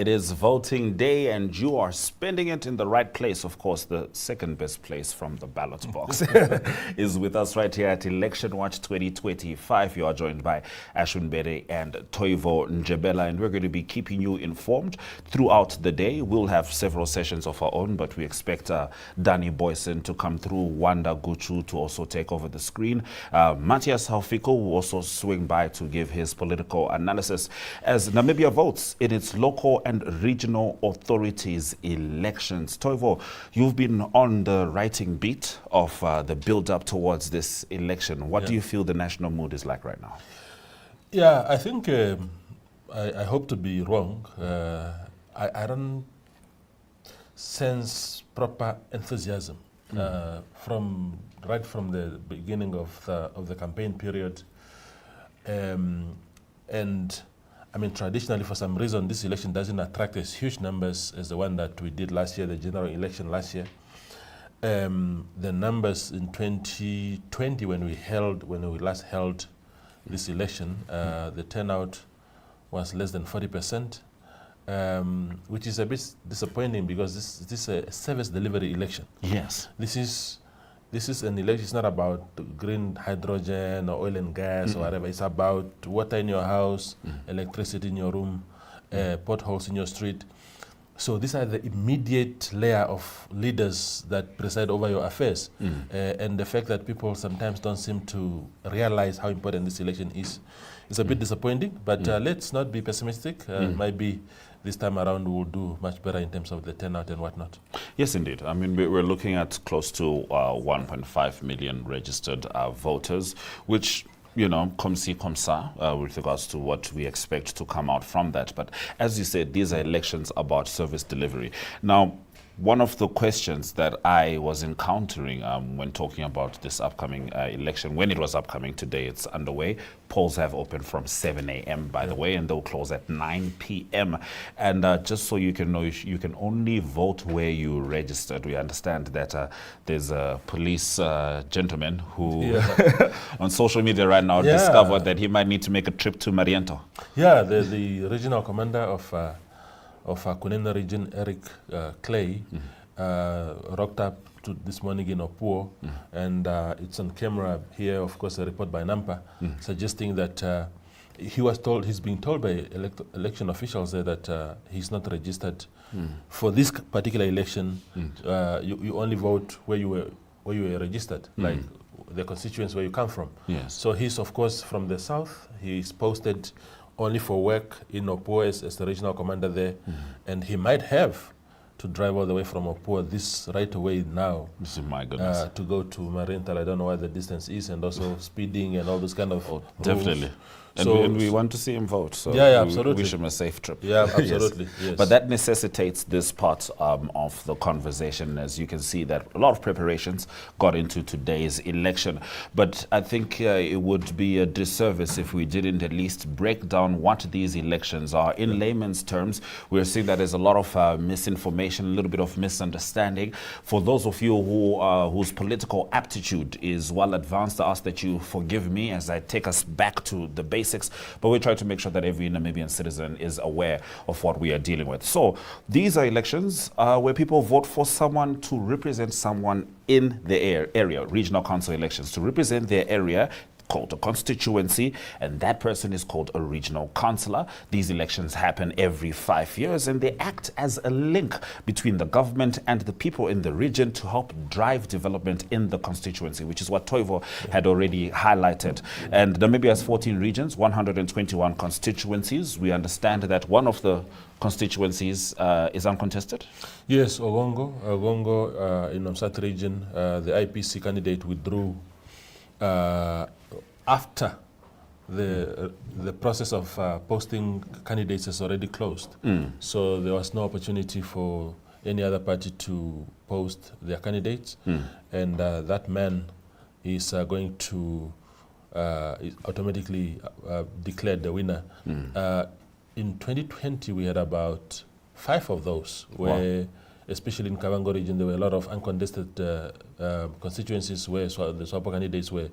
It is voting day and you are spending it in the right place. Of course, the second best place from the ballot box is with us right here at Election Watch 2025. You are joined by Ashwin Bede and Toivo Njebela, and we're going to be keeping you informed throughout the day. We'll have several sessions of our own, but we expect Danny Boyson to come through, Wanda Guchu to also take over the screen. Matthias Haufiko will also swing by to give his political analysis as Namibia votes in its local and regional authorities elections. Toivo, you've been on the writing beat of the build-up towards this election. What do you feel the national mood is like right now? Yeah, I think I hope to be wrong. I don't sense proper enthusiasm right from the beginning of the campaign period, and I mean, traditionally, for some reason, this election doesn't attract as huge numbers as the one that we did last year, the general election last year. The numbers in 2020, when we last held this election, the turnout was less than 40%, which is a bit disappointing because this is a service delivery election. Yes. This is an election. It's not about green hydrogen or oil and gas or whatever. It's about water in your house, electricity in your room, potholes in your street. So these are the immediate layer of leaders that preside over your affairs. And the fact that people sometimes don't seem to realize how important this election is a bit disappointing. But let's not be pessimistic. Maybe this time around we'll do much better in terms of the turnout and whatnot. Yes, indeed. I mean, we're looking at close to 1.5 million registered voters, which, you know, comme ci, comme ça, with regards to what we expect to come out from that. But as you said, these are elections about service delivery. Now, one of the questions that I was encountering when talking about this upcoming election, when it was upcoming today, it's underway. Polls have opened from 7 a.m., by the way, and they'll close at 9 p.m. And just so you can know, you can only vote where you registered. We understand that there's a police gentleman who on social media right now discovered that he might need to make a trip to Mariento. Yeah, the regional commander of Kunene region, Eric Clay, rocked up to this morning in Opuo, and it's on camera here, of course, a report by Nampa, suggesting that he's being told by election officials there that he's not registered for this particular election. You only vote where you were registered, like the constituents where you come from. Yes. So he's, of course, from the south. He's posted only for work in Opuo as the regional commander there, and he might have to drive all the way from Opuo this right away now. My goodness. To go to Marienthal. I don't know what the distance is, and also speeding and all those kind of rules. Definitely. And we want to see him vote, so absolutely. We wish him a safe trip. Yeah, absolutely. Yes. But that necessitates this part of the conversation. As you can see, that a lot of preparations got into today's election. But I think it would be a disservice if we didn't at least break down what these elections are. In layman's terms, we're seeing that there's a lot of misinformation, a little bit of misunderstanding. For those of you whose political aptitude is well advanced, I ask that you forgive me as I take us back to the basics, but we try to make sure that every Namibian citizen is aware of what we are dealing with. So these are elections where people vote for someone to represent someone in the area, regional council elections, to represent their area, called a constituency, and that person is called a regional councillor. These elections happen every 5 years, and they act as a link between the government and the people in the region to help drive development in the constituency, which is what Toivo had already highlighted. And Namibia has 14 regions, 121 constituencies. We understand that one of the constituencies is uncontested? Yes, Ogongo in Namsat region, the IPC candidate withdrew after the process of posting candidates has already closed. So there was no opportunity for any other party to post their candidates. And that man is going to is automatically declared the winner. In 2020, we had about 5 of those where especially in Kavango region, there were a lot of uncontested constituencies where the SWAPO candidates were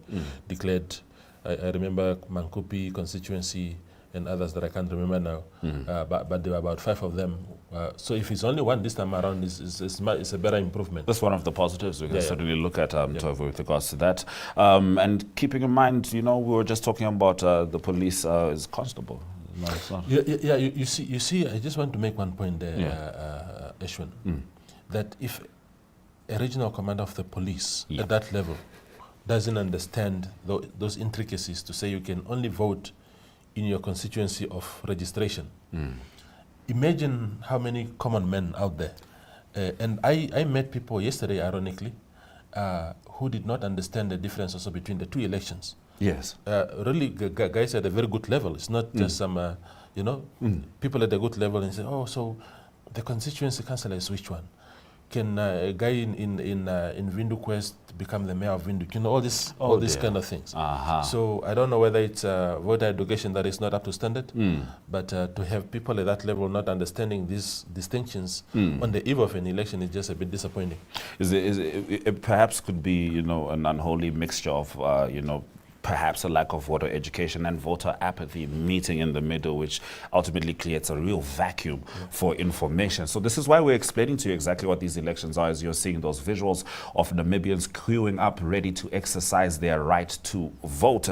declared. I remember Mankupi constituency, and others that I can't remember now. But there were about 5 of them. So if it's only one this time around, it's a better improvement. That's one of the positives we can certainly look at with regards to that. And keeping in mind, we were just talking about the police as constable. No, it's not. You see, I just want to make one point there, Ashwin, that if a regional commander of the police at that level doesn't understand those intricacies to say you can only vote in your constituency of registration, imagine how many common men out there. And I met people yesterday, ironically, who did not understand the difference also between the 2 elections. Yes. Really, guys at a very good level. It's not just some, people at a good level and say, oh, so the constituency councillor is which one? Can a guy in Windhoek West become the mayor of Windhoek? All these kind of things. So I don't know whether it's voter education that is not up to standard, but to have people at that level not understanding these distinctions on the eve of an election is just a bit disappointing. It perhaps could be, an unholy mixture of, perhaps a lack of voter education and voter apathy meeting in the middle, which ultimately creates a real vacuum for information. So this is why we're explaining to you exactly what these elections are, as you're seeing those visuals of Namibians queuing up, ready to exercise their right to vote.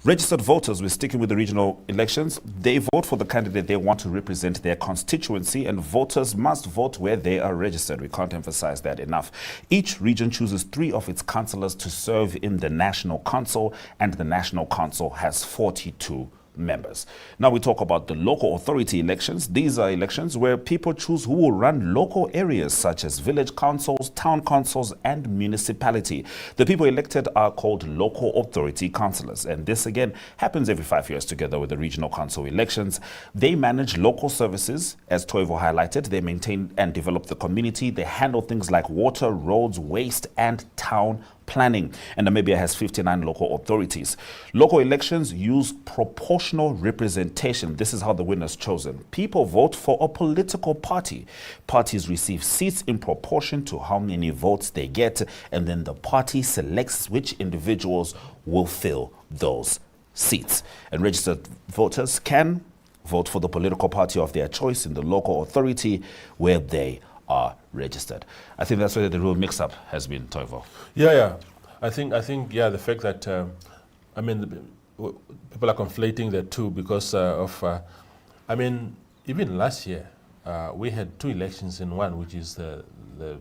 Registered voters, we're sticking with the regional elections. They vote for the candidate they want to represent their constituency, and voters must vote where they are registered. We can't emphasize that enough. Each region chooses 3 of its councillors to serve in the National Council, and the National Council has 42 members. Now we talk about the local authority elections. These are elections where people choose who will run local areas such as village councils, town councils, and municipality. The people elected are called local authority councillors, and this again happens every 5 years together with the regional council elections. They manage local services, as Toivo highlighted. They maintain and develop the community. They handle things like water, roads, waste, and town planning. And Namibia has 59 local authorities. Local elections use proportional representation. This is how the winner is chosen. People vote for a political party. Parties receive seats in proportion to how many votes they get, and then the party selects which individuals will fill those seats. And registered voters can vote for the political party of their choice in the local authority where they are registered. I think that's where the real mix-up has been, Toivo. Yeah. I think, the fact that, people are conflating the two because even last year, we had 2 elections in one, which is the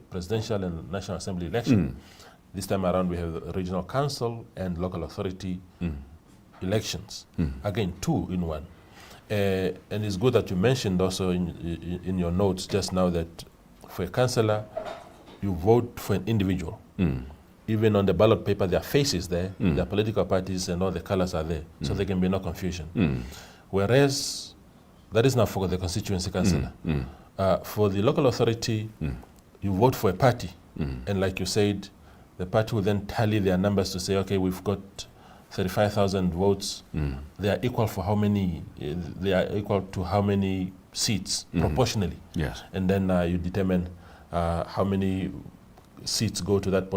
presidential and National Assembly election. This time around, we have the regional council and local authority elections. Again, 2 in one. And it's good that you mentioned also in your notes just now that for a councillor, you vote for an individual. Even on the ballot paper, there are faces there, there are political parties, and all the colors are there, so there can be no confusion. Whereas, that is not for the constituency councillor. For the local authority, you vote for a party, and like you said, the party will then tally their numbers to say, okay, we've got 35,000 votes. They are equal for how many? They are equal to how many seats proportionally. Yes. And then you determine how many seats go to that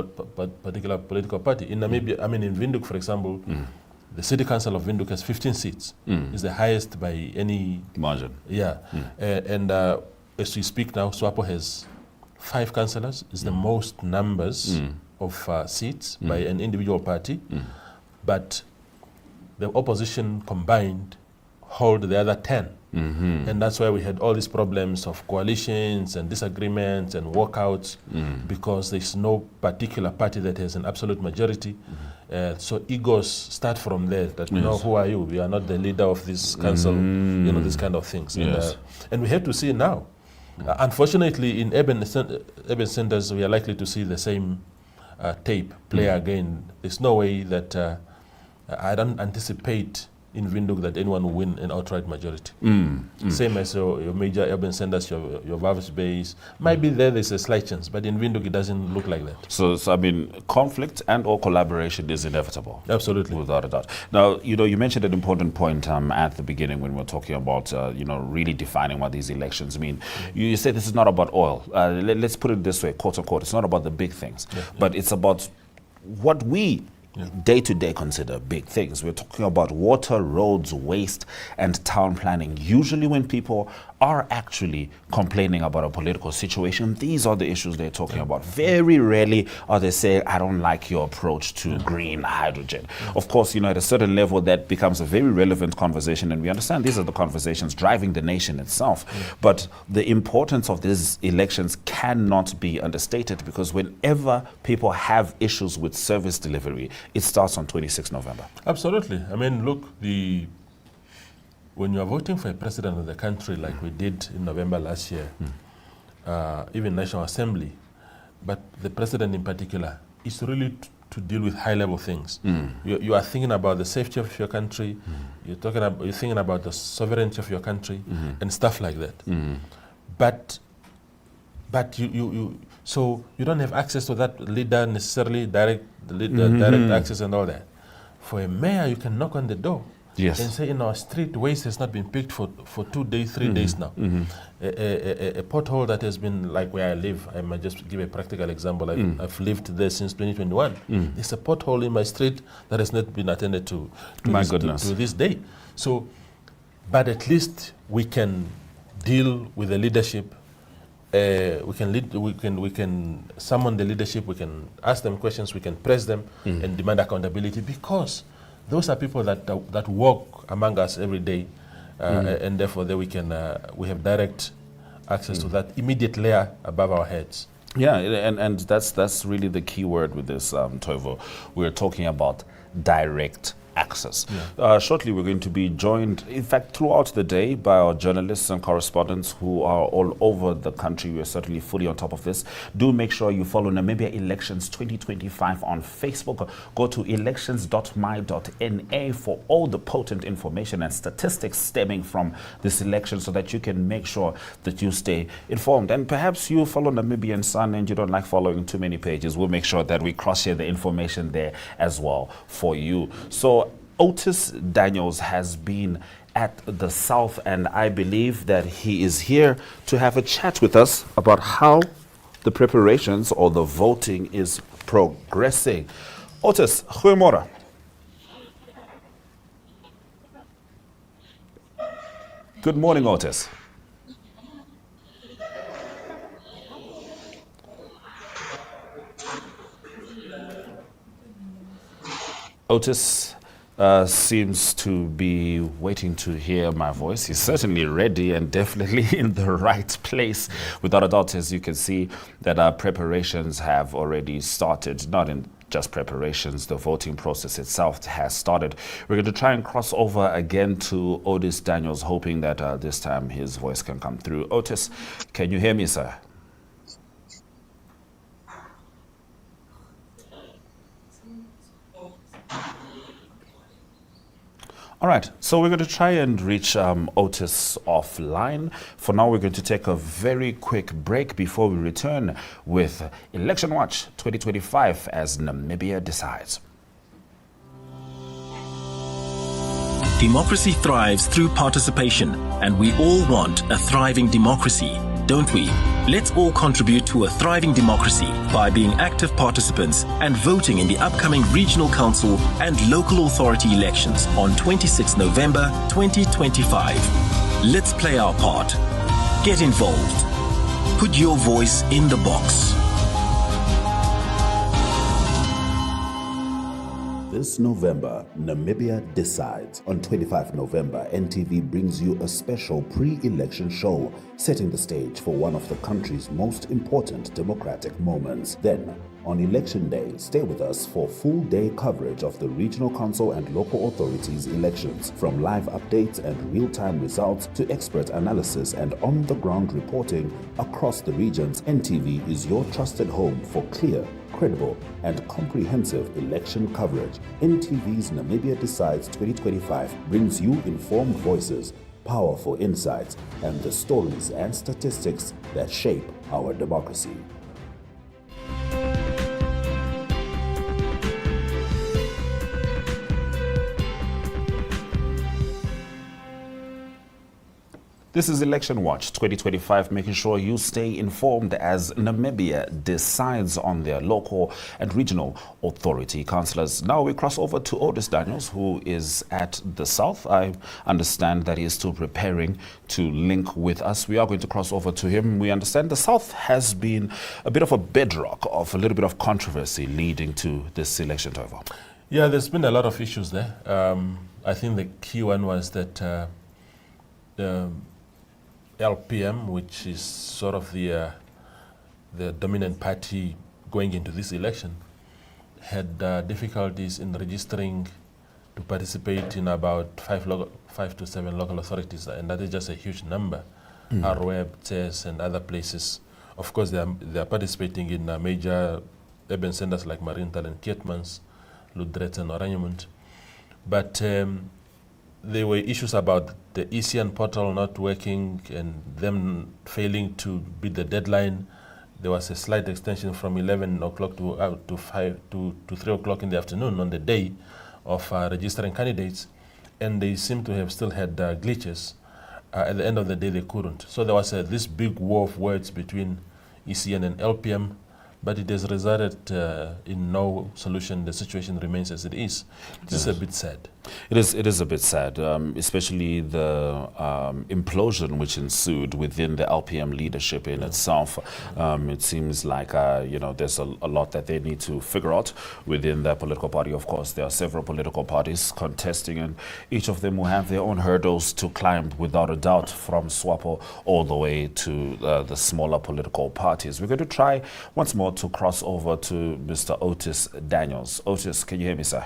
particular political party. In Namibia, in Windhoek, for example, the city council of Windhoek has 15 seats. It's the highest by any margin. Yeah. And as we speak now, SWAPO has 5 councillors. It's the most numbers of seats by an individual party. But the opposition combined hold the other 10. And that's why we had all these problems of coalitions and disagreements and walkouts because there's no particular party that has an absolute majority. So egos start from there, that, who are you? We are not the leader of this council, these kind of things. Yes. And we have to see now. Unfortunately, in urban centers, we are likely to see the same tape play again. There's no way that I don't anticipate in Windhoek that anyone will win an outright majority. Same as your major urban centers, your Wavis base. Might be there's a slight chance, but in Windhoek it doesn't look like that. So conflict and or collaboration is inevitable. Absolutely. Without a doubt. Now, you mentioned an important point at the beginning when we were talking about, really defining what these elections mean. You said this is not about oil. Let's put it this way, quote unquote. It's not about the big things, but it's about what we day to day consider big things. We're talking about water, roads, waste, and town planning. Usually when people are actually complaining about a political situation, these are the issues they're talking about. Very rarely are they saying, I don't like your approach to green hydrogen. Of course, at a certain level, that becomes a very relevant conversation, and we understand these are the conversations driving the nation itself. But the importance of these elections cannot be understated, because whenever people have issues with service delivery, it starts on 26 November. Absolutely. I mean, look, when you are voting for a president of the country, like we did in November last year, even National Assembly, but the president in particular, is really to deal with high-level things. You are thinking about the safety of your country. You're thinking about the sovereignty of your country and stuff like that. But so you don't have access to that leader necessarily, direct access and all that. For a mayor, you can knock on the door. Yes. And say, in our street, waste has not been picked for 2 days, 3 days now. A pothole that has been, like where I live, I might just give a practical example. I've lived there since 2021. There's a pothole in my street that has not been attended to this day. So, but at least we can deal with the leadership. We can summon the leadership. We can ask them questions. We can press them and demand accountability, because those are people that walk among us every day, and therefore we have direct access to that immediate layer above our heads. Yeah, and that's really the key word with this, Toivo. We're talking about direct access. Shortly, we're going to be joined, in fact, throughout the day by our journalists and correspondents who are all over the country. We're certainly fully on top of this. Do make sure you follow Namibia Elections 2025 on Facebook. Go to elections.my.na for all the potent information and statistics stemming from this election, so that you can make sure that you stay informed. And perhaps you follow Namibian Sun and you don't like following too many pages. We'll make sure that we cross-share the information there as well for you. So Otis Daniels has been at the South, and I believe that he is here to have a chat with us about how the preparations or the voting is progressing. Otis, goeiemorgen. Good morning, Otis. Otis seems to be waiting to hear my voice. He's certainly ready and definitely in the right place. Without a doubt, as you can see, that our preparations have already started, not in just preparations, the voting process itself has started. We're going to try and cross over again to Otis Daniels, hoping that this time his voice can come through. Otis, can you hear me, sir? All right, so we're going to try and reach Otis offline. For now, we're going to take a very quick break before we return with Election Watch 2025 as Namibia decides. Democracy thrives through participation, and we all want a thriving democracy, don't we? Let's all contribute to a thriving democracy by being active participants and voting in the upcoming regional council and local authority elections on 26 November 2025. Let's play our part. Get involved. Put your voice in the box. This November, Namibia decides. On 25 November, NTV brings you a special pre-election show, setting the stage for one of the country's most important democratic moments. Then, on Election Day, stay with us for full-day coverage of the Regional Council and Local Authorities elections. From live updates and real-time results to expert analysis and on-the-ground reporting across the regions, NTV is your trusted home for clear, credible, and comprehensive election coverage. NTV's Namibia Decides 2025 brings you informed voices, powerful insights, and the stories and statistics that shape our democracy. This is Election Watch 2025, making sure you stay informed as Namibia decides on their local and regional authority councillors. Now we cross over to Otis Daniels, who is at the South. I understand that he is still preparing to link with us. We are going to cross over to him. We understand the South has been a bit of a bedrock of a little bit of controversy leading to this election, Toivo. Yeah, there's been a lot of issues there. I think the key one was that the LPM, which is sort of the dominant party going into this election, had difficulties in registering to participate in about 5 to 7 local authorities, and that is just a huge number. Arweb, Tes, and other places. Of course, they are participating in major urban centers like Marienthal and Keetmans, Ludret and Oranjemund. But there were issues about the ECN portal not working and them failing to beat the deadline. There was a slight extension from 11 o'clock to 3 o'clock in the afternoon on the day of registering candidates, and they seem to have still had glitches. At the end of the day, they couldn't. So there was this big war of words between ECN and LPM, but it has resulted in no solution. The situation remains as it is. This is a bit sad. It is a bit sad, especially the implosion which ensued within the LPM leadership in itself. It seems like there's a lot that they need to figure out within their political party. Of course, there are several political parties contesting, and each of them will have their own hurdles to climb, without a doubt, from SWAPO all the way to the smaller political parties. We're going to try once more to cross over to Mr. Otis Daniels. Otis, can you hear me, sir?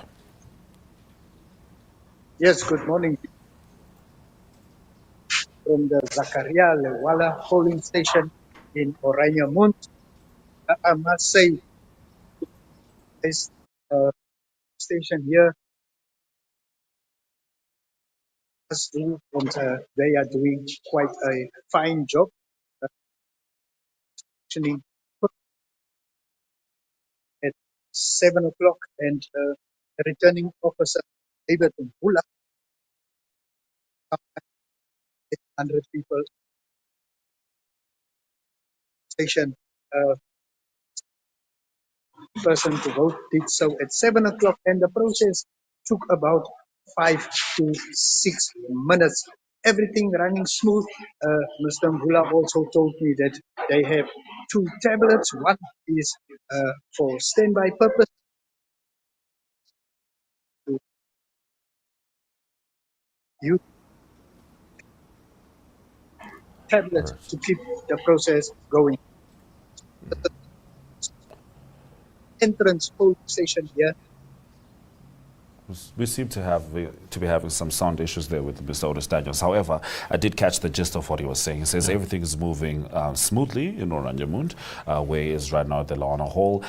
Yes, good morning. From the Zakaria Lewala polling station in Oranjemund. I must say, this station here, they are doing quite a fine job. Actually, at 7 o'clock, and returning officer David Mbula, 100 people station person to vote did so at 7 o'clock, and the process took about 5 to 6 minutes. Everything running smooth. Mr. Mbula also told me that they have 2 tablets. One is for standby purpose. To use tablets to keep the process going. The entrance polling station here. We seem to be having some sound issues there with Mr. Otis Daniels. However, I did catch the gist of what he was saying. He says everything is moving smoothly in Oranjemund, where he is right now at the Launa Hall.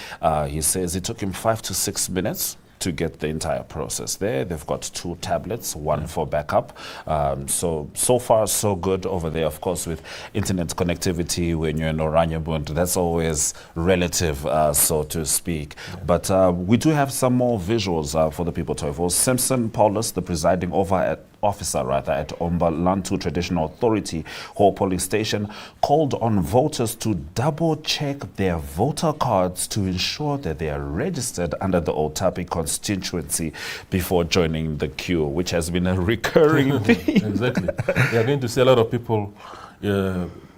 He says it took him 5 to 6 minutes to get the entire process there. They've got 2 tablets, one for backup. So far, so good over there. Of course, with internet connectivity, when you're in Oranjemund, that's always relative, so to speak. Yeah. But we do have some more visuals for the people to evolve. Simpson Paulus, the presiding officer at Ombalantu Traditional Authority Hall Polling Station, called on voters to double-check their voter cards to ensure that they are registered under the Otapi constituency before joining the queue, which has been a recurring theme. Exactly. We are going to see a lot of people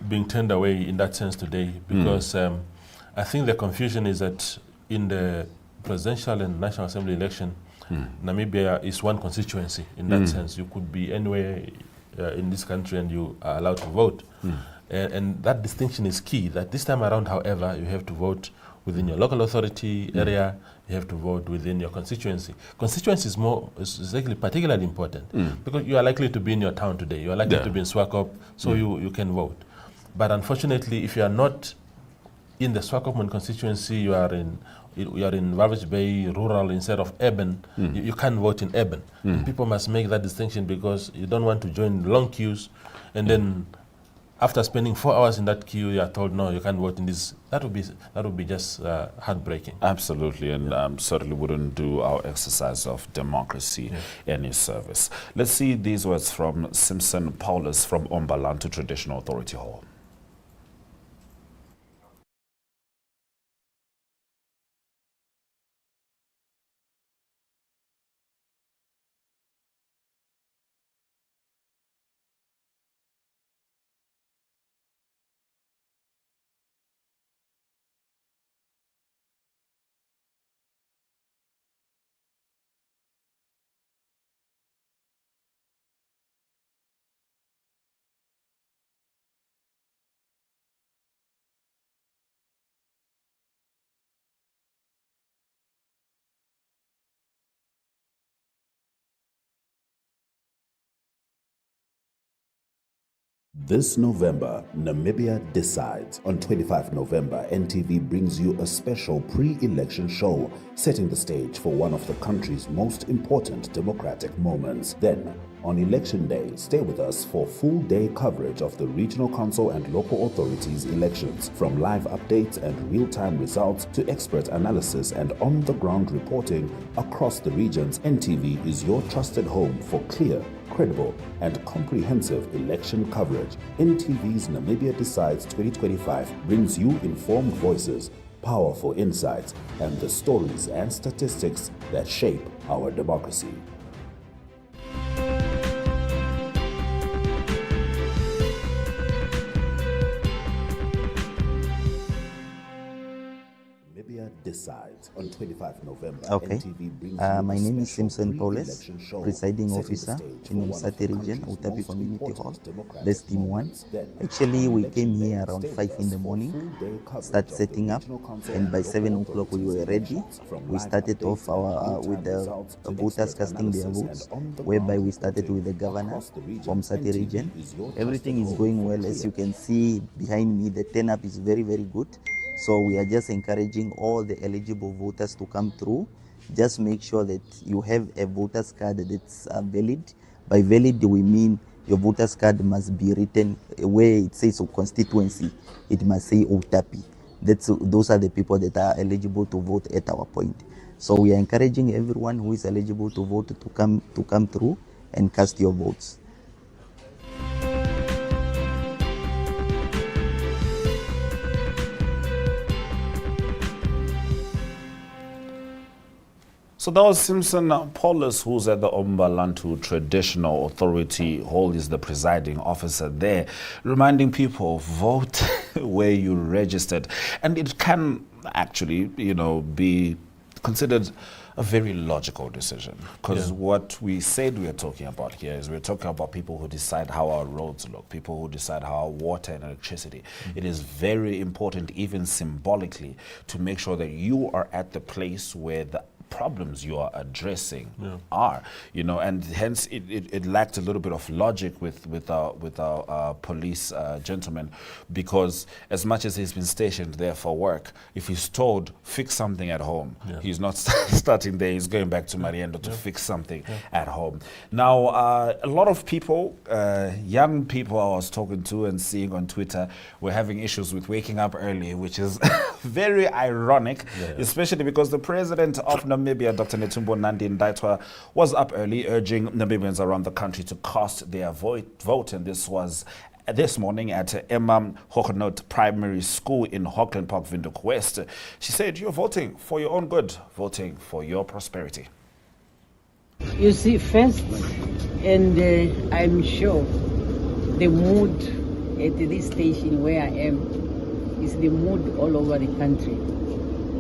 being turned away in that sense today, because I think the confusion is that in the presidential and National Assembly election, Namibia is one constituency in that sense. You could be anywhere in this country and you are allowed to vote. And that distinction is key, that this time around, however, you have to vote within your local authority area, you have to vote within your constituency. Constituency is actually particularly important because you are likely to be in your town today, you are likely to be in Swakop, so you can vote. But unfortunately, if you are not in the Swakopmund constituency, you are in Walvis Bay rural instead of urban, you can't vote in urban. People must make that distinction, because you don't want to join long queues and then after spending 4 hours in that queue, you are told, no, you can't vote in this. That would be just heartbreaking. Absolutely, and certainly wouldn't do our exercise of democracy any service. Let's see these words from Simpson Paulus from Ombalantu Traditional Authority Hall. This November, Namibia decides. On 25 November, NTV brings you a special pre-election show, setting the stage for one of the country's most important democratic moments. Then, on Election Day, stay with us for full-day coverage of the Regional Council and Local Authorities elections. From live updates and real-time results to expert analysis and on-the-ground reporting across the regions, NTV is your trusted home for clear, credible, and comprehensive election coverage. NTV's Namibia Decides 2025 brings you informed voices, powerful insights, and the stories and statistics that shape our democracy. Namibia Decides on 25 November. Okay. NTV brings My you a name is special Simpson Paulus, pre-election show, presiding setting the officer stage in for one of Msati the region, country's Utapi most Community important Hall. democratic That's team 1. moments. Then, Actually, on we Election came Day, here around stay 5 with in us the for morning, full-day coverage start of the setting up, Regional Council and by Local 7 o'clock we Authorities were ready. elections. From We live started updates off and with real-time the results to voters expert casting their analysis votes, and on-the-ground whereby we started reporting with the governor across the region. from Msati NTV region. is your Everything trusted is home going for well. As clear, you can see behind me, the turn-up is very, very good. So we are just encouraging all the eligible voters to come through. Just make sure that you have a voter's card that's valid. By valid, we mean your voter's card must be written where it says constituency. It must say Utapi. Those are the people that are eligible to vote at our point. So we are encouraging everyone who is eligible to vote to come through and cast your votes. So that was Simpson Paulus, who's at the Ombalantu Traditional Authority Hall. He's the presiding officer there, reminding people, vote where you registered. And it can actually, be considered a very logical decision, because what we said we are talking about here is we're talking about people who decide how our roads look, people who decide how our water and electricity. It is very important, even symbolically, to make sure that you are at the place where the problems you are addressing are, and hence it lacked a little bit of logic with our police gentleman, because as much as he's been stationed there for work, if he's told fix something at home, he's not starting there, he's going back to Mariendo to fix something at home. Now, a lot of people, young people I was talking to and seeing on Twitter, were having issues with waking up early, which is very ironic, especially because the president of Namibia, Dr. Netumbo Nandi Ndaitwah, was up early urging Namibians around the country to cast their vote, and this was this morning at Emma Hogenot Primary School in Hockland Park, Windhoek West. She said, you're voting for your own good, voting for your prosperity. You see, first, and I'm sure the mood at this station where I am is the mood all over the country.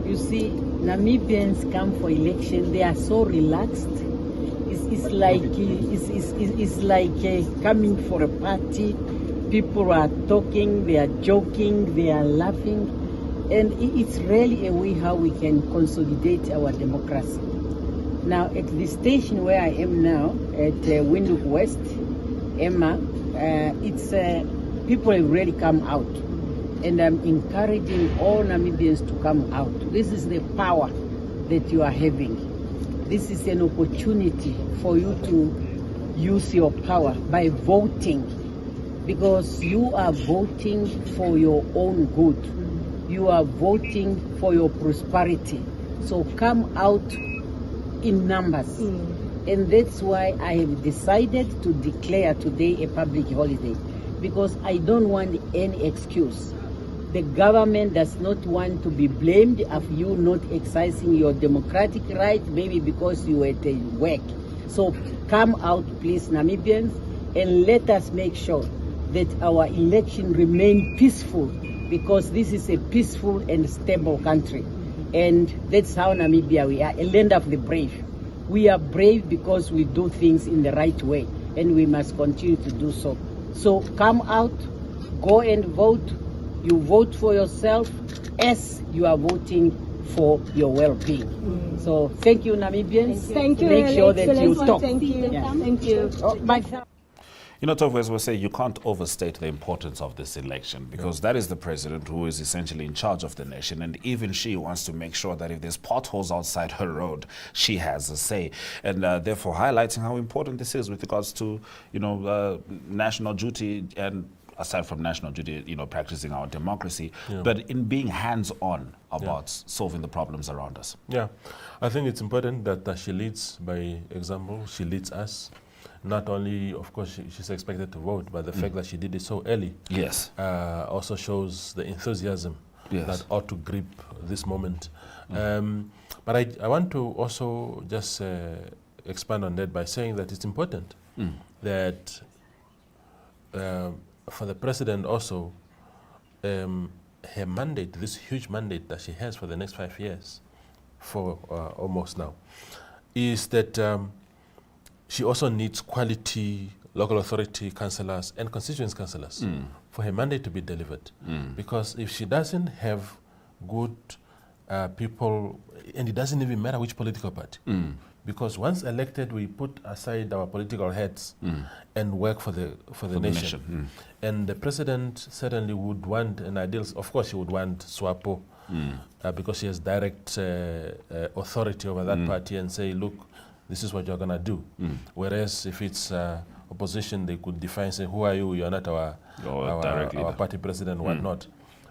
You see, Namibians come for election, they are so relaxed. It's like coming for a party. People are talking, they are joking, they are laughing, and it's really a way how we can consolidate our democracy. Now, at the station where I am now, at Windhoek West, Emma, it's people have really come out. And I'm encouraging all Namibians to come out. This is the power that you are having. This is an opportunity for you to use your power by voting because you are voting for your own good. You are voting for your prosperity. So come out in numbers. And that's why I have decided to declare today a public holiday, because I don't want any excuse. The government does not want to be blamed of you not exercising your democratic right, maybe because you were at work. So come out, please, Namibians, and let us make sure that our election remain peaceful, because this is a peaceful and stable country. And that's how Namibia we are, a land of the brave. We are brave because we do things in the right way, and we must continue to do so. So come out, go and vote. You vote for yourself as you are voting for your well-being. So thank you, Namibians. Thank you. Make sure that you talk. Thank you. Yeah. Thank you. You know, Tove, as we say, you can't overstate the importance of this election, because that is the president who is essentially in charge of the nation, and even she wants to make sure that if there's potholes outside her road, she has a say, and therefore highlighting how important this is with regards to, you know, national duty, and aside from national duty, you know, practicing our democracy, but in being hands-on about solving the problems around us. Yeah, I think it's important that she leads by example. She leads us. Not only, of course, she's expected to vote, but the fact that she did it so early also shows the enthusiasm that ought to grip this moment. But I want to also just expand on that by saying that it's important that for the president also, her mandate, this huge mandate that she has for the next 5 years, for almost now, is that she also needs quality local authority councillors and constituency councillors for her mandate to be delivered. Because if she doesn't have good people, and it doesn't even matter which political party, because once elected, we put aside our political heads and work for the nation. And the president certainly would want an ideal, of course, she would want SWAPO, because she has direct authority over that party, and say, look, this is what you're going to do. Whereas if it's opposition, they could define, say, who are you? You're not our party president, whatnot.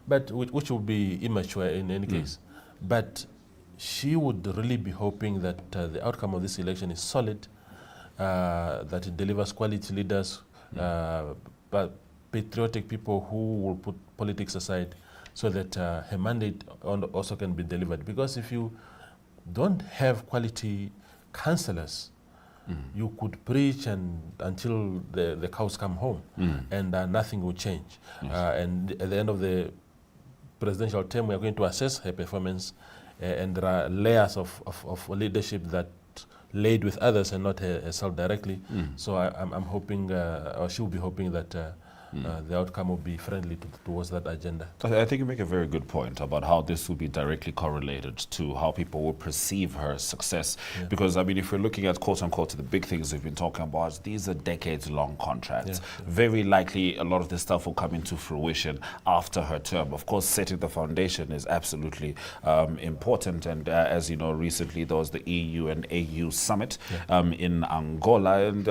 But which would be immature in any case. But she would really be hoping that the outcome of this election is solid, that it delivers quality leaders, but patriotic people who will put politics aside, so that her mandate also can be delivered. Because if you don't have quality councillors, you could preach until the cows come home, and nothing will change. And at the end of the presidential term, we are going to assess her performance, and there are layers of leadership that laid with others and not herself directly. So I'm hoping, or she will be hoping that the outcome will be friendly towards that agenda. I think you make a very good point about how this will be directly correlated to how people will perceive her success. Because, I mean, if we're looking at, quote-unquote, the big things we've been talking about, these are decades-long contracts. Very likely a lot of this stuff will come into fruition after her term. Of course, setting the foundation is absolutely important. And as you know, recently there was the EU and AU summit in Angola, and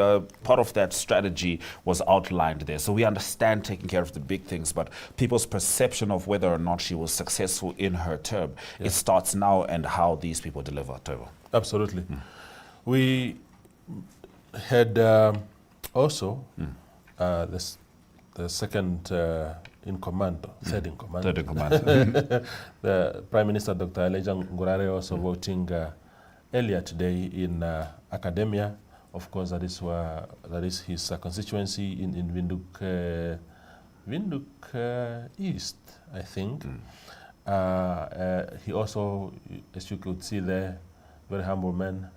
part of that strategy was outlined there. So we understand taking care of the big things, but people's perception of whether or not she was successful in her term, it starts now, and how these people deliver. Tovo. Absolutely. We had also the second in command, third in command. The Prime Minister, Dr. Elijah Ngurare, also voting earlier today in academia. Of course, that is his constituency in Windhoek East, I think. He also, as you could see there, very humble man,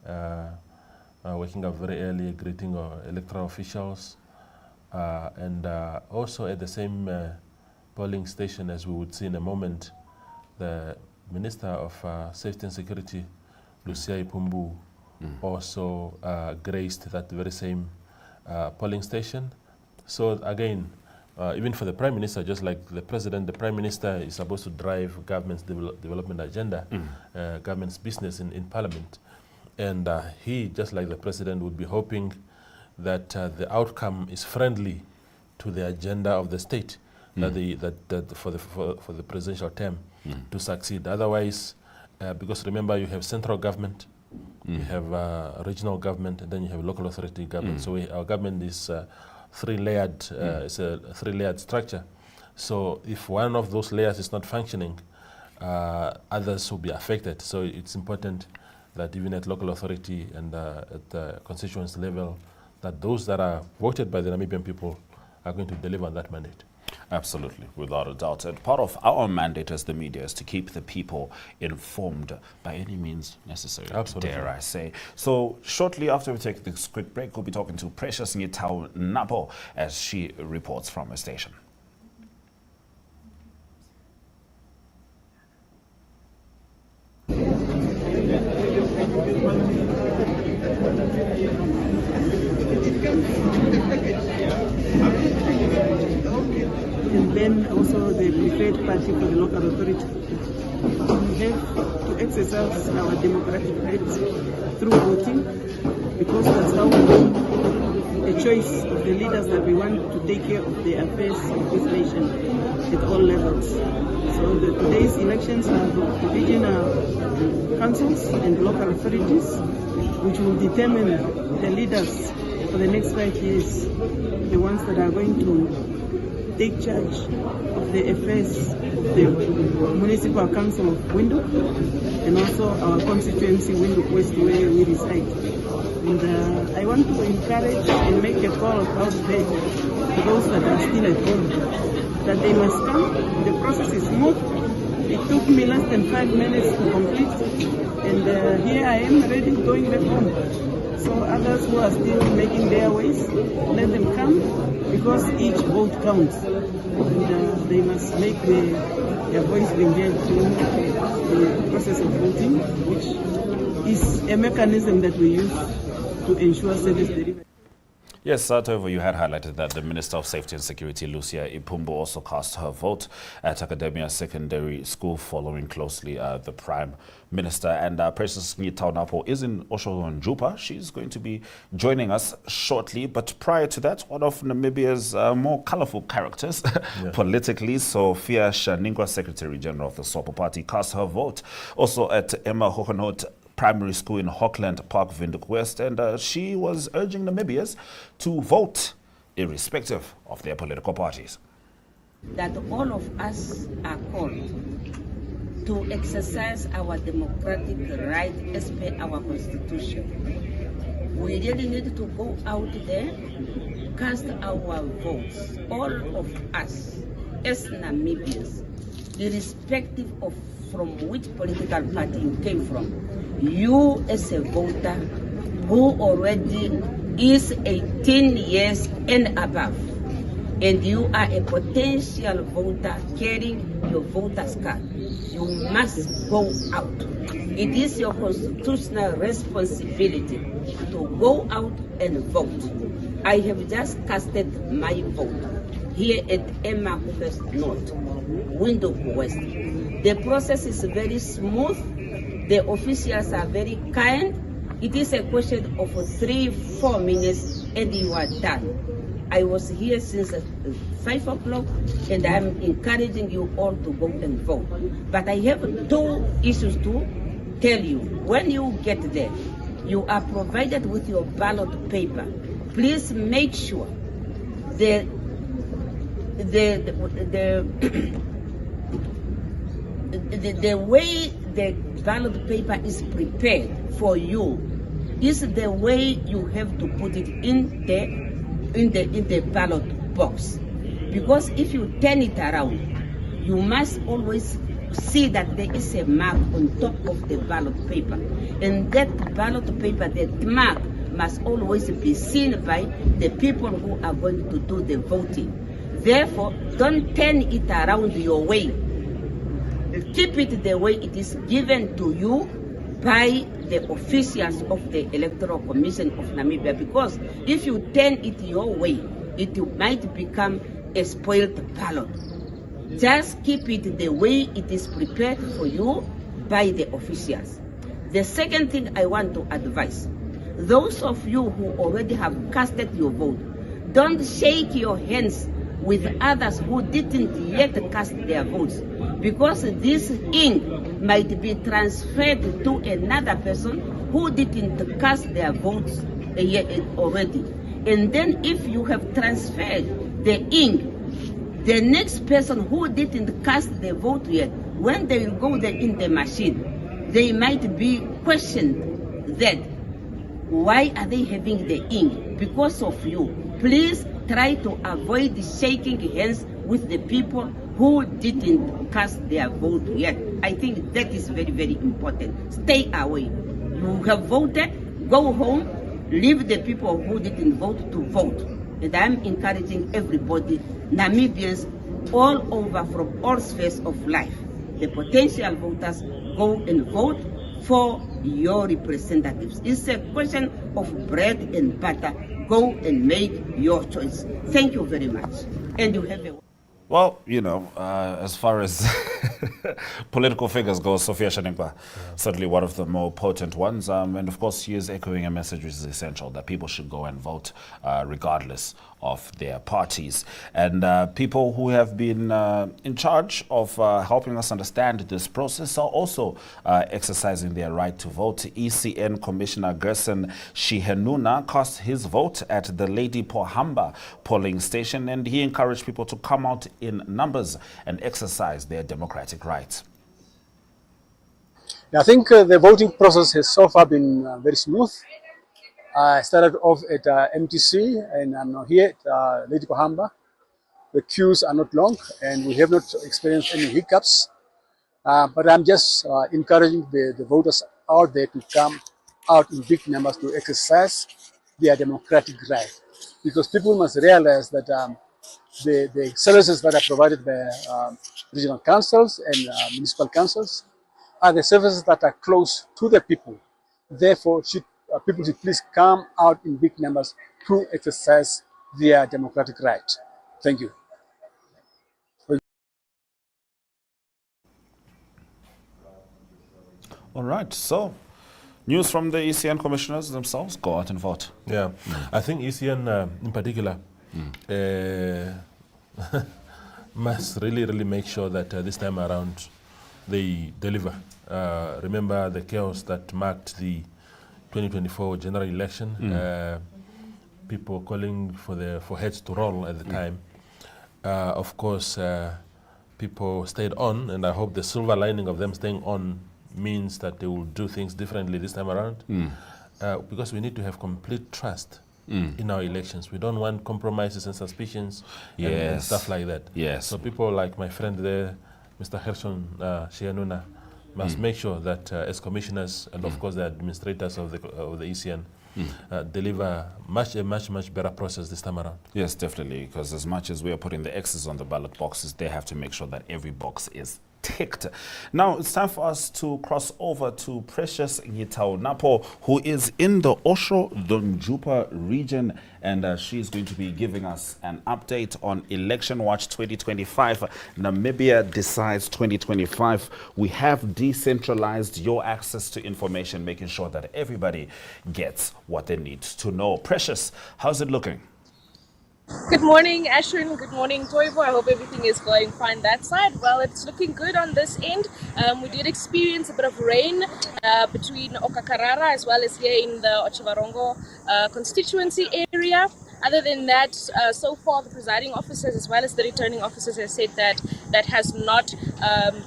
waking up very early, greeting electoral officials, and also at the same polling station, as we would see in a moment, the Minister of Safety and Security, Lucia Ipumbu, also graced that very same polling station. So again, even for the Prime Minister, just like the President, the Prime Minister is supposed to drive government's development agenda, government's business in Parliament. And he, just like the President, would be hoping that the outcome is friendly to the agenda of the state that for the presidential term to succeed. Otherwise, because remember, you have central government, you have regional government, and then you have local authority government. So our government is three-layered. It's a three-layered structure. So if one of those layers is not functioning, others will be affected. So it's important that even at local authority and at the constituency level, that those that are voted by the Namibian people are going to deliver on that mandate. Absolutely, without a doubt. And part of our mandate as the media is to keep the people informed by any means necessary, Absolutely. dare I say. So shortly after we take this quick break, we'll be talking to Precious Ngitao Napo as she reports from a station. And then also the preferred party for the local authority. We have to exercise our democratic rights through voting, because that's how we make the choice of the leaders that we want to take care of the affairs of this nation at all levels. So today's elections are the regional councils and local authorities, which will determine the leaders for the next 5 years, the ones that are going to take charge of the affairs of the Municipal Council of Windhoek and also our constituency, Windhoek West, where we reside. And I want to encourage and make a call out there to those that are still at home, that they must come. The process is smooth. It took me less than 5 minutes to complete, and here I am ready, going back home. So others who are still making their ways, let them come, because each vote counts. And they must make their voice being heard through the process of voting, which is a mechanism that we use to ensure service delivery. Yes, however, you had highlighted that the Minister of Safety and Security, Lucia Ipumbu, also cast her vote at Academia Secondary School, following closely the Prime Minister. And Precious Ngitao Napo is in Osho-Njupa. She's going to be joining us shortly. But prior to that, one of Namibia's more colorful characters politically, Sophia Shaningwa, Secretary General of the SWAPO Party, cast her vote also at Emma Hohenholt Primary School in Hockland Park, Windhoek West, and she was urging Namibians to vote irrespective of their political parties. That all of us are called to exercise our democratic right as per our constitution. We really need to go out there, cast our votes, all of us as Namibians, irrespective of from which political party you came from. You as a voter who already is 18 years and above, and you are a potential voter carrying your voter's card, you must go out. It is your constitutional responsibility to go out and vote. I have just casted my vote here at Emma Hohenholt North, Windhoek West. The process is very smooth. The officials are very kind. It is a question of 3-4 minutes and you are done. I was here since 5 o'clock and I'm encouraging you all to go and vote. But I have 2 issues to tell you. When you get there, you are provided with your ballot paper. Please make sure the way the ballot paper is prepared for you is the way you have to put it in the ballot box. Because if you turn it around, you must always see that there is a mark on top of the ballot paper. And that ballot paper, that mark, must always be seen by the people who are going to do the voting. Therefore, don't turn it around your way. Keep it the way it is given to you by the officials of the Electoral Commission of Namibia, because if you turn it your way, it might become a spoiled ballot. Just keep it the way it is prepared for you by the officials. The second thing I want to advise, those of you who already have casted your vote, Don't shake your hands with others who didn't yet cast their votes, because this ink might be transferred to another person who didn't cast their votes yet already. And then if you have transferred the ink, the next person who didn't cast the vote yet, when they will go there in the machine, they might be questioned that why are they having the ink? Because of you. Please try to avoid shaking hands with the people who didn't cast their vote yet. I think that is very, very important. Stay away. You have voted, go home, leave the people who didn't vote to vote. And I'm encouraging everybody, Namibians all over from all spheres of life, the potential voters, go and vote for your representatives. It's a question of bread and butter. Go and make your choice. Thank you very much. And you have a... Well, you know, as far as political figures go, Sophia Shaningba, certainly one of the more potent ones. And of course, she is echoing a message which is essential, that people should go and vote regardless of their parties. And people who have been in charge of helping us understand this process are also exercising their right to vote. ECN Commissioner Gerson Shihenuna cast his vote at the Lady Pohamba polling station, and he encouraged people to come out in numbers and exercise their democratic rights. I think the voting process has so far been very smooth. I started off at MTC, and I'm now here at Lady Pohamba. The queues are not long, and we have not experienced any hiccups. But I'm just encouraging the voters out there to come out in big numbers to exercise their democratic right. Because people must realize that the services that are provided by regional councils and municipal councils are the services that are close to the people. Therefore, people should please come out in big numbers to exercise their democratic right. Thank you. All right, so news from the ECN commissioners themselves, go out and vote. Yeah, I think ECN in particular must really make sure that this time around they deliver. Remember the chaos that marked the 2024 general election, people calling for heads to roll at the time. Of course, people stayed on, and I hope the silver lining of them staying on means that they will do things differently this time around, because we need to have complete trust in our elections. We don't want compromises and suspicions and stuff like that. Yes. So people like my friend there, Mr. Gerson Shianuna, must make sure that as commissioners and of course the administrators of the ECN deliver a much better process this time around. Yes, definitely, because as much as we are putting the X's on the ballot boxes, they have to make sure that every box is ticked. Now it's time for us to cross over to Precious Ngitao Napo, who is in the Osho Donjupa region, and she's going to be giving us an update on Election Watch 2025. Namibia Decides 2025. We have decentralized your access to information, making sure that everybody gets what they need to know. Precious, how's it looking? Good morning, Ashwin. Good morning, Toivo. I hope everything is going fine that side. Well, it's looking good on this end. We did experience a bit of rain between Okakarara as well as here in the Ochivarongo constituency area. Other than that, so far the presiding officers as well as the returning officers have said that that has not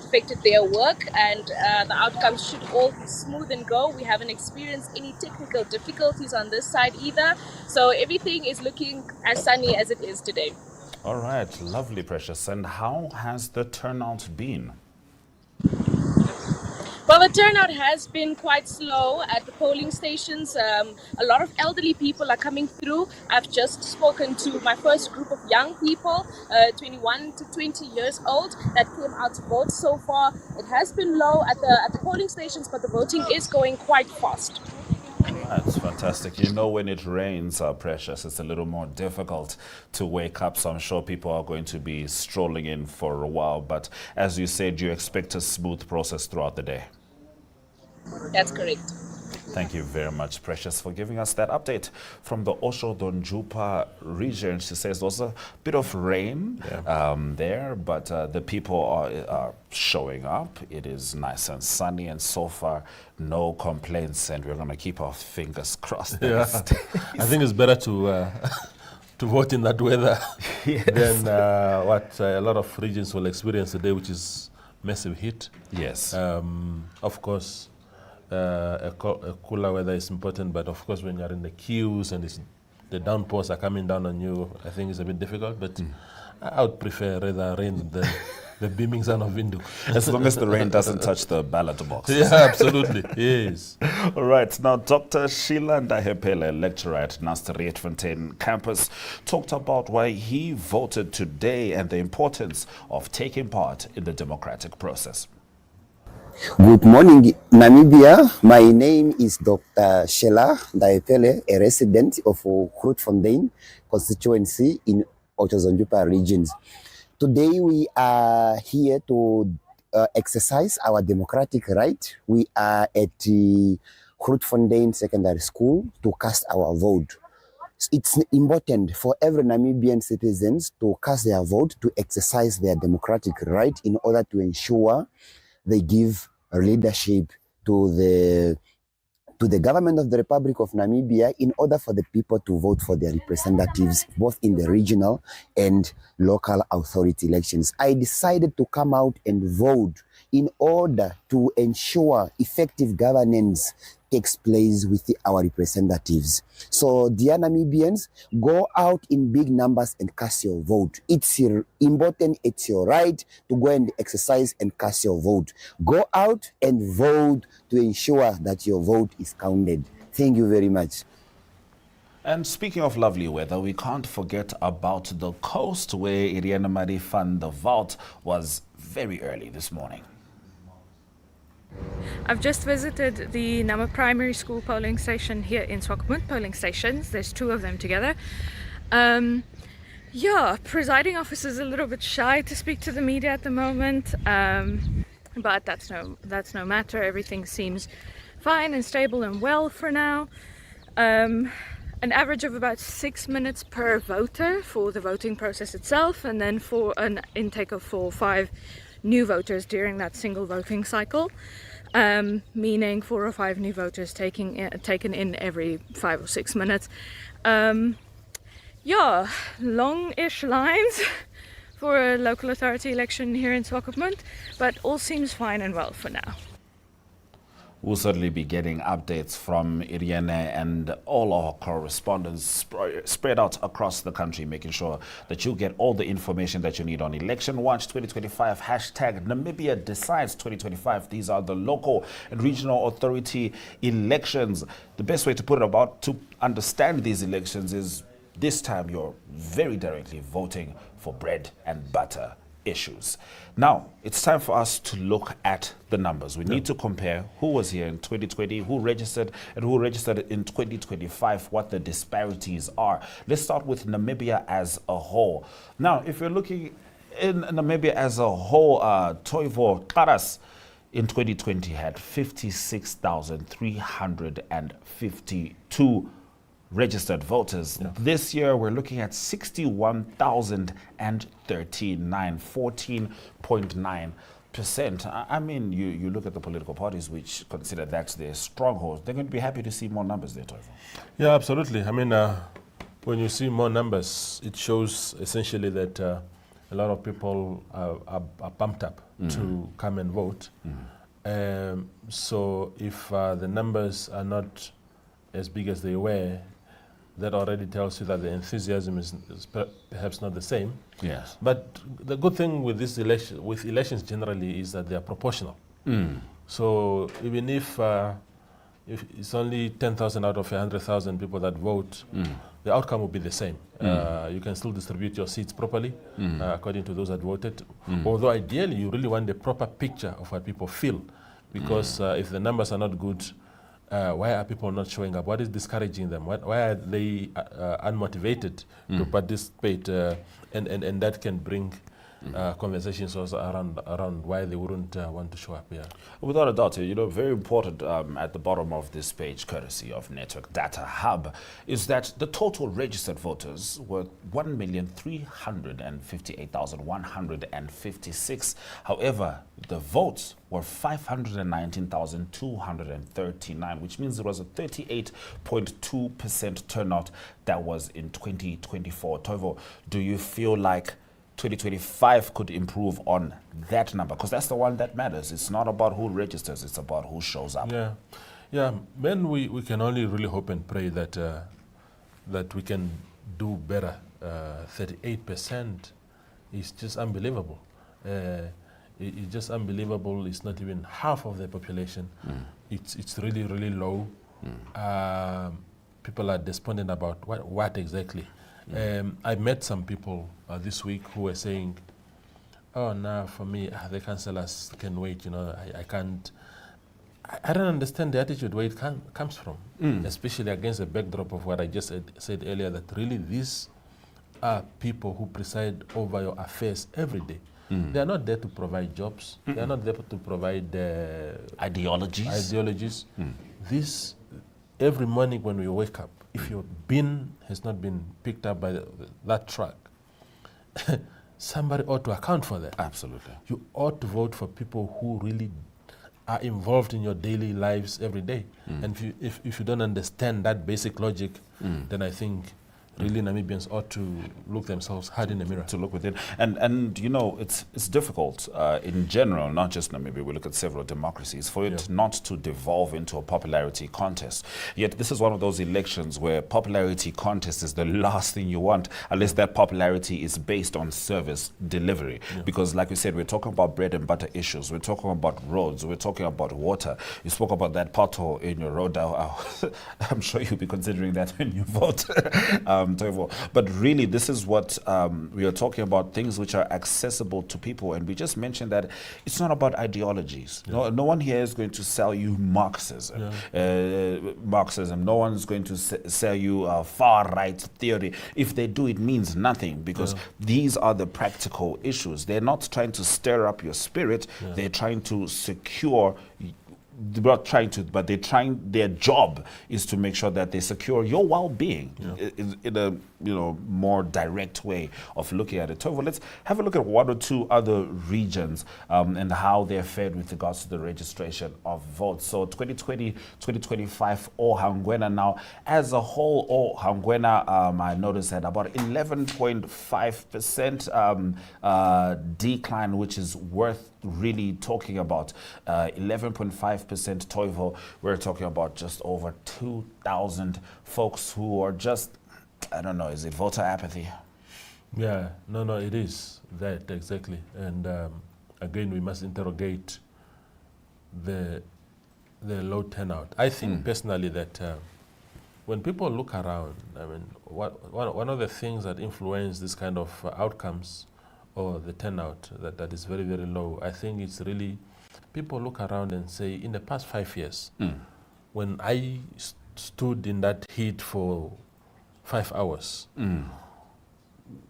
affected their work, and the outcomes should all be smooth and go. We haven't experienced any technical difficulties on this side either, so everything is looking as sunny as it is today. All right, lovely, Precious. And how has the turnout been? Well, the turnout has been quite slow at the polling stations. A lot of elderly people are coming through. I've just spoken to my first group of young people, 21 to 20 years old, that came out to vote. So far, it has been low at the polling stations, but the voting is going quite fast. That's fantastic. You know, when it rains, Precious, it's a little more difficult to wake up. So I'm sure people are going to be strolling in for a while. But as you said, you expect a smooth process throughout the day. That's correct. Thank you very much, Precious, for giving us that update from the Osho-Donjupa region. She says there's a bit of rain there, but the people are showing up. It is nice and sunny, and so far, no complaints, and we're going to keep our fingers crossed. Yeah. I think it's better to vote in that weather than what a lot of regions will experience today, which is massive heat. Yes. Of course, a cooler weather is important, but of course when you're in the queues and the downpours are coming down on you, I think it's a bit difficult, but I would prefer rather rain than the beaming sun of Windhoek. As long as the rain doesn't touch the ballot box. Yeah, absolutely, yes. All right, now Dr. Sheila Ndahepele, lecturer at Rietfontein campus, talked about why he voted today and the importance of taking part in the democratic process. Good morning, Namibia. My name is Dr. Sheila Ndahepele, a resident of Rietfontein constituency in Osho-Donjupa regions. Today we are here to exercise our democratic right. We are at the Rietfontein Secondary School to cast our vote. It's important for every Namibian citizens to cast their vote to exercise their democratic right in order to ensure they give leadership to the government of the Republic of Namibia in order for the people to vote for their representatives, both in the regional and local authority elections. I decided to come out and vote in order to ensure effective governance takes place with our representatives. So, dear Namibians, go out in big numbers and cast your vote. It's important, it's your right to go and exercise and cast your vote. Go out and vote to ensure that your vote is counted. Thank you very much. And speaking of lovely weather, we can't forget about the coast where Iriana Marie van der Walt was very early this morning. I've just visited the Nama Primary School polling station here in Swakopmund. Polling stations, there's two of them together. Yeah, presiding officer's a little bit shy to speak to the media at the moment, but that's no matter. Everything seems fine and stable and well for now. An average of about 6 minutes per voter for the voting process itself, and then for an intake of 4 or 5 new voters during that single voting cycle, meaning 4 or 5 new voters taken in every 5 or 6 minutes. Yeah, long-ish lines for a local authority election here in Swakopmund, but all seems fine and well for now. We'll certainly be getting updates from Iriene and all our correspondents spread out across the country, making sure that you get all the information that you need on Election Watch 2025, hashtag Namibia Decides 2025. These are the local and regional authority elections. The best way to put it about to understand these elections is this time you're very directly voting for bread and butter issues. Now, it's time for us to look at the numbers. We need to compare who was here in 2020, who registered, and who registered in 2025, what the disparities are. Let's start with Namibia as a whole. Now, if you're looking in Namibia as a whole, Toivo Karas in 2020 had 56,352 registered voters. Yeah. This year, we're looking at 61,039, 14.9%. I mean, you look at the political parties which consider that's their stronghold. They're going to be happy to see more numbers there, Toivo. Yeah, absolutely. I mean, when you see more numbers, it shows essentially that a lot of people are pumped up to come and vote. So if the numbers are not as big as they were, that already tells you that the enthusiasm is perhaps not the same. Yes. But the good thing with this election, with elections generally, is that they are proportional. So even if it's only 10,000 out of 100,000 people that vote, the outcome will be the same. You can still distribute your seats properly according to those that voted. Although ideally, you really want the proper picture of what people feel, because if the numbers are not good, why are people not showing up? What is discouraging them? Why are they unmotivated to participate? And that can bring conversations also around why they wouldn't want to show up here. Without a doubt, very important at the bottom of this page, courtesy of Network Data Hub, is that the total registered voters were 1,358,156. However, the votes were 519,239, which means it was a 38.2% turnout that was in 2024. Toivo, do you feel like 2025 could improve on that number? Because that's the one that matters. It's not about who registers, it's about who shows up. Yeah. Then we can only really hope and pray that that we can do better. 38% is just unbelievable. It's just unbelievable. It's not even half of the population. It's really, really low. People are despondent about what exactly. I met some people this week who were saying, oh, no, for me, the councillors can wait, I can't. I don't understand the attitude where it comes from, especially against the backdrop of what I just said earlier, that really these are people who preside over your affairs every day. They are not there to provide jobs. They are not there to provide ideologies. This, every morning when we wake up, if your bin has not been picked up by that truck, somebody ought to account for that. Absolutely. You ought to vote for people who really are involved in your daily lives every day. And if you don't understand that basic logic, then I think really Namibians ought to look themselves hard in the mirror. To look within. And it's difficult in general, not just Namibia, we look at several democracies, for it not to devolve into a popularity contest. Yet this is one of those elections where popularity contest is the last thing you want, unless that popularity is based on service delivery. Because like we said, we're talking about bread and butter issues, we're talking about roads, we're talking about water. You spoke about that pothole in your road. I'm sure you'll be considering that when you vote. But really, this is what we are talking about, things which are accessible to people. And we just mentioned that it's not about ideologies. No one here is going to sell you Marxism. No one is going to sell you far-right theory. If they do, it means nothing, because these are the practical issues. They're not trying to stir up your spirit. They're trying to secure. They're not trying to, but their job is to make sure that they secure your well-being in a more direct way of looking at it. Toivo, let's have a look at one or two other regions and how they're fared with regards to the registration of votes. So 2020, 2025, Ohangwena now. As a whole, Ohangwena, I noticed that about 11.5% decline, which is worth really talking about. 11.5%. Toivo, we're talking about just over 2,000 folks who are just, I don't know, is it voter apathy? Yeah, no, it is that exactly. And again, we must interrogate the low turnout. I think personally that when people look around, I mean, one of the things that influence this kind of outcomes or the turnout that is very, very low, I think it's really, people look around and say, in the past 5 years, when I stood in that heat for 5 hours,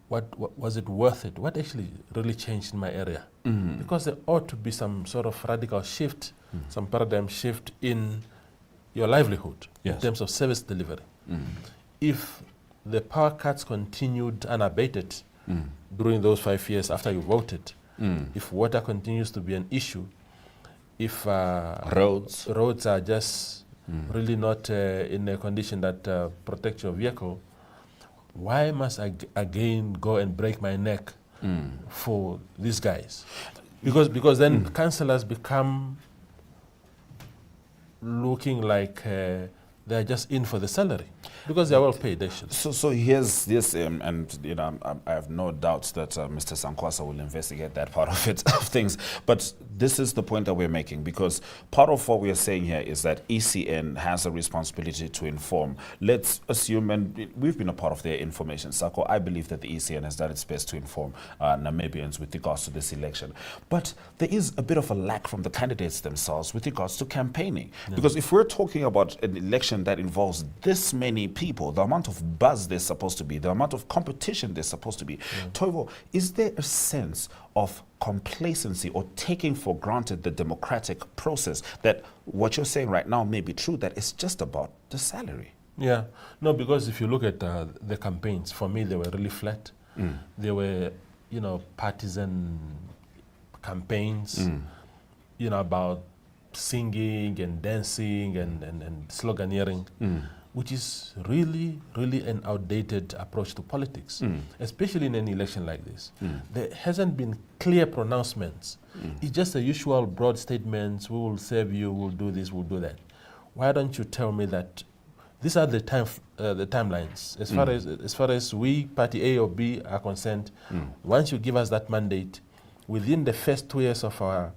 what was it worth it? What actually really changed in my area? Because there ought to be some sort of radical shift, some paradigm shift in your livelihood in terms of service delivery. If the power cuts continued unabated during those 5 years after you voted, if water continues to be an issue, if roads are just really not in a condition that protect your vehicle, why must I again go and break my neck for these guys? Because then councillors become looking like they're just in for the salary, because they're well paid, actually. So here's this, and I have no doubts that Mr. Sankwasa will investigate that part of it, of things. But this is the point that we're making, because part of what we are saying here is that ECN has a responsibility to inform. Let's assume, and we've been a part of their information circle, I believe that the ECN has done its best to inform Namibians with regards to this election. But there is a bit of a lack from the candidates themselves with regards to campaigning. Because if we're talking about an election election that involves this many people, the amount of buzz there's supposed to be, the amount of competition there's supposed to be, Toivo, is there a sense of complacency or taking for granted the democratic process that what you're saying right now may be true, that it's just about the salary? Yeah, no, because if you look at the campaigns, for me, they were really flat. They were, partisan campaigns, about singing and dancing and sloganeering, which is really, really an outdated approach to politics, especially in an election like this. There hasn't been clear pronouncements. It's just the usual broad statements, we will serve you, we'll do this, we'll do that. Why don't you tell me that these are the timelines. As far as we, party A or B, are concerned, once you give us that mandate, within the first 2 years of our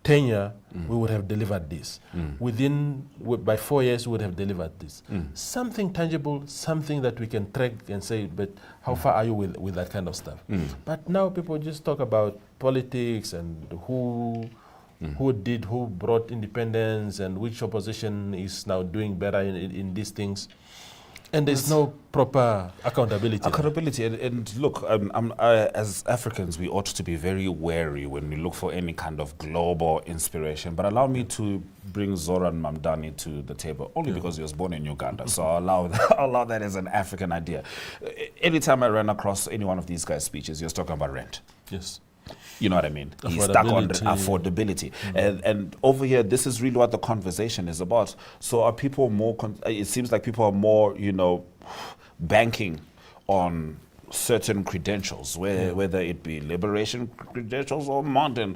tenure, we would have delivered this. By 4 years, we would have delivered this. Something tangible, something that we can track and say, but how far are you with that kind of stuff? But now people just talk about politics and who brought independence and which opposition is now doing better in these things. And there's no proper accountability. And look, as Africans, we ought to be very wary when we look for any kind of global inspiration. But allow me to bring Zoran Mamdani to the table, only because he was born in Uganda. So I'll allow that as an African idea. Anytime I ran across any one of these guys' speeches, he was talking about rent. Yes. You know what I mean? He's stuck on affordability. And over here, this is really what the conversation is about. So are people more, it seems like people are more, banking on certain credentials, whether it be liberation credentials or mountain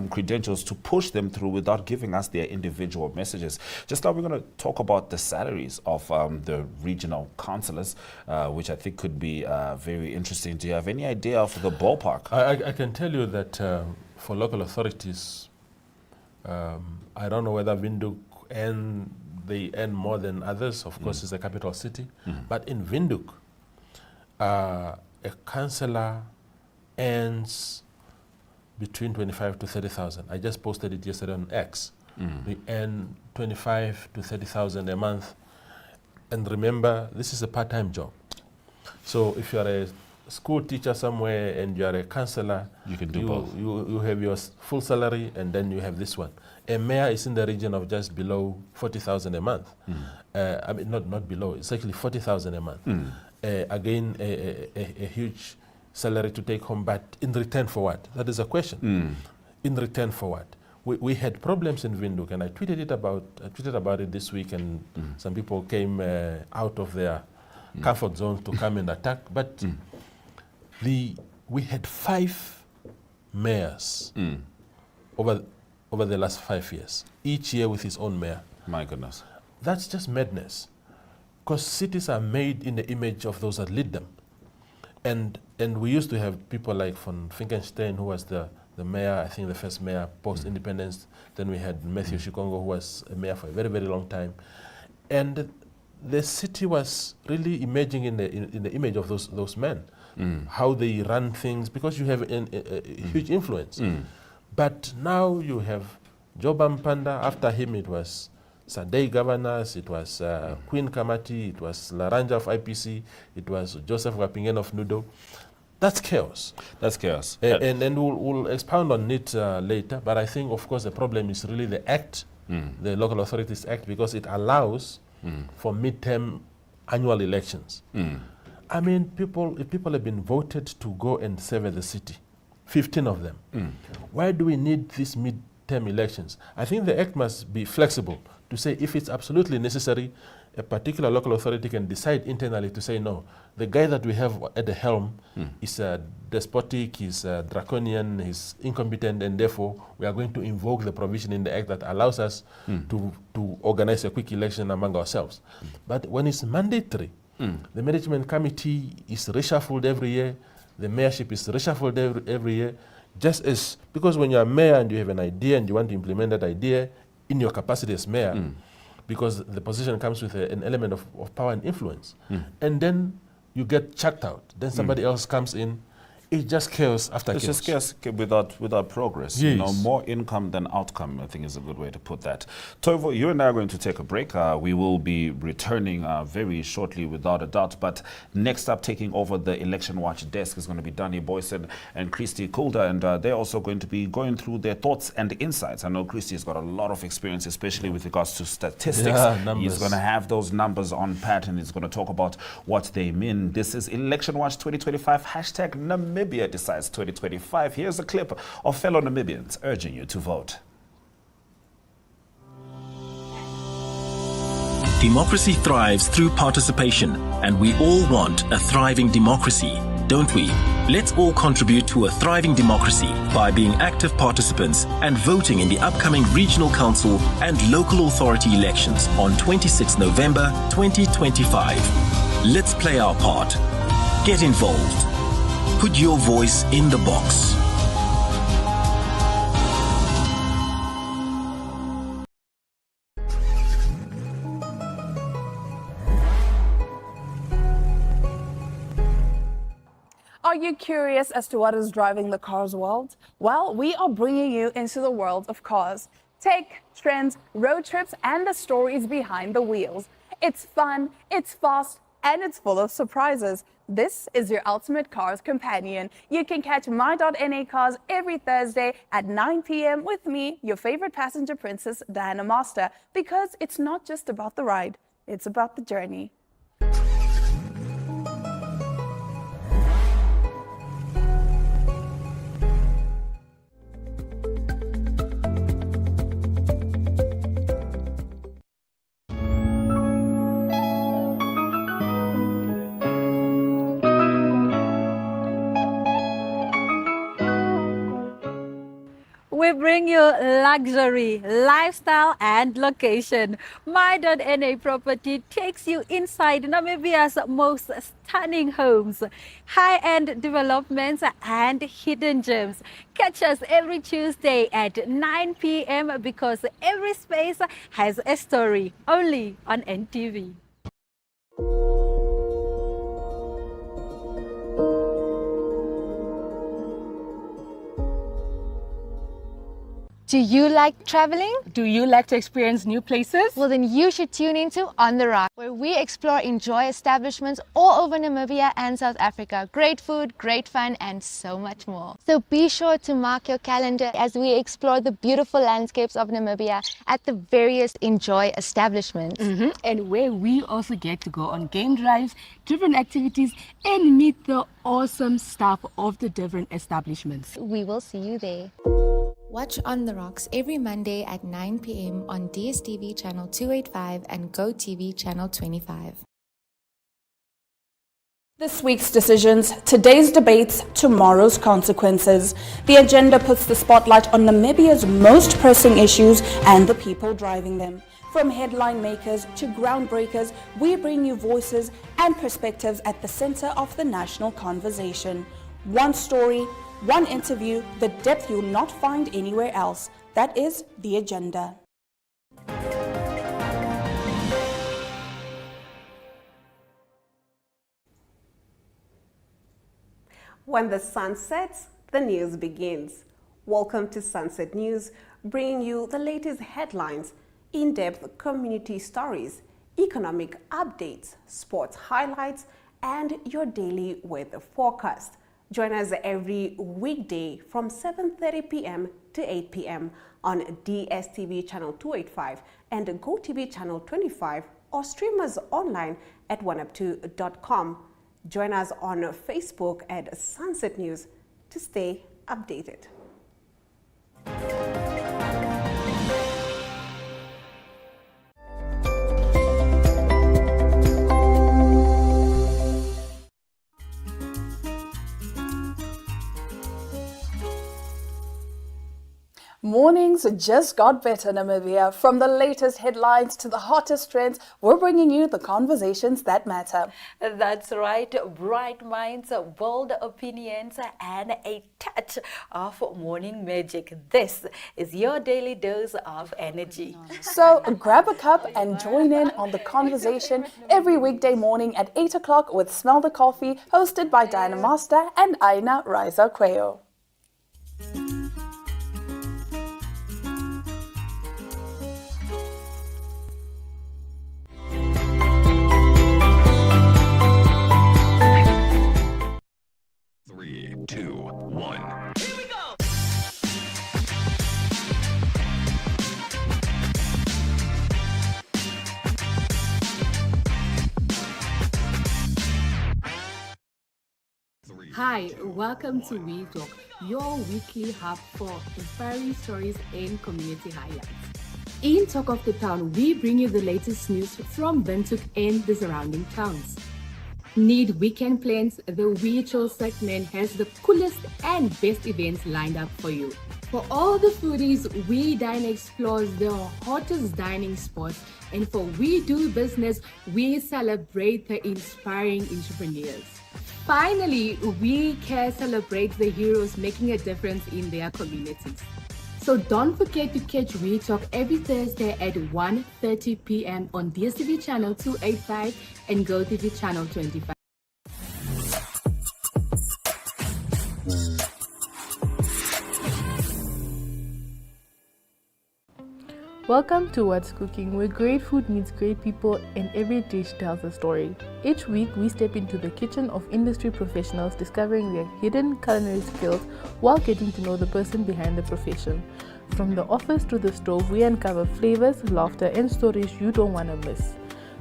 credentials, to push them through without giving us their individual messages. Just now we're going to talk about the salaries of the regional councillors, which I think could be very interesting. Do you have any idea of the ballpark? I can tell you that for local authorities, I don't know whether Windhoek they earn more than others. Of course, it's a capital city. But in Windhoek, a councillor earns between 25 to 30,000. I just posted it yesterday on X. We earn 25 to 30,000 a month. And remember, this is a part-time job. So if you are a school teacher somewhere and you are a councillor, you can do both. You have your full salary and then you have this one. A mayor is in the region of just below 40,000 a month. I mean, not below, it's actually 40,000 a month. Again, a huge salary to take home, but in return for what? That is a question. In return for what? We had problems in Windhoek, and I tweeted about it this week, and some people came out of their comfort zone to come and attack. But we had 5 mayors over the last 5 years, each year with his own mayor. My goodness. That's just madness. Because cities are made in the image of those that lead them. And we used to have people like von Finkenstein, who was the mayor, I think the first mayor post-independence. Then we had Matthew Shikongo, who was a mayor for a very, very long time. And the city was really emerging in the image of those men, how they run things, because you have a huge influence. But now you have Joba Mpanda. After him it was Sadei governors, it was Queen Kamati, it was Laranja of IPC, it was Joseph Wapingen of Nudo. That's chaos. That's chaos. And we'll expound on it later, but I think, of course, the problem is really the Act, the Local Authorities Act, because it allows for midterm annual elections. I mean, if people have been voted to go and serve at the city, 15 of them, why do we need these midterm elections? I think the Act must be flexible to say if it's absolutely necessary, a particular local authority can decide internally to say, no, the guy that we have at the helm is despotic, he's draconian, he's incompetent, and therefore we are going to invoke the provision in the Act that allows us to organize a quick election among ourselves. But when it's mandatory, the management committee is reshuffled every year, the mayorship is reshuffled every year, just as, because when you're a mayor and you have an idea and you want to implement that idea in your capacity as mayor, because the position comes with an element of power and influence, and then you get chucked out. Then somebody else comes in It's just chaos after It's chaos. just chaos without progress. Yes. You know, more income than outcome, I think is a good way to put that. Toivo, you and I are going to take a break. We will be returning very shortly, without a doubt. But next up, taking over the Election Watch desk is going to be Danny Boyson and Christy Kulda, and they're also going to be going through their thoughts and insights. I know Christy's got a lot of experience, especially with regards to statistics. Yeah, He's numbers. going to have those numbers on pat, and he's going to talk about what they mean. This is Election Watch 2025, hashtag Namibia Decides 2025. Here's a clip of fellow Namibians urging you to vote. Democracy thrives through participation, and we all want a thriving democracy, don't we? Let's all contribute to a thriving democracy by being active participants and voting in the upcoming regional council and local authority elections on 26 November 2025. Let's play our part. Get involved. Put your voice in the box. Are you curious as to what is driving the cars world? Well, we are bringing you into the world of cars. Tech, trends, road trips, and the stories behind the wheels. It's fun, it's fast, and it's full of surprises. This is your ultimate cars companion. You can catch My.NA Cars every Thursday at 9 p.m. with me, your favorite passenger princess, Diana Master, because it's not just about the ride, it's about the journey. We bring you luxury, lifestyle, and location. My.NA Property takes you inside Namibia's most stunning homes, high-end developments, and hidden gems. Catch us every Tuesday at 9 p.m. because every space has a story, only on NTV. Do you like traveling? Do you like to experience new places? Well, then you should tune into On the Rock, where we explore enjoy establishments all over Namibia and South Africa. Great food, great fun, and so much more. So be sure to mark your calendar as we explore the beautiful landscapes of Namibia at the various enjoy establishments. And where we also get to go on game drives, different activities, and meet the awesome staff of the different establishments. We will see you there. Watch On the Rocks every Monday at 9 p.m. on DSTV channel 285 and GoTV channel 25. This week's decisions, today's debates, tomorrow's consequences. The agenda puts the spotlight on Namibia's most pressing issues and the people driving them. From headline makers to groundbreakers, we bring you voices and perspectives at the center of the national conversation. One story, one interview, the depth you'll not find anywhere else. That is the agenda. When the sun sets, the news begins. Welcome to Sunset News, bringing you the latest headlines, in-depth community stories, economic updates, sports highlights, and your daily weather forecast. Join us every weekday from 7:30 p.m. to 8 p.m. on DSTV channel 285 and GoTV channel 25, or stream us online at oneup2.com. Join us on Facebook at Sunset News to stay updated. More Mornings just got better, Namibia. From the latest headlines to the hottest trends, we're bringing you the conversations that matter. That's right. Bright minds, bold opinions, and a touch of morning magic. This is your daily dose of energy. So grab a cup and join in on the conversation every weekday morning at 8 o'clock with Smell the Coffee, hosted by Diana Master and Aina Raisa Quayo. Hi, welcome to We Talk, your weekly hub for inspiring stories and community highlights. In Talk of the Town, we bring you the latest news from Windhoek and the surrounding towns. Need weekend plans? The We Chill segment has the coolest and best events lined up for you. For all the foodies, We Dine explores the hottest dining spots, and for We Do Business, we celebrate the inspiring entrepreneurs. Finally, We Care celebrates the heroes making a difference in their communities. So don't forget to catch We Talk every Thursday at 1:30 p.m. on DSTV channel 285 and GoTV channel 25. Welcome to What's Cooking, where great food meets great people and every dish tells a story. Each week, we step into the kitchen of industry professionals, discovering their hidden culinary skills while getting to know the person behind the profession. From the office to the stove, we uncover flavors, laughter, and stories you don't want to miss.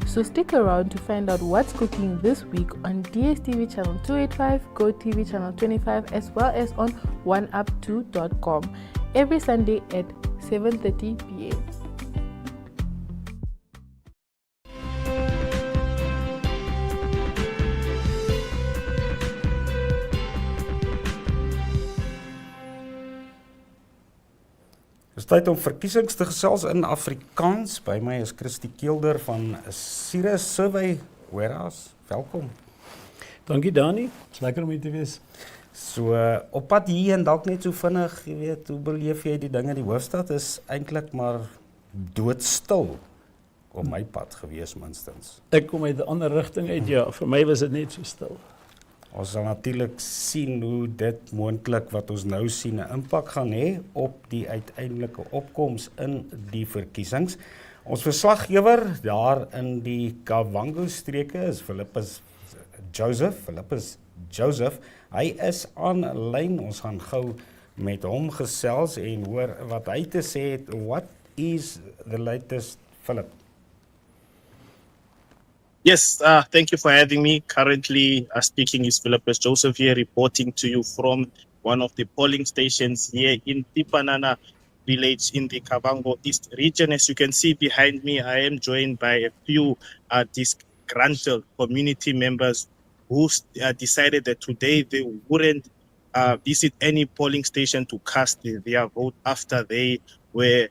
So stick around to find out what's cooking this week on DSTV channel 285, GoTV channel 25, as well as on oneup2.com every Sunday at 7:30 p.m. Dis tyd om verkiesings te gesels in Afrikaans. By my is Christie Keelder van Sirius Survey Warehouse. Welkom. Dankie Dani. Dis lekker om hier te wees. So op pad hier en dalk net so vinnig, jy weet, hoe beleef jy die dinge? Die hoofstad is eintlik maar doodstil op my pad gewees minstens. Ek kom uit 'n ander rigting uit, ja. Vir my was dit net so stil. Ons sal natuurlik sien hoe dit moontlik wat ons nou sien 'n impak gaan hê op die uiteindelike opkoms in die verkiesings. Ons verslaggewer daar in die Kavango streke is Philippus Joseph. Hy is aanlyn. Ons gaan gou met hom gesels en hoor wat hy te sê het. What is the latest, Philip? Yes, thank you for having me. Currently speaking is Philippus Joseph here, reporting to you from one of the polling stations here in Tipanana village in the Kavango East region. As you can see behind me, I am joined by a few disgruntled community members who decided that today they wouldn't visit any polling station to cast their vote after they were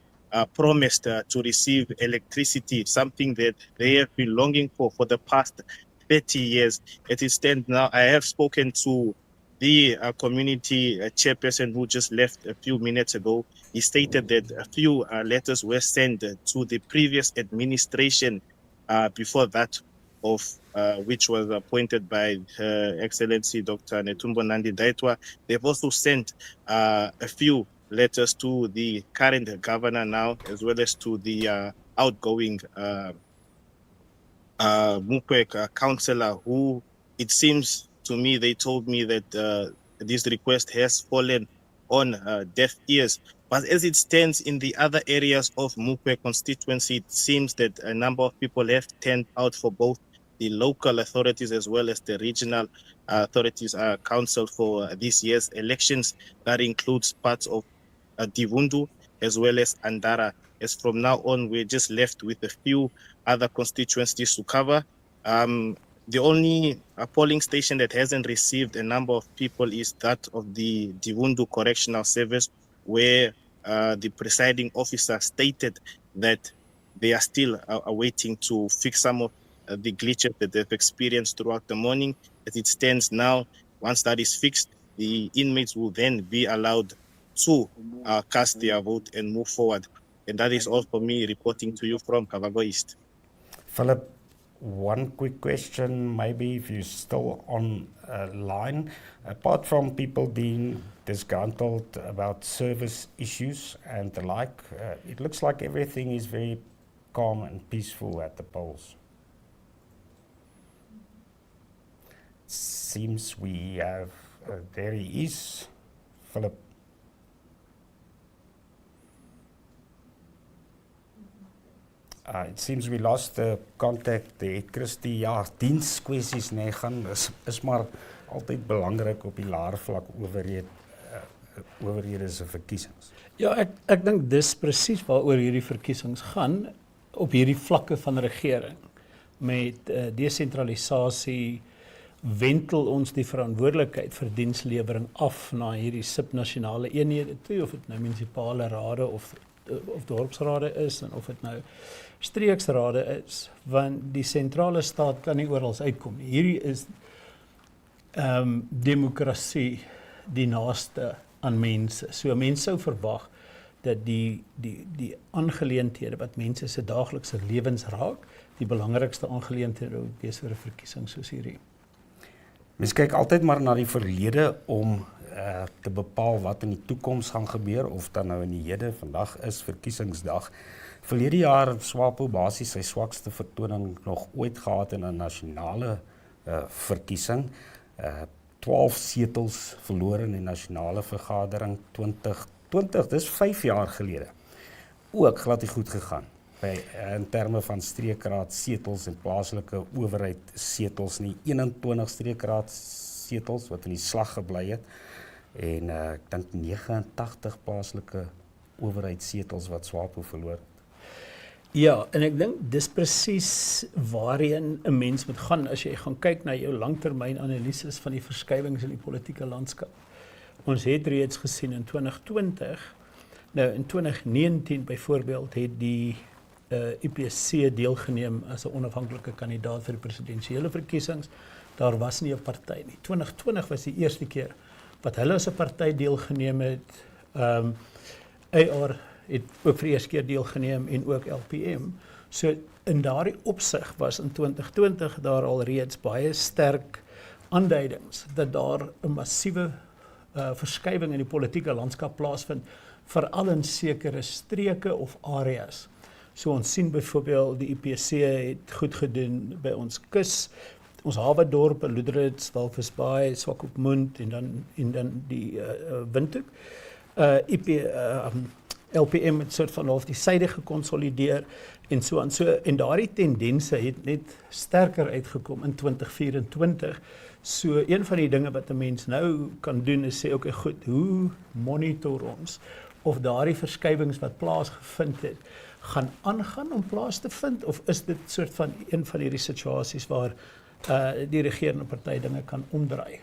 promised to receive electricity, something that they have been longing for the past 30 years. At its stand now, I have spoken to the community chairperson who just left a few minutes ago. He stated that a few letters were sent to the previous administration before that of which was appointed by Her Excellency Dr. Netumbo Nandi-Ndaitwah. They've also sent a few letters to the current governor now, as well as to the outgoing Mupek councillor, who it seems to me, they told me that this request has fallen on deaf ears. But as it stands in the other areas of Mupek constituency, it seems that a number of people have turned out for both the local authorities as well as the regional authorities council for this year's elections. That includes parts of Divundu as well as Andara. As from now on, we're just left with a few other constituencies to cover. The only polling station that hasn't received a number of people is that of the Divundu Correctional Service, where the presiding officer stated that they are still awaiting to fix some of the glitches that they've experienced throughout the morning. As it stands now, once that is fixed, the inmates will then be allowed to cast their vote and move forward. And that is all for me, reporting to you from Kavango East. Philip, one quick question, maybe if you're still on line. Apart from people being disgruntled about service issues and the like, it looks like everything is very calm and peaceful at the polls. Seems we have, there he is, Philip. It seems we lost the contact there. Christie, ja, dienskwessies nee, gaan is maar altyd belangrik op die laer vlak owerhede se verkiesings. Ja, ek dink dis presies waaroor hierdie verkiesings gaan op hierdie vlakke van regering. Met desentralisasie wentel ons die verantwoordelikheid vir dienslewering af na hierdie subnasionale eenhede toe, of dit nou munisipale rade of dorpsrade is en of dit nou streeksrade is, want die sentrale staat kan nie oral uitkom. Hierdie is demokrasie die naaste aan mense. So mense sou verwag dat die aangeleenthede wat mense se daaglikse lewens raak, die belangrikste aangeleenthede moet wees vir 'n verkiesing soos hierdie. Mens kyk altyd maar na die verlede om te bepaal wat in die toekoms gaan gebeur, of dan nou in die hede. Vandag is verkiesingsdag. Verlede jaar het SWAPO basies sy swakste vertoning nog ooit gehad in 'n nasionale verkiesing. 12 setels verloor in die nasionale vergadering 2020, dis 5 jaar gelede. Ook glad nie goed gegaan in terme van streekraad setels en plaaslike owerheid setels nie. 21 streekraad setels wat in die slag gebly het en ek dink 89 plaaslike owerheidssetels wat SWAPO verloor het. Ja, en ek dink dis presies waarheen 'n mens moet gaan as jy gaan kyk na jou langtermynanalises van die verskywings in die politieke landskap. Ons het reeds gesien in 2020, nou in 2019 byvoorbeeld het die IPC deelgeneem as 'n onafhanklike kandidaat vir die presidensiële verkiesings. Daar was nie 'n party nie. 2020 was die eerste keer wat hulle as 'n party deelgeneem het. AR het ook vir die eerste keer deelgeneem en ook LPM. So in daardie opsig was in 2020 daar al reeds baie sterk aanduidings dat daar 'n massiewe verskywing in die politieke landskap plaasvind, veral in sekere streke of areas. So ons sien byvoorbeeld die IPC het goed gedoen by ons kus, ons hawe dorpe, Loederitz, Walvisbaai, Swakopmund en dan die Windhoek. LPM het soort van half die syde gekonsolideer en so aan. So en daardie tendense het net sterker uitgekom in 2024. So een van die dinge wat 'n mens nou kan doen is sê okay, goed, hoe monitor ons of daardie verskywings wat plaasgevind het gaan aangaan om plaas te vind, of is dit soort van een van hierdie situasies waar die regerende party dinge kan omdraai.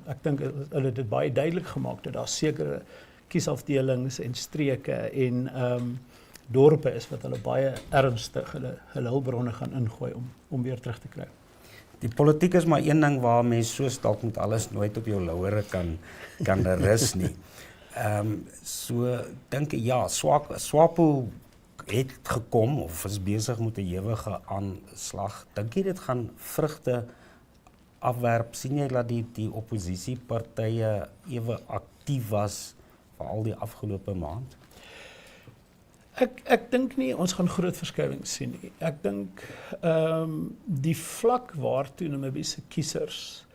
Ek dink hulle het dit baie duidelik gemaak dat daar sekere kiesafdelings en streke en dorpe is wat hulle baie ernstig hulle hulpbronne gaan ingooi om weer terug te kry. Die politiek is maar een ding waar mens soos dalk met alles nooit op jou lauwere kan rus nie. So dink ja, SWAPO het gekom of is besig met 'n ewige aanslag. Dink jy dit gaan vrugte afwerp? Sien jy dat die oppositiepartye ewe aktief was vir al die afgelope maand? Ek dink nie ons gaan groot verskywings sien nie. Ek dink die vlak waartoe Namibiese kiesers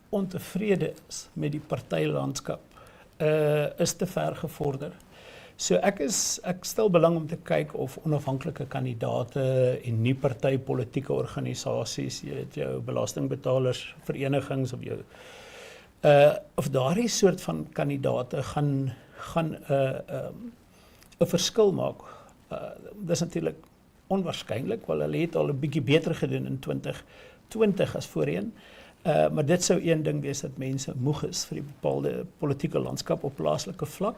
ontevrede is met die partylandskap is te ver gevorder. So ek stel belang om te kyk of onafhanklike kandidaate en nie partypolitieke organisasies, jy het jou belastingbetalers verenigings of jou of daardie soort van kandidaate gaan 'n verskil maak. Dis natuurlik onwaarskynlik, want hulle het al 'n bietjie beter gedoen in 2020 as voorheen. Maar dit sou een ding wees dat mense moeg is vir die bepaalde politieke landskap op plaaslike vlak.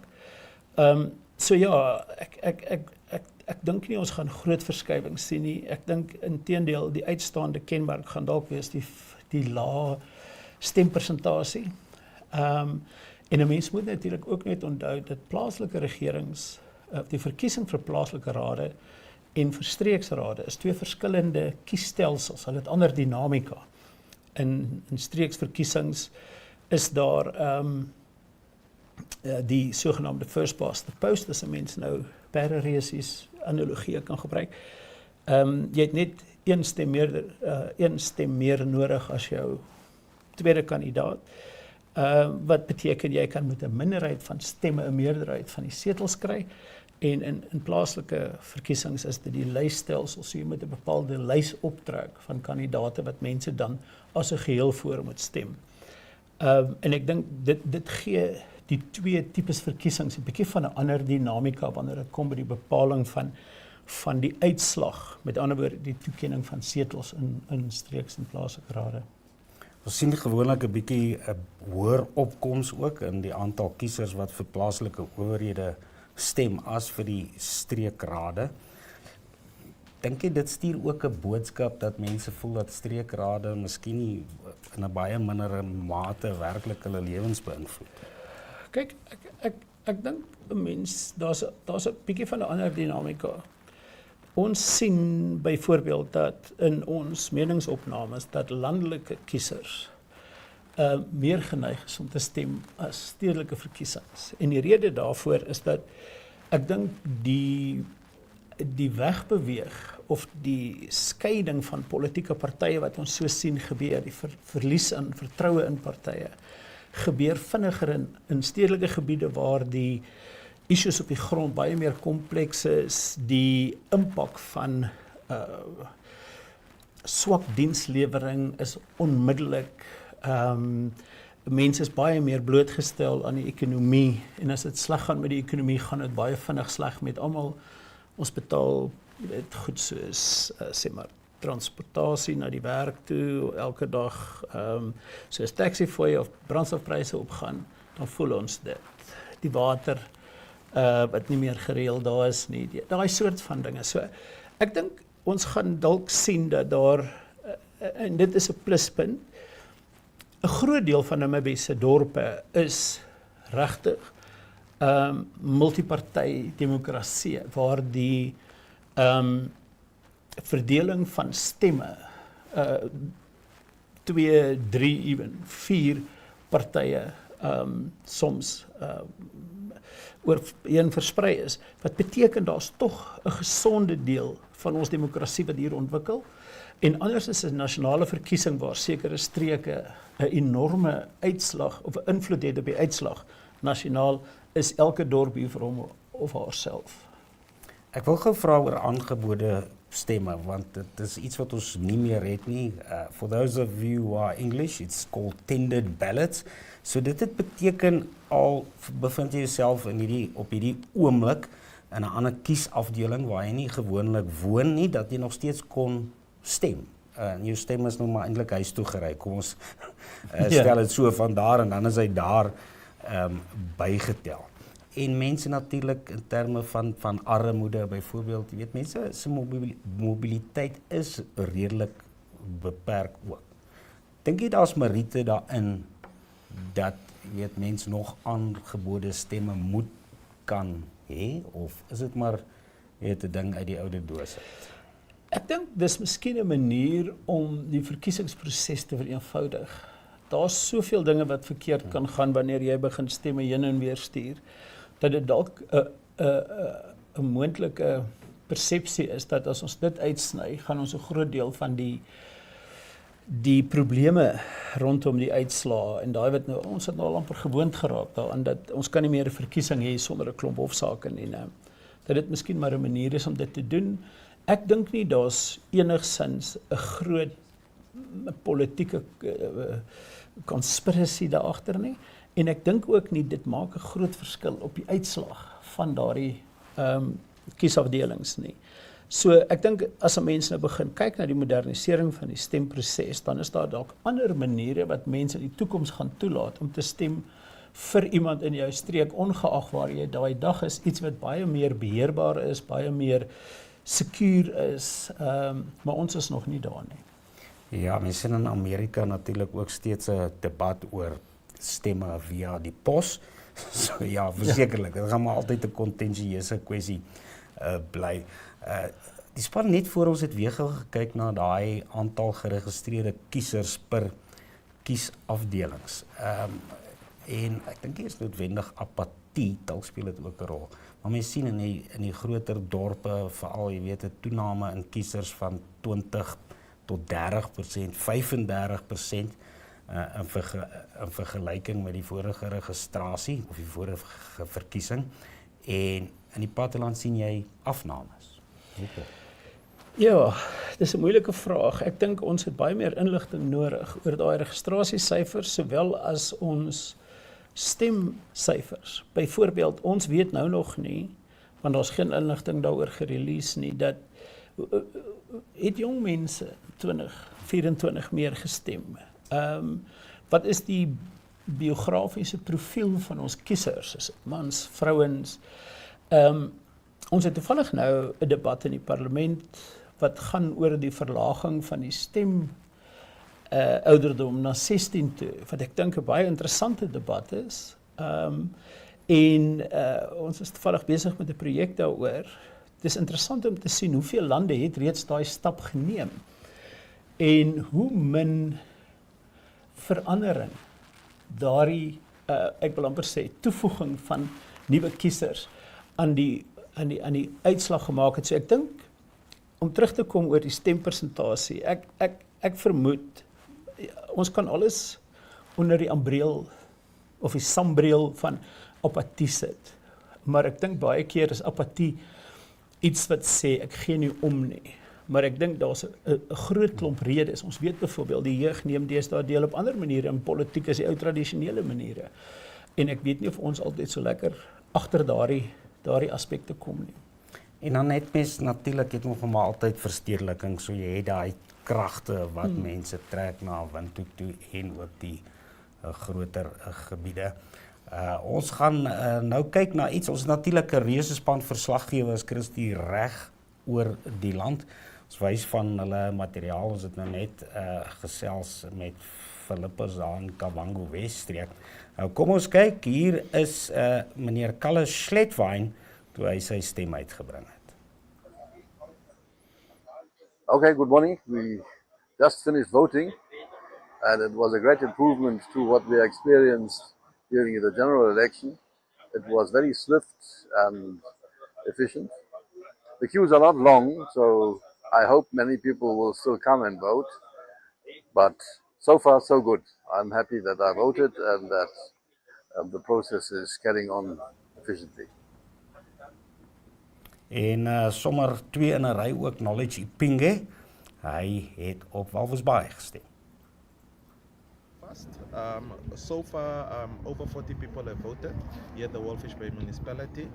So ja, ek dink nie ons gaan groot verskywings sien nie. Ek dink inteendeel die uitstaande kenmerk gaan dalk wees die lae stempersentasie. En 'n mens moet natuurlik ook net onthou dat plaaslike regerings, die verkiesing vir plaaslike rade en vir streeksrade is twee verskillende kiesstelsels. Hulle het ander dinamika. In streeksverkiesings is daar die sogenaamde first past the post, as 'n mens nou pereresies analogie kan gebruik. Jy het net een stem meer nodig as jou tweede kandidaat. Wat beteken jy kan met 'n minderheid van stemme 'n meerderheid van die setels kry. En in plaaslike verkiesings is dit die lysstelsel, so jy moet 'n bepaalde lys optrek van kandidaate wat mense dan as 'n geheel voor moet stem. En ek dink dit gee die twee tipes verkiesings 'n bietjie van 'n ander dinamika wanneer dit kom by die bepaling van die uitslag, met ander woorde die toekenning van setels in streeks en plaaslike rade. Ons sien gewoonlik 'n bietjie 'n hoër opkoms ook in die aantal kiesers wat vir plaaslike owerhede stem as vir die streekrade. Dink jy dit stuur ook 'n boodskap dat mense voel dat streekrade miskien nie in 'n baie minder mate werklik hulle lewens beïnvloed? Kyk, ek dink 'n mens daar's 'n bietjie van 'n ander dinamika. Ons sien byvoorbeeld dat in ons meningsopnames dat landelike kiesers meer geneig is om te stem as stedelike verkiesings. En die rede daarvoor is dat ek dink die wegbeweeg of die skeiding van politieke partye wat ons so sien gebeur, die verlies aan vertroue in partye, gebeur vinniger in stedelike gebiede waar die issues op die grond baie meer kompleks is, die impak van swak dienslewering is onmiddellik, mense is baie meer blootgestel aan die ekonomie, en as dit sleg gaan met die ekonomie, gaan dit baie vinnig sleg met almal. Ons betaal, jy weet, goed soos, sê maar, transportasie na die werk toe, elke dag, soos taxifooie of brandstofpryse opgaan, dan voel ons dit. Die water, wat nie meer gereël daar is nie, daai soort van dinge. So, ek dink, ons gaan dalk sien dat daar, en dit is 'n pluspunt, 'n groot deel van Namibia se dorpe is regtig multiparty demokrasie, waar die verdeling van stemme 2, 3, ewen 4 partye soms oor een versprei is, wat beteken daar's tog 'n gesonde deel van ons demokrasie wat hier ontwikkel, en anders is 'n nasionale verkiesing waar sekere streke 'n enorme uitslag of 'n invloed het op die uitslag. Nasionaal is elke dorp hier vir hom of haarself. Ek wil gou vra oor aangebode stemme, want dit is iets wat ons nie meer het nie. For those of you who are English, it's called tendered ballots. So dit beteken al bevind jy jouself op hierdie oomblik in 'n ander kiesafdeling waar jy nie gewoonlik woon nie, dat jy nog steeds kon stem. Jou stem is nou maar eintlik huis toe gery. Kom ons stel dit so van daar, en dan is hy daar bygetel. En mense natuurlik in terme van armoede byvoorbeeld, jy weet, mense se mobiliteit is redelik beperk ook. Dink jy daar's meriete daarin dat, jy weet, mense nog aangebode stemme moet kan hê, of is dit maar, jy weet, 'n ding uit die oude doos uit? Ek dink dis miskien 'n manier om die verkiesingsproses te vereenvoudig. Daar's soveel dinge wat verkeerd kan gaan wanneer jy begin stemme heen en weer stuur, dat dit dalk 'n moontlike persepsie is dat as ons dit uitsny, gaan ons 'n groot deel van die probleme rondom die uitslae, en daai wat nou, ons het nou al amper gewoond geraak daaraan, dat ons kan nie meer 'n verkiesing hê sonder 'n klomp hofsaake nie, dat dit miskien maar 'n manier is om dit te doen. Ek dink nie daar's enigsins 'n groot politieke konspirasie daar agter nie, en ek dink ook nie dit maak 'n groot verskil op die uitslag van daardie kiesafdelings nie. So ek dink as 'n mens nou begin kyk na die modernisering van die stemproses, dan is daar dalk ander maniere wat mense in die toekoms gaan toelaat om te stem vir iemand in jou streek, ongeag waar jy daai dag is, iets wat baie meer beheerbaar is, baie meer secuur is, maar ons is nog nie daar nie. Ja, mense sien in Amerika natuurlik ook steeds 'n debat oor stemme via die pos. So ja, versekerlik, dit gaan maar altyd 'n kontensieuse kwessie bly. Die span net voor ons het weer gekyk na daai aantal geregistreerde kiesers per kiesafdelings. En ek dink dit is noodwendig apatie, dalk speel dit ook 'n rol. Maar mense sien in die groter dorpe, veral jy weet 'n toename in kiesers van 20 tot 30%, 35% in vergelyking met die vorige registrasie of die vorige verkiesing. En in die platteland sien jy afnames. Ja, dis 'n moeilike vraag. Ek dink ons het baie meer inligting nodig oor daai registrasiesyfers sowel as ons stemsyfers. Byvoorbeeld, ons weet nou nog nie, want daar's geen inligting daaroor gerelease nie, dat het jong mense 2024 meer gestem. Wat is die biografiese profiel van ons kiesers? Is dit mans, vrouens? Ons het toevallig nou 'n debat in die parlement wat gaan oor die verlaging van die stem ouderdom na 16 toe, wat ek dink 'n baie interessante debat is. Ons is toevallig besig met 'n projek daaroor. Dit is interessant om te sien hoeveel lande het reeds daai stap geneem en hoe min verandering daardie, ek wil amper sê, toevoeging van nuwe kiesers aan die uitslag gemaak het. So ek dink, om terug te kom oor die stempersentasie, ek vermoed, ons kan alles onder die ambreel of die sambreel van apatie sit. Maar ek dink baie keer is apatie iets wat sê, ek gee nie om nie. Maar ek dink daar's 'n groot klomp redes. Ons weet byvoorbeeld, die jeug neem deesdae deel op ander maniere, en politiek is die ou tradisionele maniere. En ek weet nie of ons altyd so lekker agter daardie aspekte kom nie. En dan net mens natuurlik het nog maar altyd verstedeliking, so jy het daai kragte wat mense trek na windhoek toe en ook die groter gebiede. Ons gaan nou kyk na iets, ons natuurlik 'n reuse span verslaggewers Christie reg oor die land. Ons wys van hulle materiaal, ons het nou net gesels met Philippus daar in Kavango Wesstreek. Nou kom ons kyk, hier is meneer Kalle Schletwein toe hy sy stem uitgebring het. Okay, good morning. We just finished voting and it was a great improvement to what we experienced during the general election. It was very swift and efficient. The queues are not long, so I hope many people will still come and vote. But so far, so good. I'm happy that I voted and that the process is carrying on efficiently. En sommer 2 in 'n ry ook Knowledge Ipinge. Hy het op Walvis Bay gestem. So far, over 40 people have voted here at the Walvis Bay municipality,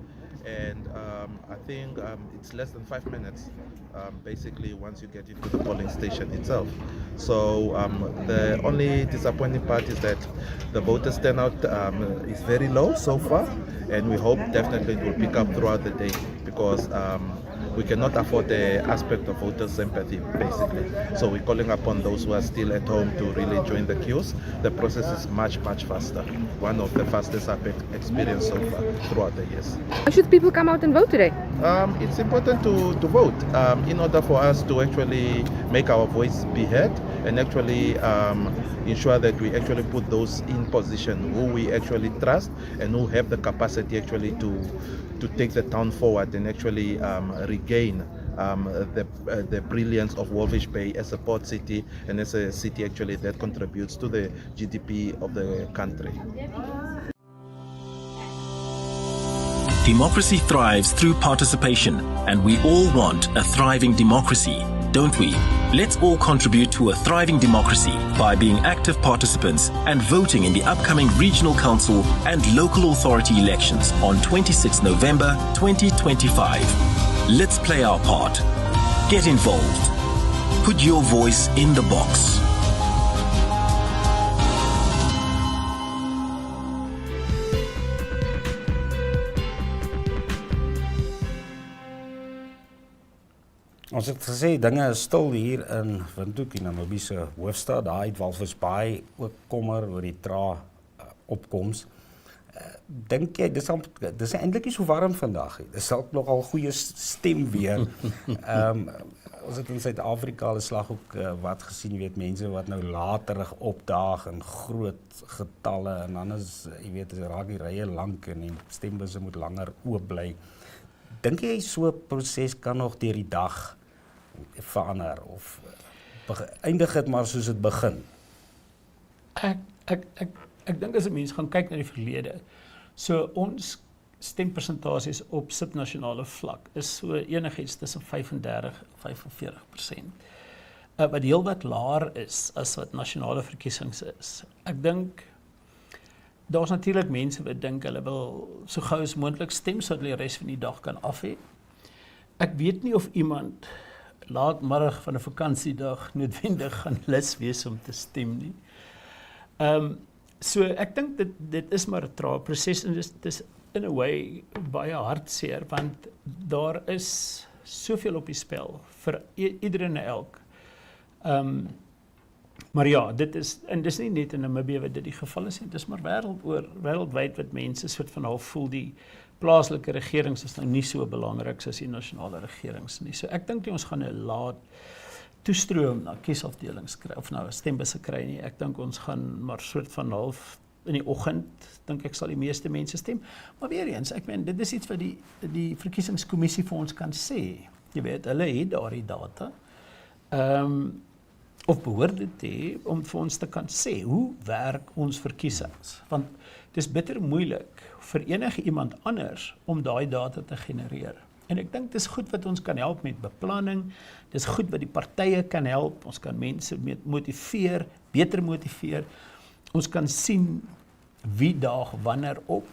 and I think it's less than 5 minutes, basically, once you get into the polling station itself. So the only disappointing part is that the voters turnout is very low so far, and we hope definitely it will pick up throughout the day, because we cannot afford the aspect of voter sympathy, basically. So we're calling upon those who are still at home to really join the queues. The process is much faster. One of the fastest I've experienced so far throughout the years. Should people come out and vote today? It's important to vote in order for us to actually make our voice be heard and actually ensure that we actually put those in position who we actually trust and who have the capacity actually to take the town forward and actually regain the brilliance of Walvis Bay as a port city and as a city actually that contributes to the GDP of the country. Democracy thrives through participation, and we all want a thriving democracy, don't we? Let's all contribute to a thriving democracy by being active participants and voting in the upcoming regional council and local authority elections on 26 November 2025. Let's play our part. Get involved. Put your voice in the box. Ons het gesê dinge is stil hier in Windhoek, die Namibiese hoofstad. Daar het Walvisbaai ook kommer oor die opkoms. Dink jy dis eintlik nie so warm vandag nie. Dis dalk nogal goeie stem weer. Ons het in Suid-Afrika al 'n slag ook wat gesien, jy weet, mense wat nou laterig opdaag in groot getalle en dan is, jy weet, raak die rye lank en die stembusse moet langer oop bly. Dink jy so 'n proses kan nog deur die dag verander of eindig dit maar soos dit begin? Ek dink as 'n mens gaan kyk na die verlede, so ons stempersentasies op subnasionale vlak is so enigiets tussen 35-45%. Wat heel wat laer is as wat nasionale verkiesings is. Ek dink daar's natuurlik mense wat dink hulle wil so gou as moontlik stem sodat hulle die res van die dag kan af hê. Ek weet nie of iemand laatmiddag van 'n vakansiedag noodwendig gaan lus wees om te stem nie. So ek dink dit is maar 'n trae proses en dis in 'n way baie hartseer want daar is soveel op die spel vir iedereen en elk. Maar ja, dis nie net in Namibia wat dit die geval is nie, dis maar wêreldwyd wat mense soort van half voel die plaaslike regerings is nou nie so belangrik soos die nasionale regerings nie. So ek dink ons gaan 'n laat toestroom na kiesafdelings kry of nou stembusse kry nie. Ek dink ons gaan maar soort van half in die oggend dink ek sal die meeste mense stem. Maar weer eens, ek meen dit is iets wat die verkiesingskommissie vir ons kan sê. Jy weet, hulle het daardie data. Of behoort dit te hê om vir ons te kan sê hoe werk ons verkiesings? Want dis bitter moeilik vir enige iemand anders om daai data te genereer. En ek dink dis goed wat ons kan help met beplanning, dis goed wat die partye kan help, ons kan mense motiveer, beter motiveer, ons kan sien wie daag wanneer op,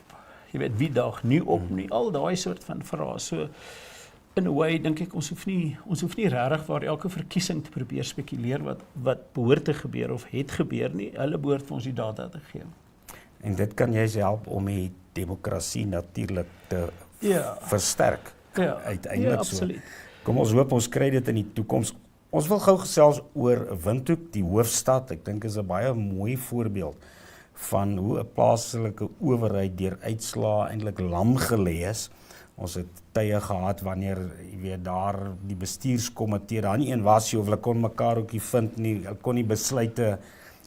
jy weet wie daag nie op nie, al daai soort van vrae. So in 'n way dink ek ons hoef nie regtig waar elke verkiesing te probeer spekuleer wat behoort te gebeur of het gebeur nie. Hulle behoort vir ons die data te gee. En dit kan jy help om die demokrasie natuurlik te versterk. Ja, uiteindelik absoluut. So. Kom ons hoop ons kry dit in die toekoms. Ons wil gou gesels oor Windhoek, die hoofstad. Ek dink is 'n baie mooi voorbeeld van hoe 'n plaaslike owerheid deur uitslae eintlik lam gelê is. Ons het tye gehad wanneer jy weet daar die bestuurskomitee daar nie een was of hulle kon mekaar ook nie vind nie, hulle kon nie besluite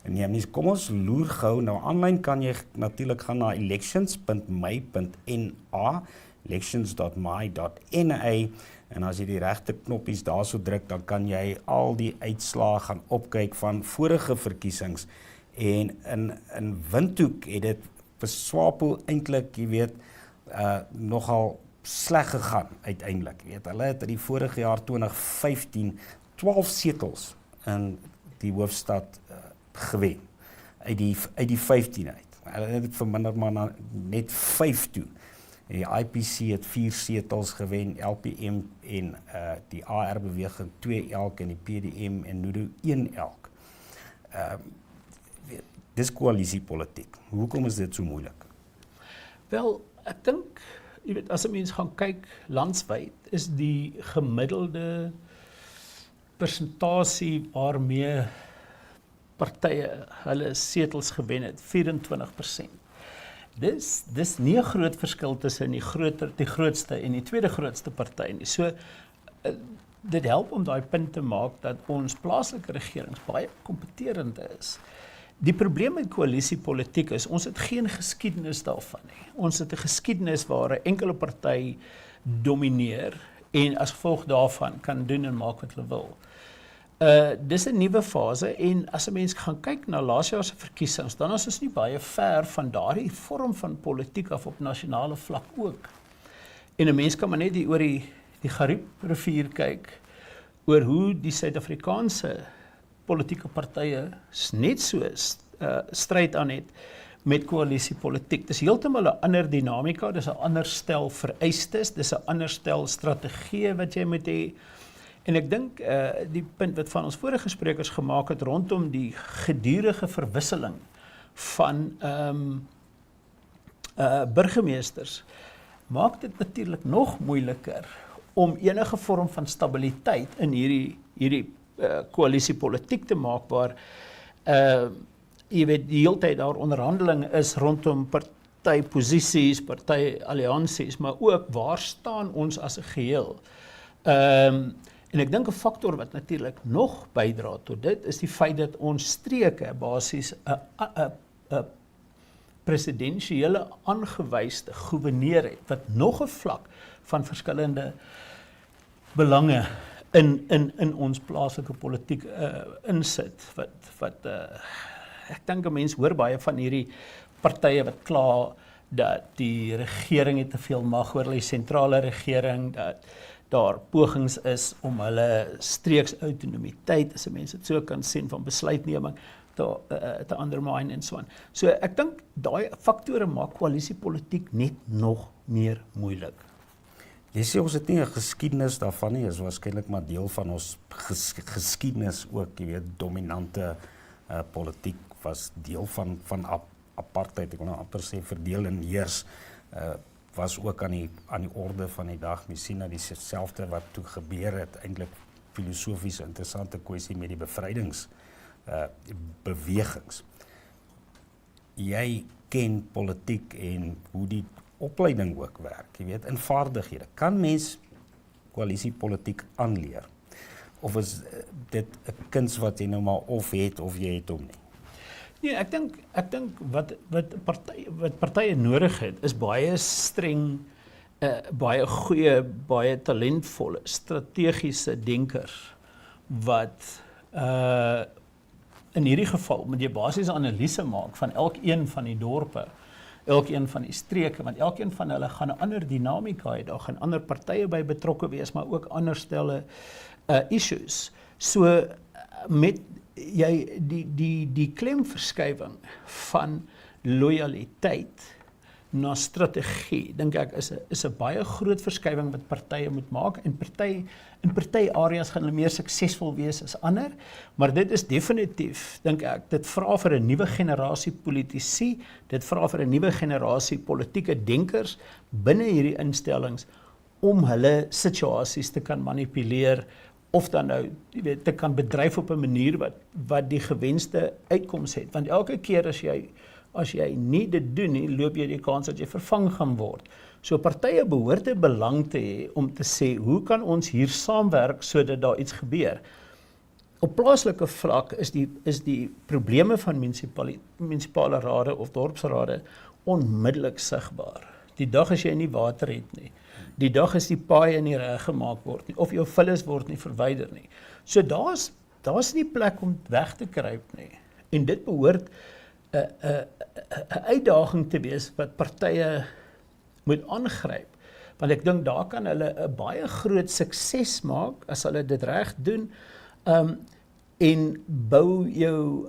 neem nie. Kom ons loer gou nou aanlyn kan jy natuurlik gaan na elections.my.na elections.my.na en as jy die regte knoppies daarso druk dan kan jy al die uitslae gaan opkyk van vorige verkiesings en in Windhoek het dit vir SWAPO eintlik jy weet nogal sleg gegaan uiteindelik. Weet hulle het in die vorige jaar 2015 12 setels in die hoofstad gewen uit die 15 uit. Hulle het dit verminder maar na net 5 toe. En die IPC het 4 setels gewen, LPM en die AR beweging 2 elk en die PDM en NUDU 1 elk. Dis koalisiepolitiek. Hoekom is dit so moeilik? Wel, ek dink jy weet, as 'n mens gaan kyk landwyd, is die gemiddelde persentasie waarmee partye hulle setels gewen het, 24%. Dis nie 'n groot verskil tussen die grootste en die tweede grootste party nie. So dit help om daai punt te maak dat ons plaaslike regerings baie kompeterend is. Die probleem met koalisiepolitiek is, ons het geen geskiedenis daarvan nie. Ons het 'n geskiedenis waar 'n enkele party domineer en as gevolg daarvan kan doen en maak wat hulle wil. Dis 'n nuwe fase en as 'n mens gaan kyk na laas jaar se verkiesings, dan is ons nie baie ver van daardie vorm van politiek af op nasionale vlak ook. En 'n mens kan maar net oor die Gariep rivier kyk, oor hoe die Suid-Afrikaanse politieke partye net so stryd aan het met koalisiepolitiek. Dis heeltemal 'n ander dinamika, dis 'n ander stel vereistes, dis 'n ander stel strategieë wat jy moet hê. En ek dink die punt wat van ons vorige sprekers gemaak het rondom die gedurende verwisseling van burgemeesters maak dit natuurlik nog moeiliker om enige vorm van stabiliteit in hierdie koalisiepolitiek te maak waar jy weet die hele tyd daar onderhandeling is rondom partyposisies, partyalliansies, maar ook waar staan ons as 'n geheel. En ek dink 'n faktor wat natuurlik nog bydra tot dit is die feit dat ons streke basies 'n presidensiële aangewyste gouverneur het wat nog 'n vlak van verskillende belange in ons plaaslike politiek insit wat ek dink 'n mens hoor baie van hierdie partye wat kla dat die regering het te veel mag oor die sentrale regering, dat daar pogings is om hulle streeksautonomiteit, as mense dit so kan sien, van besluitneming te undermine en so aan. So ek dink daai faktore maak koalisiepolitiek net nog meer moeilik. Jy sê ons het nie 'n geskiedenis daarvan nie, is waarskynlik maar deel van ons geskiedenis ook, jy weet, dominante politiek was deel van apartheid, ek wil nou amper sê verdeel en heers, was ook aan die orde van die dag. Mens sien dat dieselfde wat toe gebeur het, eintlik filosofies interessante kwessie met die bevrydingsbewegings. Jy ken politiek en hoe die opleiding ook werk, jy weet, in vaardighede. Kan mens koalisiepolitiek aanleer? Of is dit 'n kuns wat jy nou maar of het of jy het hom nie? Nee, ek dink wat partye nodig het is baie streng, baie goeie, baie talentvolle, strategiese denkers wat in hierdie geval moet jy basiese analise maak van elkeen van die dorpe, elkeen van die streke, want elkeen van hulle gaan 'n ander dinamika hê, daar gaan ander partye by betrokke wees, maar ook ander stelle issues. So met jy die klemverskywing van lojaliteit na strategie, dink ek is 'n baie groot verskywing wat partye moet maak, en in party areas gaan hulle meer suksesvol wees as ander, maar dit is definitief, dink ek, dit vra vir 'n nuwe generasie politici, dit vra vir 'n nuwe generasie politieke denkers binne hierdie instellings om hulle situasies te kan manipuleer, of dan nou, jy weet, te kan bedryf op 'n manier wat die gewenste uitkoms het. Want elke keer as jy nie dit doen nie, loop jy die kans dat jy vervang gaan word. So partye behoort 'n belang te hê om te sê, hoe kan ons hier saamwerk sodat daar iets gebeur? Op plaaslike vlak is die probleme van munisipale rade of dorpsrade onmiddellik sigbaar. Die dag as jy nie water het nie, die dag is die paaie nie reg gemaak word nie, of jou vullis word nie verwyder nie. So daar's nie plek om weg te kruip nie. En dit behoort 'n uitdaging te wees wat partye moet aangryp. Want ek dink daar kan hulle 'n baie groot sukses maak as hulle dit reg doen, en bou jou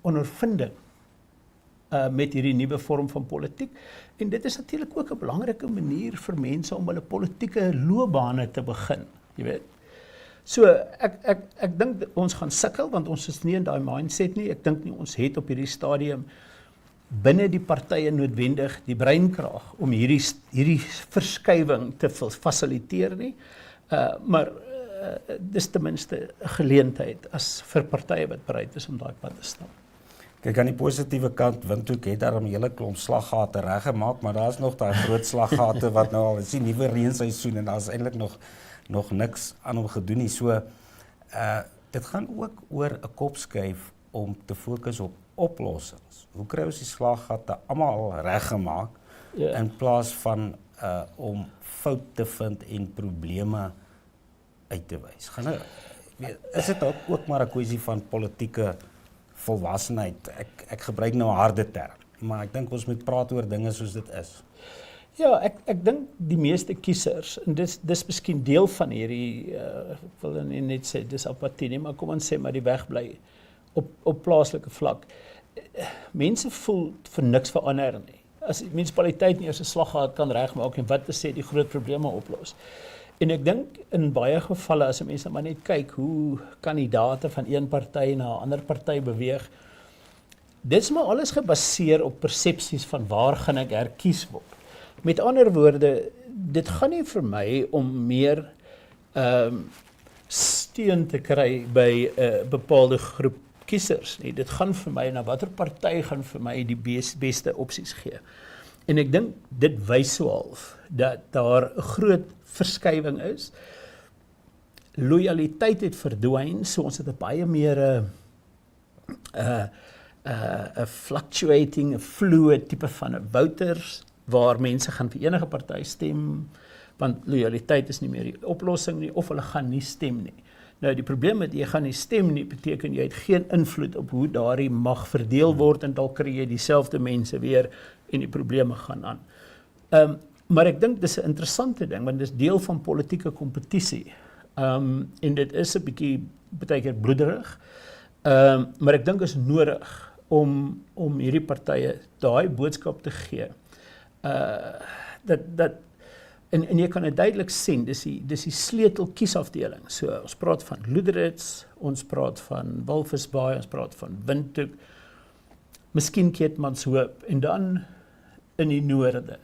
ondervinding met hierdie nuwe vorm van politiek. En dit is natuurlik ook 'n belangrike manier vir mense om hulle politieke loopbane te begin, jy weet. So ek dink ons gaan sukkel, want ons is nie in daai mindset nie. Ek dink nie ons het op hierdie stadium binne die partye noodwendig die breinkrag om hierdie verskywing te fasiliteer nie. Maar dis ten minste 'n geleentheid as vir partye wat bereid is om daai pad te stap. Kyk, aan die positiewe kant, Windhoek het daar 'n hele klomp slaggate reggemaak, maar daar's nog daai groot slaggate wat nou al is die nuwe reenseisoen en daar's eintlik nog niks aan hom gedoen nie. So dit gaan ook oor 'n kopskuif om te fokus op oplossings. Hoe kry ons die slaggate almal al reggemaak in plaas van om fout te vind en probleme uit te wys? Is dit ook maar 'n kwessie van politieke volwassenheid? Ek gebruik nou 'n harde term, maar ek dink ons moet praat oor dinge soos dit is. Ja, ek dink die meeste kiesers, en dis miskien deel van hierdie, ek wil nie net sê dis apatie nie, maar kom ons sê maar die wegbly op plaaslike vlak. Mense voel vir niks verander nie. As die munisipaliteit nie eers 'n slaggat kan regmaak en wat te sê die groot probleme oplos. En ek dink in baie gevalle as mense maar net kyk hoe kandidaate van een party na 'n ander party beweeg, dit is maar alles gebaseer op persepsies van waar gaan ek herkies word. Met ander woorde, dit gaan nie vir my om meer steun te kry by 'n bepaalde groep kiesers nie. Dit gaan vir my na watter party gaan vir my die beste opsies gee. En ek dink dit wys so half dat daar 'n groot verskywing is. Loyaliteit het verdwyn, so ons het 'n baie meer 'n fluctuating, 'n fluid tipe van 'n voters waar mense gaan vir enige party stem, want loyaliteit is nie meer die oplossing nie, of hulle gaan nie stem nie. Nou die probleem met jy gaan nie stem nie, beteken jy het geen invloed op hoe daardie mag verdeel word en dalk kry jy dieselfde mense weer en die probleme gaan aan. Maar ek dink dis 'n interessante ding, want dis deel van politieke kompetisie. En dit is 'n bietjie baie keer bloederig. Maar ek dink is nodig om hierdie partye daai boodskap te gee. En jy kan dit duidelik sien, dis die sleutel kiesafdeling. So ons praat van Loederits, ons praat van Walvisbaai, ons praat van Windhoek, miskien Keetmanshoop en dan in die noorde,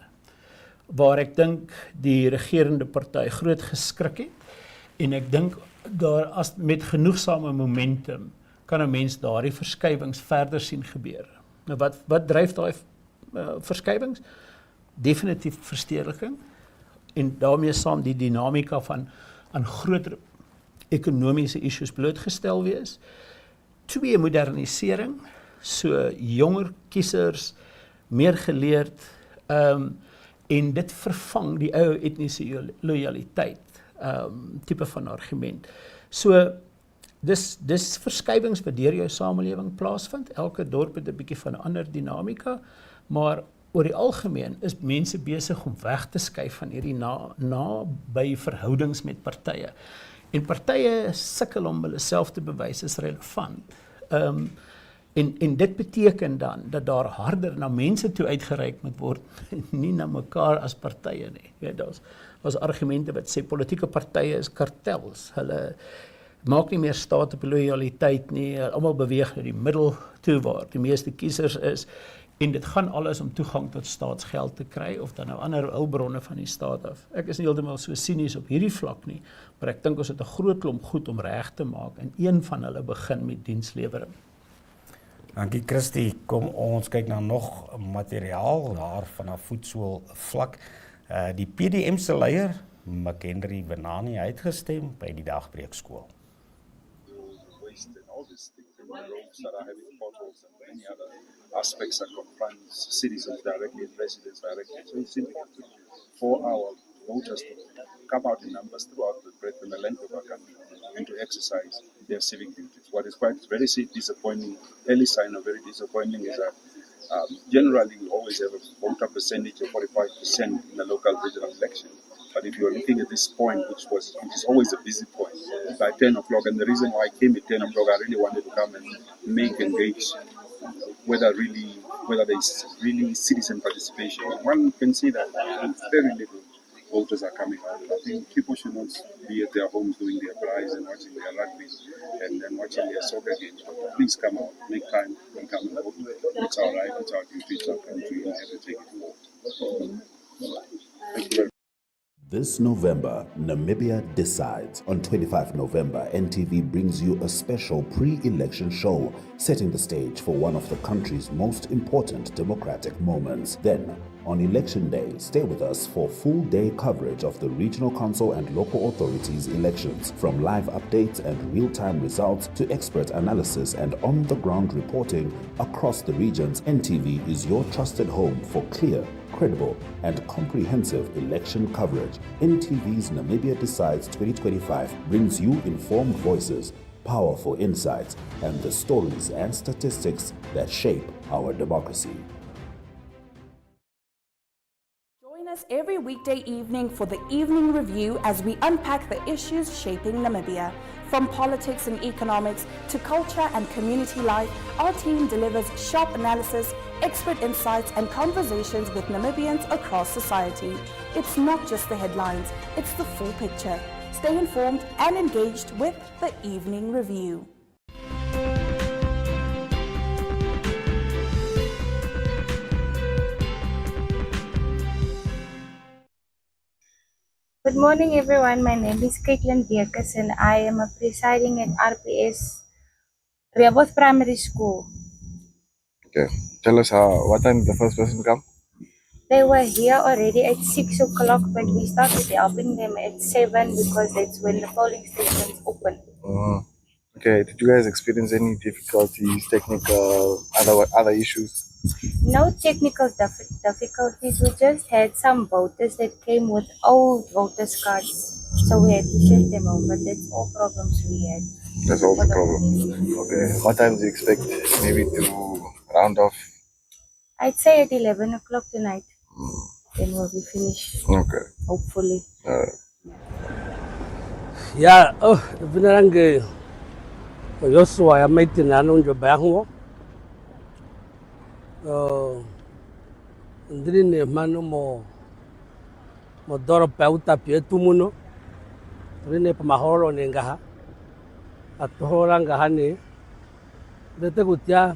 waar ek dink die regerende party groot geskrik het en ek dink daar as met genoegsame momentum kan 'n mens daardie verskywings verder sien gebeur. Nou wat dryf daai verskywings? Definitief verstedeliking en daarmee saam die dinamika van aan groter ekonomiese issues blootgestel wees. 2, modernisering, so jonger kiesers, meer geleerd, en dit vervang die ou etniese loyaliteit, tipe van argument. So dis verskywings wat deur jou samelewing plaasvind. Elke dorp het 'n bietjie van 'n ander dinamika, maar oor die algemeen is mense besig om weg te skuif van hierdie naby verhoudings met partye. En partye sukkel om hulle self te bewys as relevant. En dit beteken dan dat daar harder na mense toe uitgereik moet word, nie na mekaar as partye nie. Ja, daar's argumente wat sê politieke partye is kartels. Hulle maak nie meer staat op loyaliteit nie. Almal beweeg na die middel toe waar die meeste kiesers is. En dit gaan alles om toegang tot staatsgeld te kry, of dan nou ander hulpbronne van die staat af. Ek is nie heeltemal so sinies op hierdie vlak nie, maar ek dink ons het 'n groot klomp goed om reg te maak, en een van hulle begin met dienslewering. Dankie Christie, kom ons kyk na nog materiaal daar van 'n voetsool vlak. Die PDM se leier, McHenry Benani, hy het gestem by die dagbreekskool. That are having potholes and many other aspects that confront citizens directly and residents directly. So it's important for our voters to come out in numbers throughout the breadth and the length of our country and to exercise their civic duties. What is quite very disappointing, early sign of very disappointing, is that generally we always have a voter percentage of 45% in the local regional election. But if you're looking at this point, which is always a busy point, by 10 o'clock, and the reason why I came at 10 o'clock, I really wanted to come and engage whether there's really citizen participation. One can see that very little voters are coming out. I think people should not be at their homes doing their braais and watching their rugby and then watching their soccer games. But please come out, make time and come and vote. It's our right, it's our duty, it's our country, and we have to take it forward. Thank you very much. This November, Namibia decides. On 25 November, NTV brings you a special pre-election show, setting the stage for one of the country's most important democratic moments. Then, on Election Day, stay with us for full-day coverage of the Regional Council and local authorities' elections. From live updates and real-time results to expert analysis and on-the-ground reporting across the regions, NTV is your trusted home for clear, credible and comprehensive election coverage. NTV's Namibia Decides 2025 brings you informed voices, powerful insights, and the stories and statistics that shape our democracy. Join us every weekday evening for the Evening Review as we unpack the issues shaping Namibia. From politics and economics to culture and community life, our team delivers sharp analysis, expert insights, and conversations with Namibians across society. It's not just the headlines, it's the full picture. Stay informed and engaged with the Evening Review. morning, everyone. My name is Caitlin Bierkes and I am a presiding at RPS Rehoboth Primary School. Okay. Tell us what time the first person come? They were here already at 6 o'clock, but we started helping them at 7 because that's when the polling stations open. Okay. Did you guys experience any difficulties, technical, other issues? No technical difficulties. We just had some voters that came with old voters cards, so we had to shift them over. That's all problems we had. That's all the problem. Okay. What time do you expect maybe to round off? I'd say at 11 o'clock tonight. Then we'll be finished. Okay. Hopefully. Yeah, vinarang Joshua ya maiti na nunjo bayango. Ndiri ne manu mo doro pauta pie tumuno. Rine pamahoro ne ngaha. Atohora ngaha ne. Dete kutia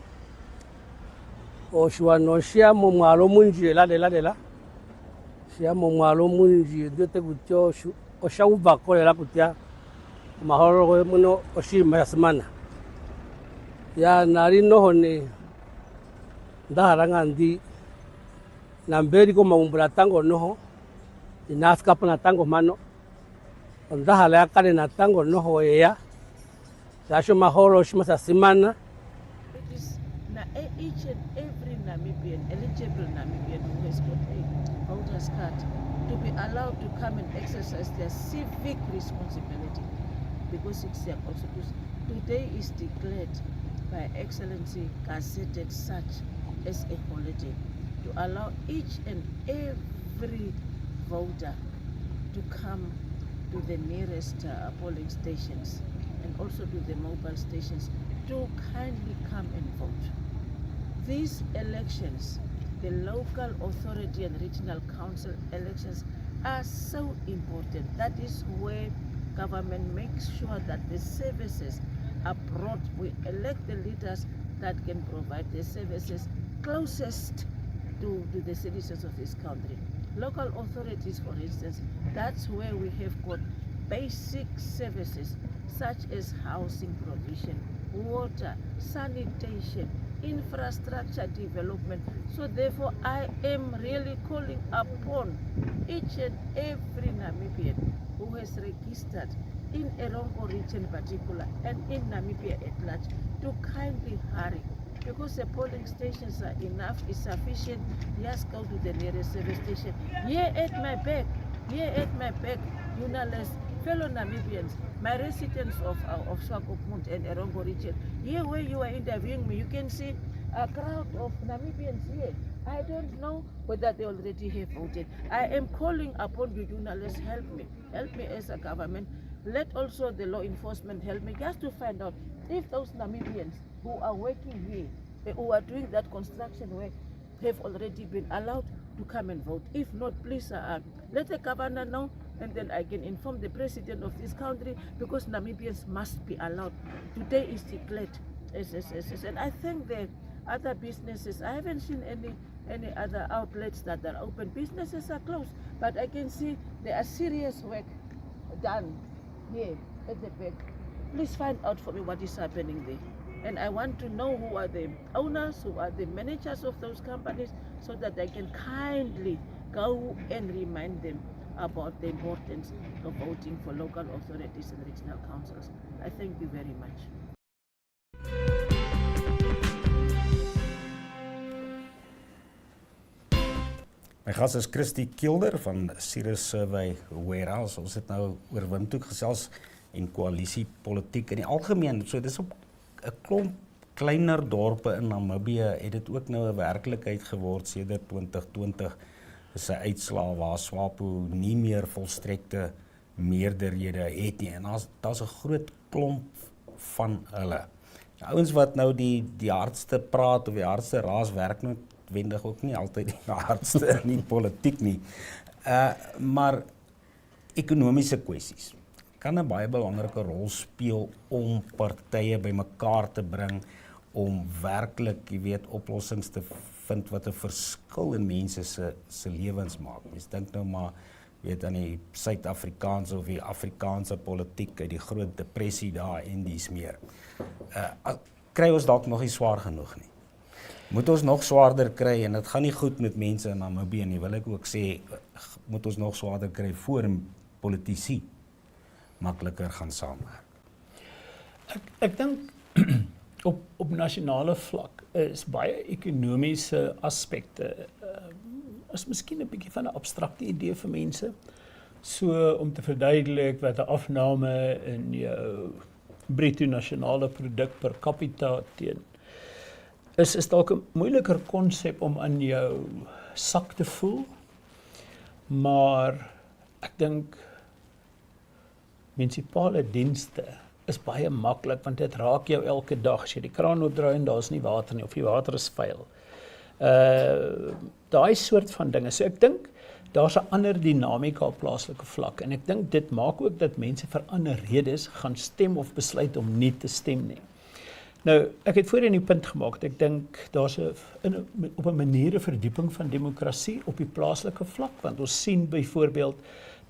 o shua no shia mo mwalo munji la. Shia mo mwalo munji dete kutio o shauba kole la kutia. Mahoro muno oshima ya semana ya nari noho ni ndaharanga ndi na mberi ko maumbura tango noho inaska pana tango mano ndahala ya kale na tango noho ya sasho mahoro shima sa semana. It is each and every Namibian, eligible Namibian who has got a voter's card to be allowed to come and exercise their civic responsibility. Because it's their constitution. Today is declared by Excellency gazetted such as a holiday to allow each and every voter to come to the nearest polling stations and also to the mobile stations to kindly come and vote. These elections, the local authority and regional council elections, are so important. That is where government makes sure that the services are brought. We elect the leaders that can provide the services closest to the citizens of this country. Local authorities, for instance, that's where we have got basic services such as housing provision, water, sanitation, infrastructure development. So therefore, I am really calling upon each and every Namibian who has registered in Erongo region in particular and in Namibia at large to kindly hurry, because the polling stations are enough, is sufficient. Just go to the nearest service station. Here at my back, fellow Namibians, my residents of Swakopmund and Erongo region, here where you are interviewing me, you can see a crowd of Namibians here. I don't know whether they already have voted. I am calling upon you journalists, help me as a government. Let also the law enforcement help me just to find out if those Namibians who are working here, who are doing that construction work, have already been allowed to come and vote. If not, please let the governor know, and then I can inform the president of this country, because Namibians must be allowed. Today is declared SSSS, and I think the other businesses, I haven't seen any other outlets that are open. Businesses are closed, but I can see there are serious work done here at the back. Please find out for me what is happening there. And I want to know who are the owners, who are the managers of those companies, so that I can kindly go and remind them about the importance of voting for local authorities and regional councils. I thank you very much. My gas is Christy Kilder van Sirius Survey Warehouse. Ons het nou oor Windhoek gesels en koalisiepolitiek in die algemeen. So dis op 'n klomp kleiner dorpe in Namibië het dit ook nou 'n werklikheid geword sedert 2020 is 'n uitslaa waar SWAPO nie meer volstrekte meerderhede het nie. En daar's 'n groot klomp van hulle. Die ouens wat nou die hardste praat of die hardste raas werk noodwendig ook nie altyd die hardste in die politiek nie. Maar ekonomiese kwessies kan 'n baie belangrike rol speel om partye bymekaar te bring om werklik, jy weet, oplossings te vind wat 'n verskil in mense se lewens maak. Mens dink nou maar weet aan die Suid-Afrikaanse of die Afrikaanse politiek uit die groot depressie daar en dies meer. Kry ons dalk nog nie swaar genoeg nie. Moet ons nog swaarder kry, en dit gaan nie goed met mense in Namibia nie, wil ek ook sê, moet ons nog swaarder kry voor politici makliker gaan saamwerk. Ek dink op nasionale vlak is baie ekonomiese aspekte is miskien 'n bietjie van 'n abstrakte idee vir mense. So om te verduidelik wat 'n afname in jou bruto nasionale produk per capita is dalk 'n moeiliker konsep om aan jou sak te voel. Maar ek dink munisipale dienste is baie maklik want dit raak jou elke dag. As jy die kraan oopdraai en daar's nie water nie of die water is vuil. Daai soort van dinge. So ek dink daar's 'n ander dinamika op plaaslike vlak en ek dink dit maak ook dat mense vir ander redes gaan stem of besluit om nie te stem nie. Nou, ek het voorheen die punt gemaak, ek dink daar's op 'n manier 'n verdieping van demokrasie op die plaaslike vlak, want ons sien byvoorbeeld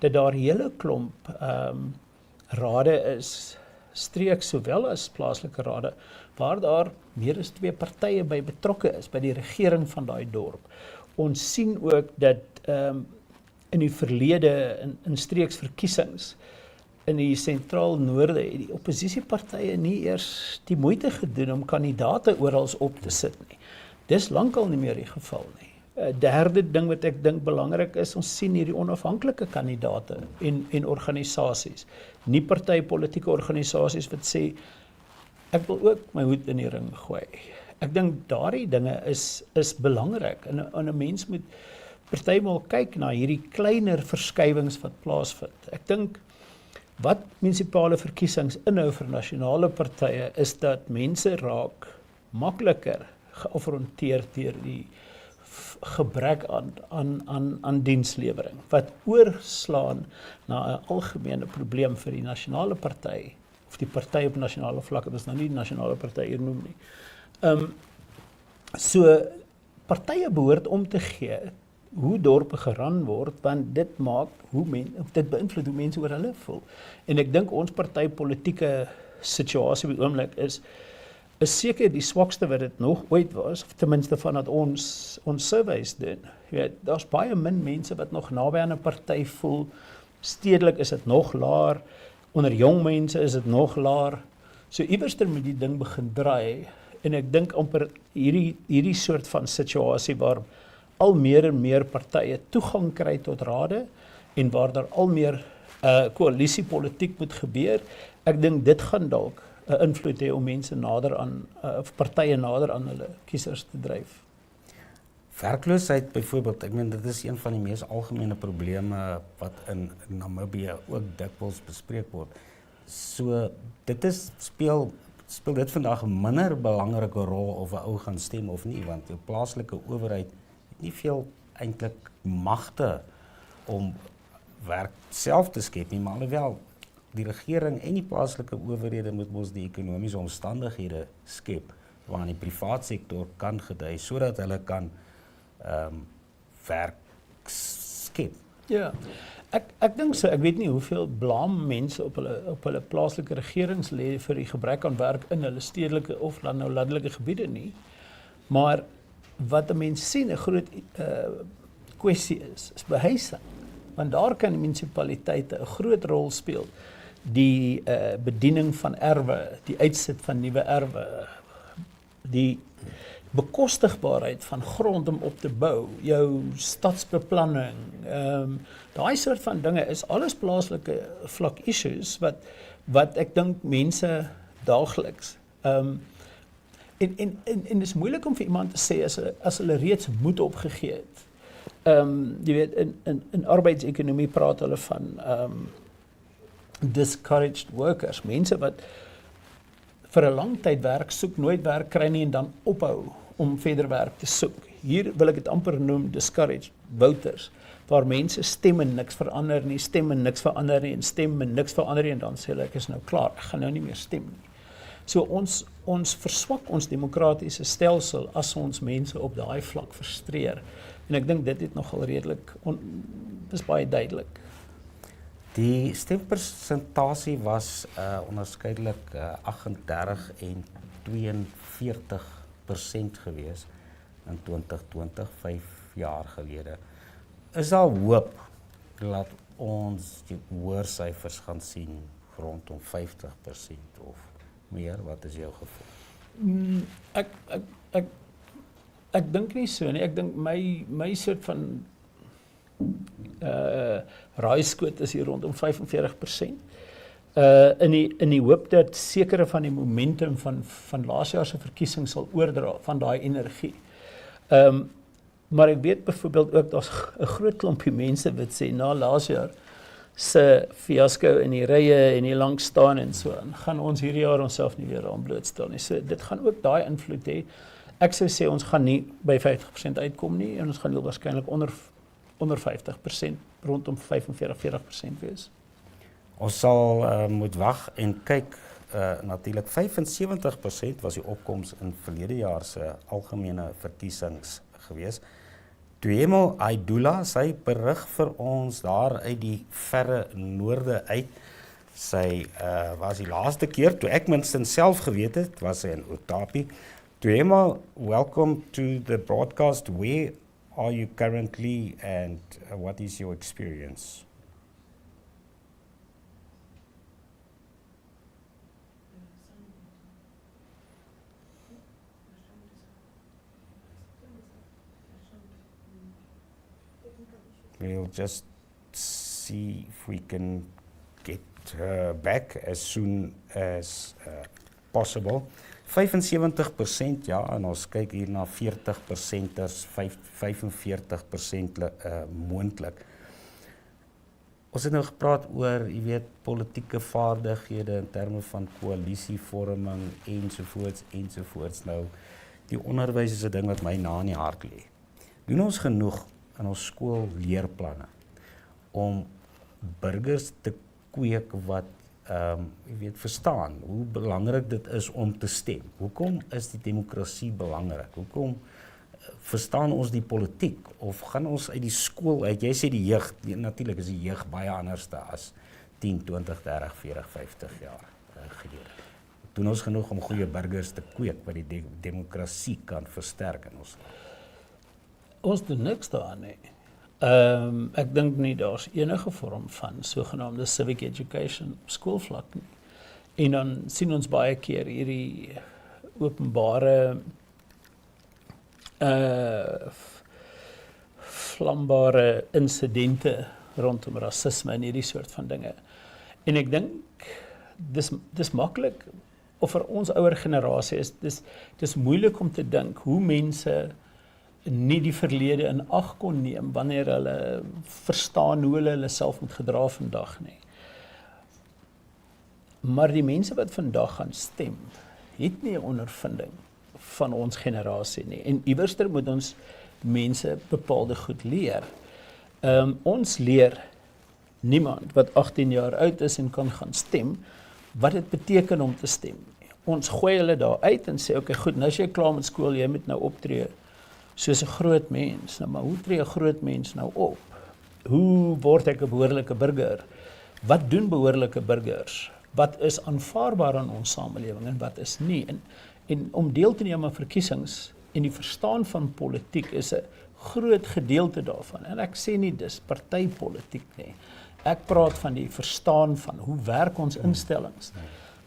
dat daar 'n hele klomp rade is, streeks sowel as plaaslike rade, waar daar meer as 2 partye by betrokke is, by die regering van daai dorp. Ons sien ook dat in die verlede, in streeksverkiesings, in die sentraal noorde, die oppositiepartye nie eers die moeite gedoen om kandidate oral op te sit nie. Dis lankal nie meer die geval nie. Derde ding wat ek dink belangrik is, ons sien hierdie onafhanklike kandidate en organisasies, nie partypolitieke organisasies wat sê, ek wil ook my hoed in die ring gooi. Ek dink daardie dinge is belangrik en 'n mens moet partymal kyk na hierdie kleiner verskywings wat plaasvind. Ek dink wat munisipale verkiesings inhou vir nasionale partye is dat mense raak makliker geafronteer deur die gebrek aan dienslewering wat oorslaan na 'n algemene probleem vir die nasionale party of die party op nasionale vlak. Dit is nou nie die nasionale party hier noem nie. So partye behoort om te gee hoe dorpe geran word, want dit maak dit beïnvloed hoe mense oor hulle voel. En ek dink ons partypolitieke situasie op die oomblik is seker die swakste wat dit nog ooit was, of ten minste vandat ons surveys doen. Jy weet, daar's baie min mense wat nog naby aan 'n party voel. Stedelik is dit nog laer, onder jong mense is dit nog laer. So iewerster moet die ding begin draai en ek dink amper hierdie soort van situasie waar al meer en meer partye toegang kry tot rade en waar daar al meer koalisiepolitiek moet gebeur. Ek dink dit gaan dalk 'n invloed hê om mense nader aan of partye nader aan hulle kiesers te dryf. Werkloosheid byvoorbeeld, ek meen dit is een van die mees algemene probleme wat in Namibia ook dikwels bespreek word. So dit speel dit vandag 'n minder belangrike rol of 'n ou gaan stem of nie, want die plaaslike owerheid het nie veel eintlik magte om werk self te skep nie, maar alhoewel die regering en die plaaslike owerhede moet mos die ekonomiese omstandighede skep waarin die privaat sektor kan gedui sodat hulle kan werk skep. Ja. Ek dink so, ek weet nie hoeveel blame mense op hulle plaaslike regerings lê vir die gebrek aan werk in hulle stedelike of dan nou landelike gebiede nie. Maar wat 'n mens sien 'n groot kwessie is behuising. Want daar kan munisipaliteite 'n groot rol speel. Die bediening van erwe, die uitsit van nuwe erwe, die bekostigbaarheid van grond om op te bou, jou stadsbeplanning, daai soort van dinge is alles plaaslike vlak issues wat ek dink mense daagliks en dis moeilik om vir iemand te sê as hulle reeds moed opgegee het. Jy weet in arbeidsekonomie praat hulle van discouraged workers, mense wat vir 'n lang tyd werk soek, nooit werk kry nie en dan ophou om verder werk te soek. Hier wil ek dit amper noem discouraged voters, waar mense stem en niks verander nie, stem en niks verander nie, en stem en niks verander nie, en dan sê hulle ek is nou klaar, ek gaan nou nie meer stem nie. So ons verswak ons demokratiese stelsel as ons mense op daai vlak frustreer. En ek dink dit het nogal redelik, dis baie duidelik. Die stempersentasie was onderskeidelik 38 en 42% gewees in 2020, 5 jaar gelede. Is daar hoop dat ons die hoër syfers gaan sien rondom 50% of meer? Wat is jou gevoel? Ek dink nie so nie. Ek dink my soort van raaiskoot is hier rondom 45%. In die hoop dat sekere van die momentum van laas jaar se verkiesing sal oordra van daai energie. Maar ek weet byvoorbeeld ook daar's 'n groot klompie mense wat sê na laas jaar se fiasco in die rye en die lank staan en so aan, gaan ons hierdie jaar onsself nie weer aan blootstel nie. So dit gaan ook daai invloed hê. Ek sou sê ons gaan nie by 50% uitkom nie en ons gaan heel waarskynlik onder 50%, rondom 45-40% wees. Ons sal moet wag en kyk. Natuurlik 75% was die opkoms in verlede jaar se algemene verkiesings gewees. Tuemo Aidula, sy berig vir ons daar uit die verre noorde uit. Sy was die laaste keer, toe ek minstens self geweet het, was sy in Otapi. Tuemo, welcome to the broadcast. Where are you currently and what is your experience? We'll just see if we can get her back as soon as possible. 75%, ja, en ons kyk hier na 40%ers, 45% moontlik. Ons het nou gepraat oor, jy weet, politieke vaardighede in terme van koalisievorming ensovoorts. Nou, die onderwys is 'n ding wat my na in die hart lê. Doen ons genoeg in ons skoolleerplanne om burgers te kweek wat jy weet, verstaan hoe belangrik dit is om te stem? Hoekom is die demokrasie belangrik? Hoekom verstaan ons die politiek? Of gaan ons uit die skool uit? Jy sê die jeug, natuurlik is die jeug baie anderste as 10, 20, 30, 40, 50 jaar gelede. Doen ons genoeg om goeie burgers te kweek wat die demokrasie kan versterk in ons land? Ons doen niks daaraan nie. Ek dink nie daar's enige vorm van sogenaamde civic education op skoolvlak nie. En dan sien ons baie keer hierdie openbare vlambare insidente rondom rasisme en hierdie soort van dinge. En ek dink dis maklik, of vir ons ouer generasie is dis moeilik om te dink hoe mense nie die verlede in ag kon neem wanneer hulle verstaan hoe hulle self moet gedra vandag nie. Maar die mense wat vandag gaan stem, het nie 'n ondervinding van ons generasie nie. En iewerster moet ons mense bepaalde goed leer. Ons leer niemand wat 18 jaar oud is en kan gaan stem, wat dit beteken om te stem. Ons gooi hulle daar uit en sê, okay, goed, nou as jy klaar met skool, jy moet nou optree soos 'n groot mens. Nou, maar hoe tree 'n groot mens nou op? Hoe word ek 'n behoorlike burger? Wat doen behoorlike burgers? Wat is aanvaarbaar in ons samelewing en wat is nie? En om deel te neem aan verkiesings en die verstaan van politiek is 'n groot gedeelte daarvan. En ek sê nie dis partypolitiek nie. Ek praat van die verstaan van hoe werk ons instellings.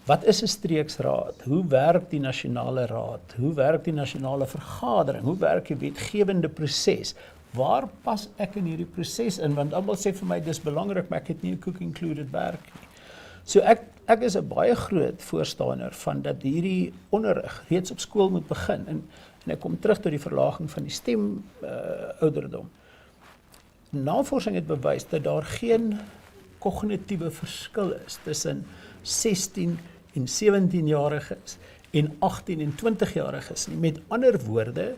Wat is 'n streeksraad? Hoe werk die nasionale raad? Hoe werk die nasionale vergadering? Hoe werk die wetgewende proses? Waar pas ek in hierdie proses in? Want almal sê vir my dis belangrik, maar ek het nie 'n cook included werk nie. So ek is 'n baie groot voorstander van dat hierdie onderrig reeds op skool moet begin. En ek kom terug tot die verlaging van die stem ouderdom. Navorsing het bewys dat daar geen kognitiewe verskil is tussen 16 en 17-jariges en 18 en 20-jariges nie. Met ander woorde,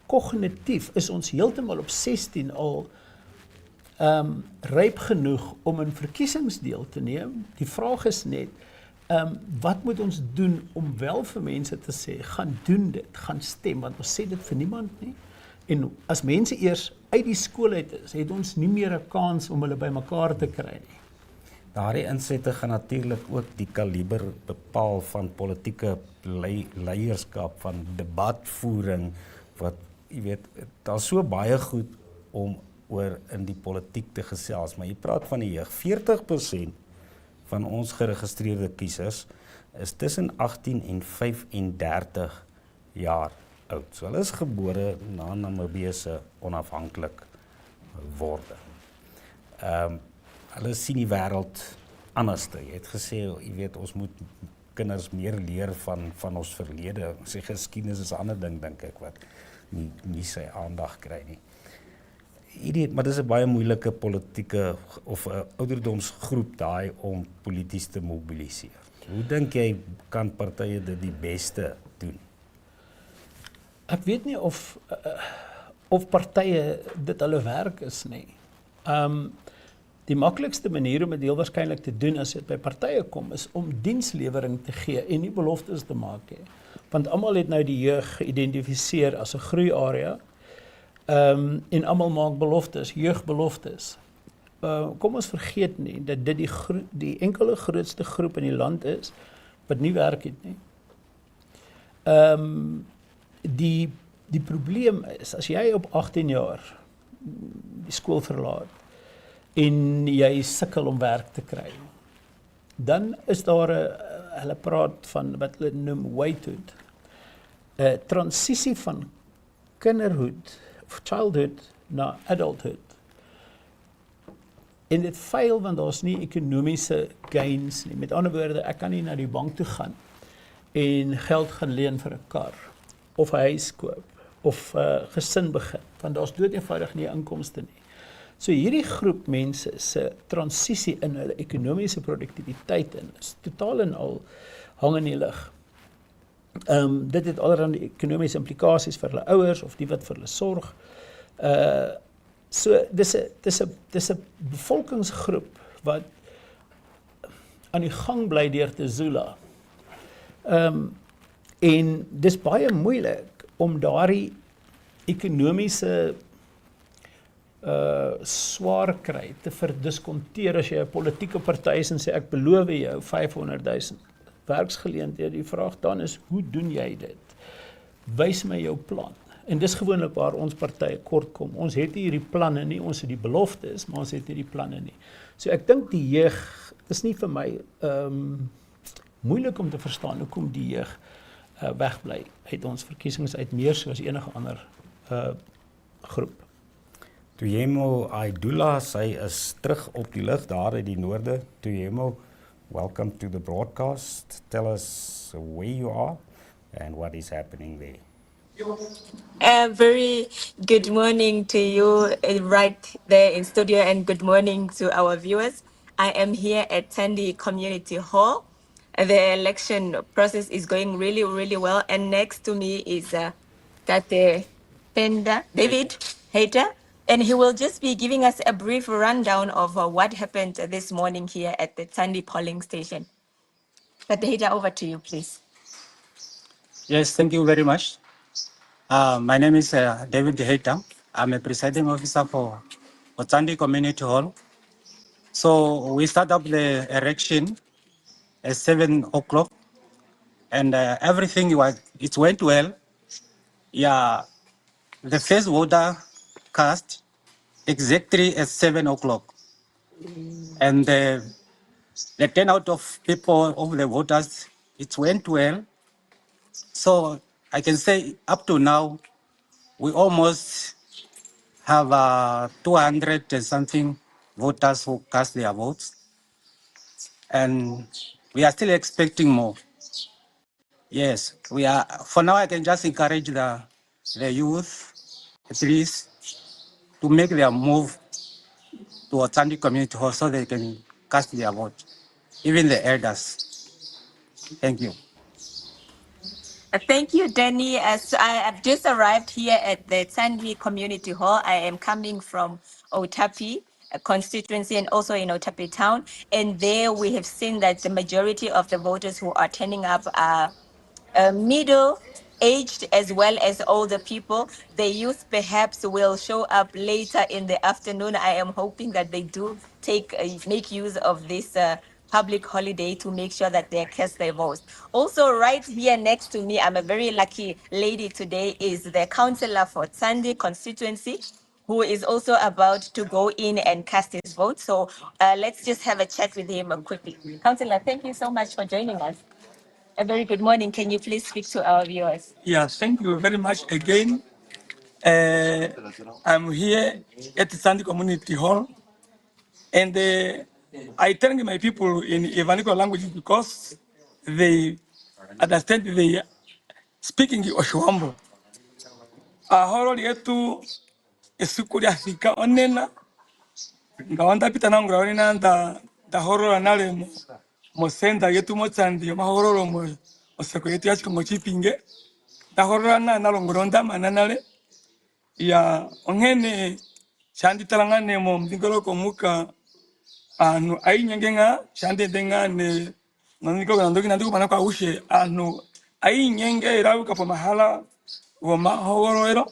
kognitief is ons heeltemal op 16 al ryp genoeg om in verkiesings deel te neem. Die vraag is net, wat moet ons doen om wel vir mense te sê, gaan doen dit, gaan stem, want ons sê dit vir niemand nie. En as mense eers uit die skool uit is, het ons nie meer 'n kans om hulle by mekaar te kry nie. Daardie insette gaan natuurlik ook die kaliber bepaal van politieke leierskap, van debatvoering, wat, jy weet, daar's so baie goed om oor in die politiek te gesels, maar jy praat van die jeug. 40% van ons geregistreerde kiesers is tussen 18 en 35 jaar oud. So hulle is gebore na Namibië se onafhanklik worde. Hulle sien die wêreld anders. Jy het gesê, jy weet, ons moet kinders meer leer van ons verlede. Sy geskiedenis is 'n ander ding, dink ek, wat nie sy aandag kry nie. Maar dis 'n baie moeilike politieke of 'n ouderdomsgroep daai om polities te mobiliseer. Hoe dink jy kan partye dit die beste doen? Ek weet nie of partye dit hulle werk is nie. Die maklikste manier om dit heel waarskynlik te doen as dit by partye kom, is om dienslewering te gee en nie beloftes te maak nie. Want almal het nou die jeug geïdentifiseer as 'n groeiarea. En almal maak beloftes, jeugbeloftes. Kom ons vergeet nie dat dit die enkele grootste groep in die land is wat nie werk het nie. Die probleem is, as jy op 18 jaar die skool verlaat en jy sukkel om werk te kry, dan is daar hulle praat van wat hulle noem waithood, 'n transisie van kinderhood of childhood na adulthood. En dit faal want daar's nie ekonomiese gains nie. Met ander woorde, ek kan nie na die bank toe gaan en geld gaan leen vir 'n kar of 'n huis koop of 'n gesin begin, want daar's dood eenvoudig nie inkomste nie. So hierdie groep mense se transisie in hulle ekonomiese produktiwiteit is totaal en al hang in die lug. Dit het allerlei ekonomiese implikasies vir hulle ouers of die wat vir hulle sorg. So dis 'n bevolkingsgroep wat aan die gang bly deur te Zula. En dis baie moeilik om daardie ekonomiese swaar kry te verdiskonteer as jy 'n politieke party is en sê ek beloof jou 500,000 werksgeleenthede. Die vraag dan is, hoe doen jy dit? Wys my jou plan. En dis gewoonlik waar ons partye kort kom. Ons het nie hierdie planne nie, ons het die beloftes, maar ons het nie die planne nie. So ek dink die jeug, is nie vir my moeilik om te verstaan hoekom die jeug wegbly uit ons verkiesings uit meer so as enige ander groep. Tuyemo Aidula, sy is terug op die lig daar uit die noorde. Tuyemo, welcome to the broadcast. Tell us where you are and what is happening there. Very good morning to you right there in studio, and good morning to our viewers. I am here at Tandy Community Hall. The election process is going really, really well. And next to me is Tate Penda, David Hayter, and he will just be giving us a brief rundown of what happened this morning here at the Tandy polling station. Tate Hayter, over to you, please. Yes, thank you very much. My name is David Hayter. I'm a presiding officer for Tandy Community Hall. So we start up the election at 7 o'clock, and everything it went well. Yeah, the first voter cast exactly at 7 o'clock, and the turnout of people, of the voters, it went well. So I can say up to now, we almost have 200 and something voters who cast their votes, and we are still expecting more. Yes, we are. For now, I can just encourage the youth, at least, to make their move to a Tandy Community Hall so they can cast their vote, even the elders. Thank you. Thank you, Danny. As I have just arrived here at the Tandy Community Hall, I am coming from Otapi constituency and also in Otapi town. And there we have seen that the majority of the voters who are turning up are middle aged as well as older people. The youth perhaps will show up later in the afternoon. I am hoping that they do make use of this public holiday to make sure that they cast their votes. Also, right here next to me, I'm a very lucky lady today, is the councillor for Tsandi constituency, who is also about to go in and cast his vote. So let's just have a chat with him quickly. Councillor, thank you so much for joining us. A very good morning. Can you please speak to our viewers? Yeah, thank you very much again. I'm here at the Sandy Community Hall, and I thank my people in Evanico language because they understand they speaking Oshuambo. Ahoro yetu esukuri Afrika onena ngawanda pita na ngrawani na da horror anale mo senda yetu mo tsandi mo horror mo oseko yetu yachiko mo chipinge da horror na ngronda mananale ya ongene chandi talangane mo mdingolo komuka anu ai nyengenga chande denga ne naniko gandoki nanduko manako aushe anu ai nyenge irabu kapo mahala wo mahoro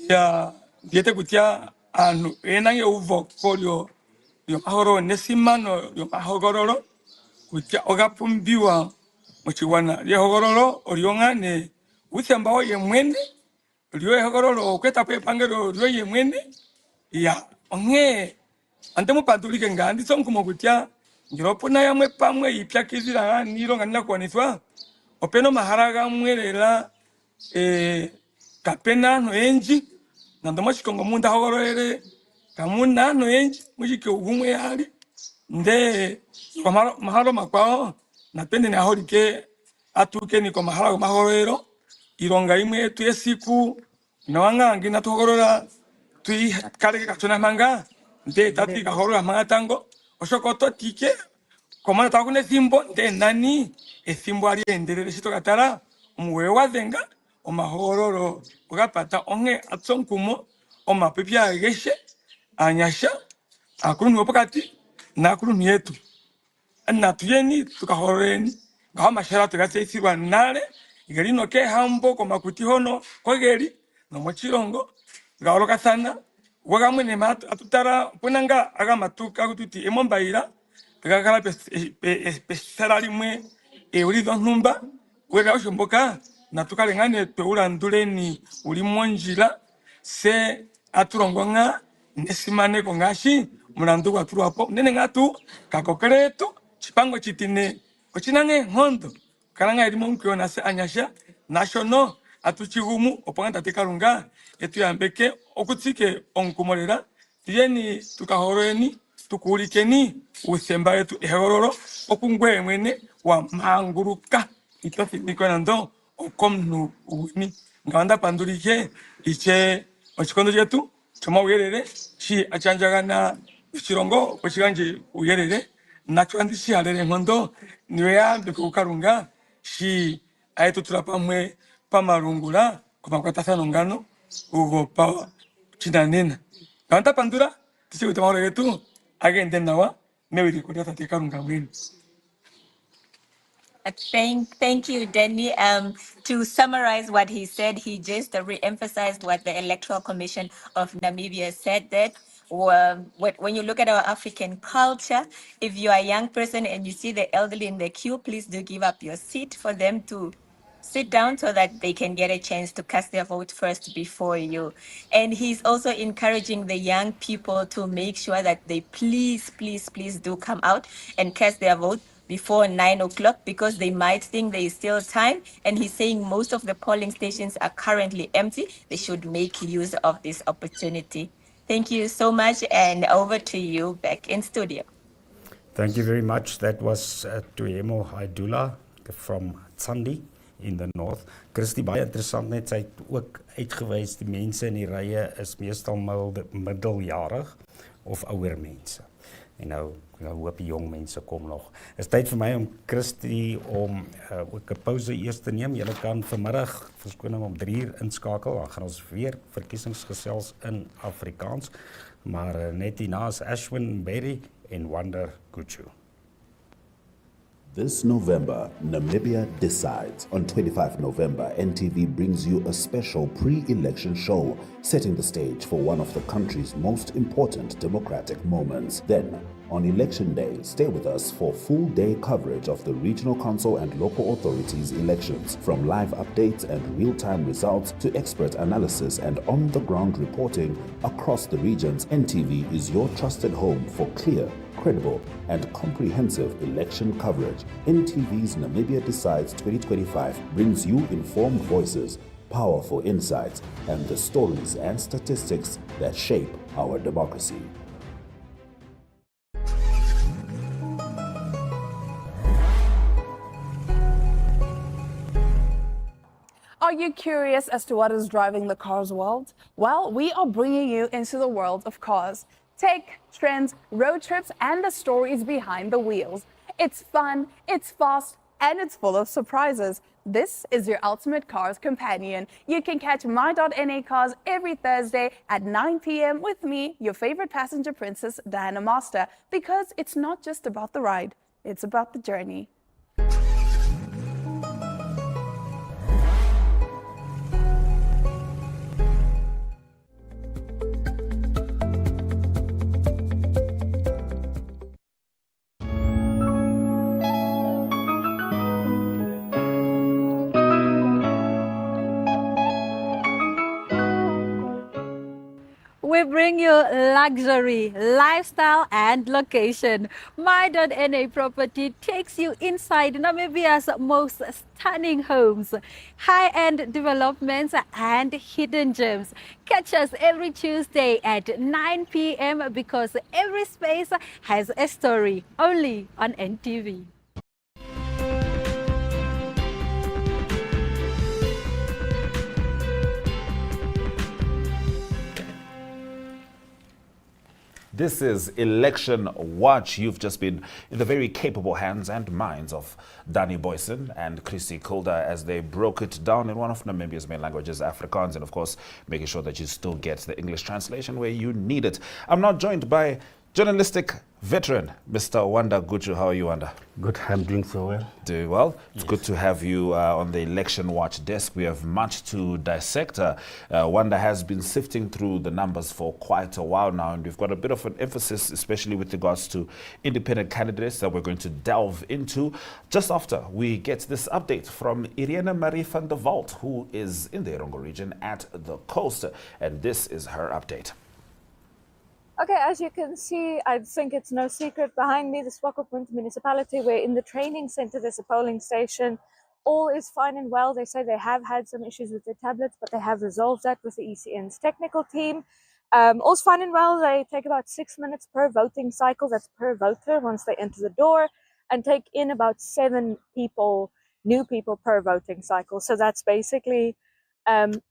ya diete kutia anu enange uvo kolio yo mahoro nesimano yo mahogororo kutia ogapumbiwa mochiwana ye hogororo orionga ne uthembao ye mwene rio hogororo kweta pe pangero rio ye mwene ya onge antemo padulike ngandi sonkumo kutia ngiropona yamwe pamwe ipya kizira niro ngana kwaniswa openo maharaga mwerera kapena no enji nando chikongo munda hogorere kamuna no enji mushike ubumwe yali nde mahalo makwao napende ni ahorike atuke ni kwa mahalo mahorero ironga imwe tu esiku nawanga ngina tuhogorora tui kale katuna manga nde tati kahorora manga tango oshokoto tike komana takune thimbo nde nani ethimbo ali enderere shito katara umwe wazenga omahororo ugapata onge atsonkumo omapipya ageshe anyasha akunu pokati na akunu yetu na tuyeni tukahoreni ngaho mashara tugatseisirwa nale igeri no ke hambo komakuti hono kogeri no mochirongo ngahoroka sana wagamwe ne matu atutara punanga aga matuka kututi emombaira gakala pesarali mwe uri donumba wega oshomboka na tukalengane peula nduleni uri monjira se aturongonga nesimane kongashi mulandu wa turuapo nene ngatu kakokreto chipango chitine ochinange hondo kalanga edimo nkiona se anyasha national atuchigumu opanga tatekalunga etu yambeke okutsike onkumolera tiyeni tukahoreni tukulikeni usemba yetu ehororo okungwe mwene wa manguruka itofi nikona ndo okomnu uwini ngawanda pandulike iche ochikondo yetu choma uyerere chi achanjagana chirongo pochiganje uyerere nacho andishi alere ngondo niwe yambe kukarunga shi ayetu tulapamwe pamarungula kumakwatasano ngano ugo pa chinanena ngawanda pandura tisi utamahoro yetu agende nawa mewiri kuria tatekarunga mwini. Thank you, Danny. To summarize what he said, he just re-emphasized what the Electoral Commission of Namibia said, that when you look at our African culture, if you are a young person and you see the elderly in the queue, please do give up your seat for them to sit down so that they can get a chance to cast their vote first before you. And he's also encouraging the young people to make sure that they please do come out and cast their vote before 9 o'clock because they might think there is still time. And he's saying most of the polling stations are currently empty. They should make use of this opportunity. Thank you so much, and over to you back in studio. Thank you very much. That was Tuemo Haidula from Tsandi in the north. Christy, baie interessant net, sy het ook uitgewys die mense in die rye is meestal middeljarig of ouer mense. En nou hoop die jong mense kom nog. Is tyd vir my om Christy om ook 'n pause eers te neem. Julle kan vanmiddag verskoning om 3:00 inskakel. Dan gaan ons weer verkiesingsgesels in Afrikaans. Maar net hierna is Ashwin Berry en Wonder Kuchu. This November, Namibia decides. On 25 November, NTV brings you a special pre-election show, setting the stage for one of the country's most important democratic moments. Then, on Election Day, stay with us for full-day coverage of the Regional Council and local authorities' elections. From live updates and real-time results to expert analysis and on-the-ground reporting across the regions, NTV is your trusted home for clear, credible, and comprehensive election coverage. NTV's Namibia Decides 2025 brings you informed voices, powerful insights, and the stories and statistics that shape our democracy. Are you curious as to what is driving the cars world? Well, we are bringing you into the world of cars. Tech, trends, road trips, and the stories behind the wheels. It's fun, it's fast, and it's full of surprises. This is your ultimate cars companion. You can catch My.NA Cars every Thursday at 9 p.m. with me, your favorite passenger princess, Diana Master, because it's not just about the ride, it's about the journey. We bring you luxury, lifestyle, and location. My.NA Property takes you inside Namibia's most stunning homes, high-end developments, and hidden gems. Catch us every Tuesday at 9 p.m. because every space has a story, only on NTV. This is Election Watch. You've just been in the very capable hands and minds of Danny Boyson and Chrissy Kulda as they broke it down in one of Namibia's main languages, Afrikaans, and of course, making sure that you still get the English translation where you need it. I'm now joined by journalistic veteran, Mr. Wanda Guchu. How are you, Wanda? Good, I'm doing so well. Doing well. It's good to have you on the Election Watch desk. We have much to dissect. Wanda has been sifting through the numbers for quite a while now, and we've got a bit of an emphasis, especially with regards to independent candidates that we're going to delve into just after we get this update from Irene Marie van der Walt, who is in the Erongo region at the coast, and this is her update. Okay, as you can see, I think it's no secret behind me, the Swakopmund municipality, where in the training center there's a polling station. All is fine and well. They say they have had some issues with their tablets, but they have resolved that with the ECN's technical team. All's fine and well. They take about 6 minutes per voting cycle, that's per voter once they enter the door, and take in about 7 people, new people per voting cycle. So that's basically in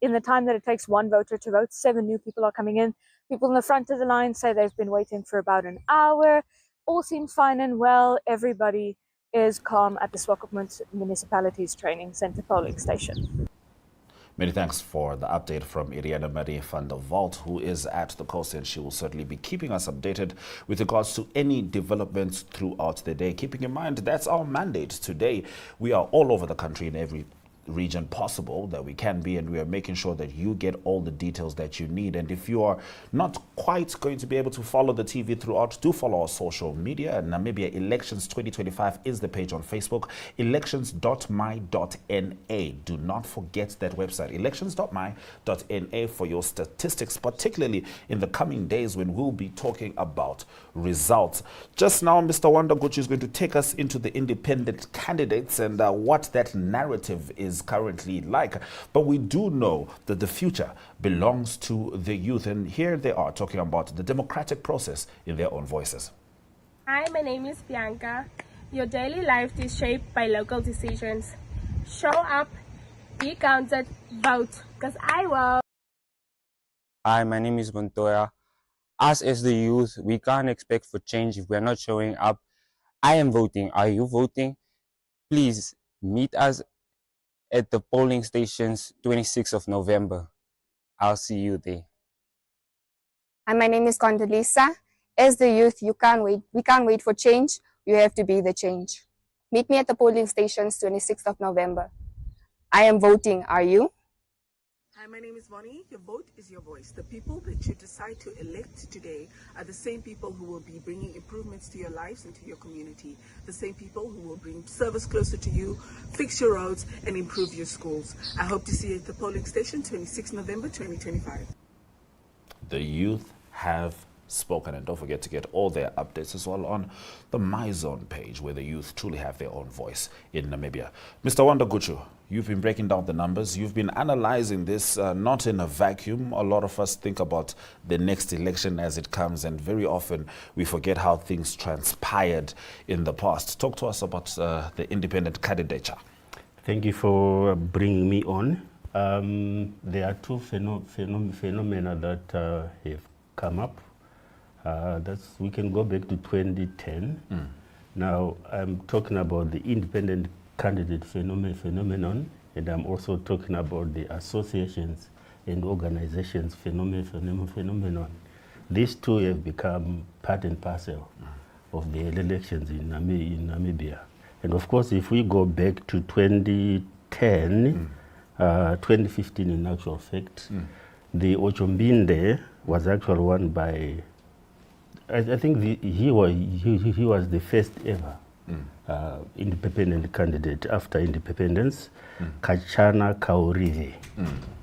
the time that it takes one voter to vote, 7 new people are coming in. People in the front of the line say they've been waiting for about an hour. All seems fine and well. Everybody is calm at the Swakopmund Municipality's Training Centre polling station. Many thanks for the update from Irene Marie van der Walt, who is at the coast, and she will certainly be keeping us updated with regards to any developments throughout the day. Keeping in mind, that's our mandate today. We are all over the country in every region possible that we can be, and we are making sure that you get all the details that you need. And if you are not quite going to be able to follow the TV throughout, do follow our social media. Namibia Elections 2025 is the page on Facebook, elections.my.na. Do not forget that website, elections.my.na, for your statistics, particularly in the coming days when we'll be talking about results. Just now, Mr. Wanda Guchu is going to take us into the independent candidates and what that narrative is currently like. But we do know that the future belongs to the youth, and here they are talking about the democratic process in their own voices. Hi, my name is Bianca. Your daily life is shaped by local decisions. Show up, be counted, vote, because I will. Hi, my name is Montoya. Us as the youth, we can't expect for change if we're not showing up. I am voting. Are you voting? Please meet us at the polling stations 26th of November. I'll see you there. Hi, my name is Condoleezza. As the youth, you can't wait. We can't wait for change. You have to be the change. Meet me at the polling stations 26th of November. I am voting. Are you? Hi, my name is Bonnie. Your vote is your voice. The people that you decide to elect today are the same people who will be bringing improvements to your lives and to your community. The same people who will bring service closer to you, fix your roads, and improve your schools. I hope to see you at the polling station 26 November 2025. The youth have spoken, and don't forget to get all their updates as well on the MyZone page, where the youth truly have their own voice in Namibia. Mr. Wanda Guchu, you've been breaking down the numbers. You've been analyzing this not in a vacuum. A lot of us think about the next election as it comes, and very often we forget how things transpired in the past. Talk to us about the independent candidature. Thank you for bringing me on. There are two phenomena that have come up. We can go back to 2010. Now, I'm talking about the independent candidate phenomenon, and I'm also talking about the associations and organizations phenomenon. These two have become part and parcel of the elections in Namibia. And of course, if we go back to 2010, 2015 in actual fact, the Ochombinde was actually won by, I think he was the first ever independent candidate after independence. Kachana Kaurive,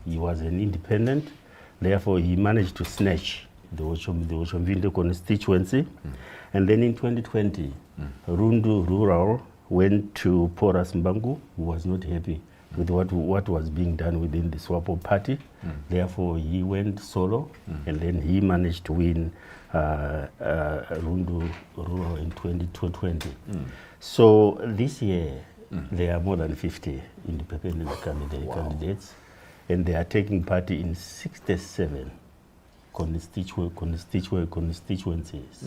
he was an independent, therefore he managed to snatch the Ochombinde constituency. And then in 2020, Rundu Rural went to Porras Mbangu, who was not happy with what was being done within the SWAPO party. Therefore, he went solo, and then he managed to win Rundu Rural in 2020. So this year, there are more than 50 independent candidates, and they are taking part in 67 constituencies.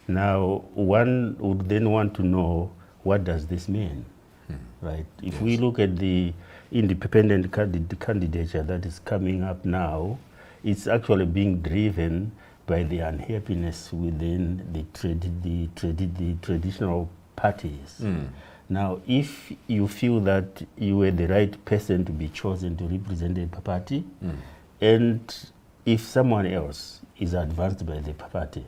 Now, one would then want to know, what does this mean? Right? If we look at the independent candidature that is coming up now, it's actually being driven by the unhappiness within the traditional parties. Now, if you feel that you were the right person to be chosen to represent the party, and if someone else is advanced by the party,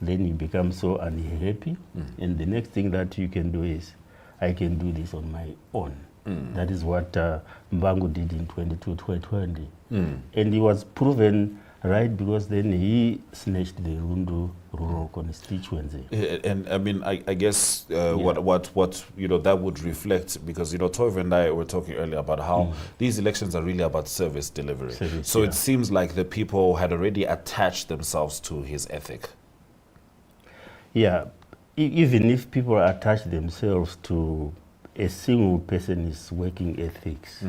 then you become so unhappy, and the next thing that you can do is, I can do this on my own. That is what Mbangu did in 2020. And he was proven right, because then he snatched the Rundu rural constituency. And I mean, I guess what you know, that would reflect, because, you know, Tove and I were talking earlier about how these elections are really about service delivery. So it seems like the people had already attached themselves to his ethic. Yeah, even if people attach themselves to a single person's working ethics,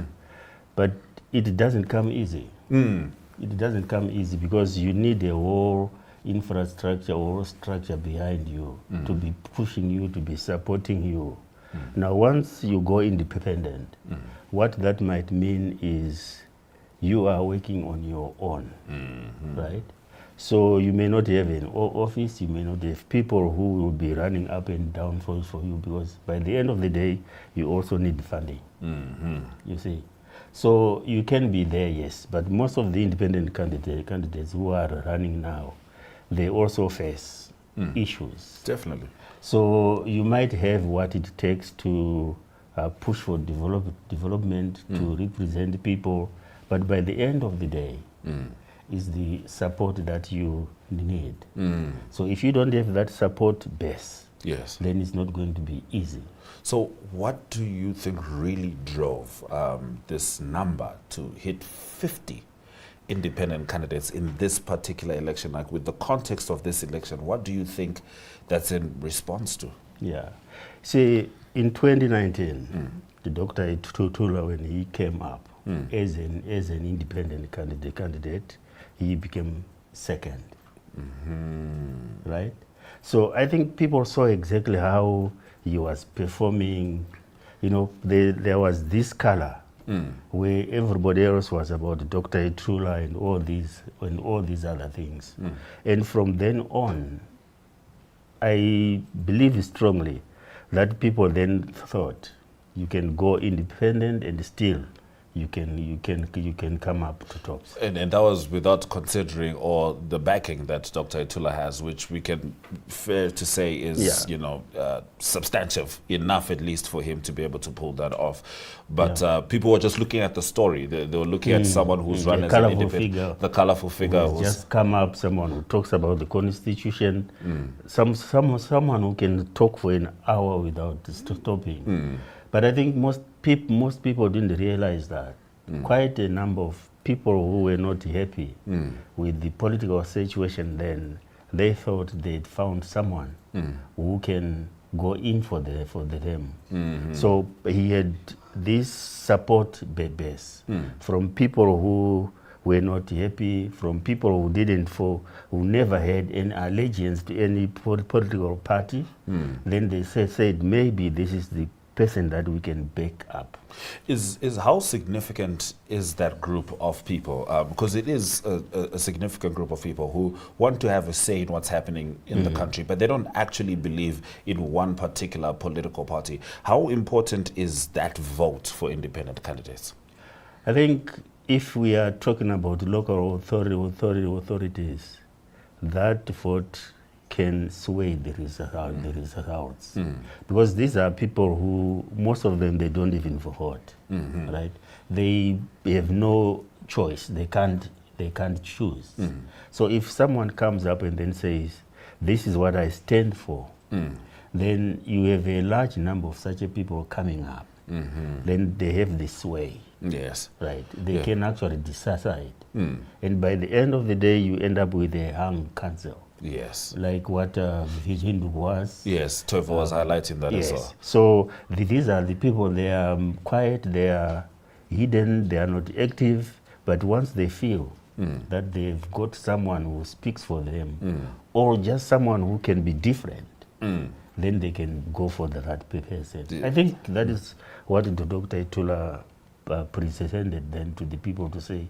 but it doesn't come easy. It doesn't come easy, because you need a whole infrastructure or structure behind you to be pushing you, to be supporting you. Now, once you go independent, what that might mean is you are working on your own, right? So you may not have an office, you may not have people who will be running up and down for you, because by the end of the day, you also need funding, you see. So you can be there, yes, but most of the independent candidates who are running now, they also face issues. Definitely. So you might have what it takes to push for development, to represent people, but by the end of the day, is the support that you need. So if you don't have that support base, then it's not going to be easy. So what do you think really drove this number to hit 50 independent candidates in this particular election? Like, with the context of this election, what do you think that's in response to? Yeah. See, in 2019, the Dr. Itutula, when he came up as an independent candidate, he became second, right? So I think people saw exactly how he was performing. You know, there was this color where everybody else was about Dr. Itutula and all these other things. And from then on, I believe strongly that people then thought you can go independent and still you can come up to tops. And that was without considering or the backing that Dr. Itula has, which we can fair to say is substantive enough, at least for him to be able to pull that off. But people were just looking at the story. They were looking at someone who's run as an independent, the colorful figure who's just come up, someone who talks about the constitution, someone who can talk for an hour without stopping. But I think most people didn't realize that quite a number of people who were not happy with the political situation then, they thought they'd found someone who can go in for them. So he had this support base from people who were not happy, from people who never had any allegiance to any political party. Then they said maybe this is the person that we can back up. Is how significant is that group of people? Because it is a significant group of people who want to have a say in what's happening in the country, but they don't actually believe in one particular political party. How important is that vote for independent candidates? I think if we are talking about local authorities, that vote can sway the results. Because these are people who, most of them, they don't even vote, right? They have no choice. They can't choose. So if someone comes up and then says, this is what I stand for, then you have a large number of such people coming up. Then they have the sway. Yes. Right. They can actually decide. And by the end of the day, you end up with a hung council. Yes. Like what Hindu was. Yes, Tova was highlighting that as well. So these are the people, they are quiet, they are hidden, they are not active, but once they feel that they've got someone who speaks for them, or just someone who can be different, then they can go for the right person. I think that is what Dr. Itula presented then to the people, to say,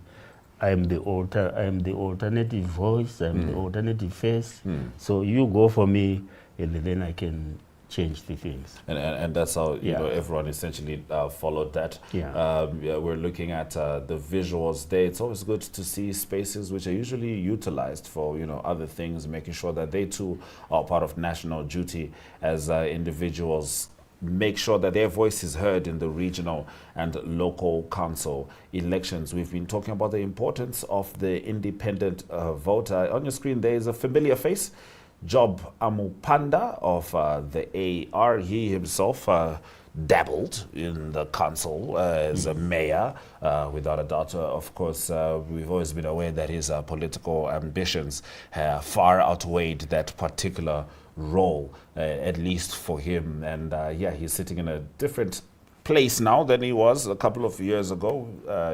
I am the alternative voice, I am the alternative face. So you go for me, and then I can change the things. And that's how you know, everyone essentially followed that. We're looking at the visuals there. It's always good to see spaces which are usually utilized for other things, making sure that they too are part of national duty as individuals. Make sure that their voice is heard in the regional and local council elections. We've been talking about the importance of the independent voter. On your screen, there is a familiar face, Job Amupanda of the AR. He himself dabbled in the council as a mayor, without a doubt. Of course, we've always been aware that his political ambitions have far outweighed that particular role, at least for him. And he's sitting in a different place now than he was a couple of years ago.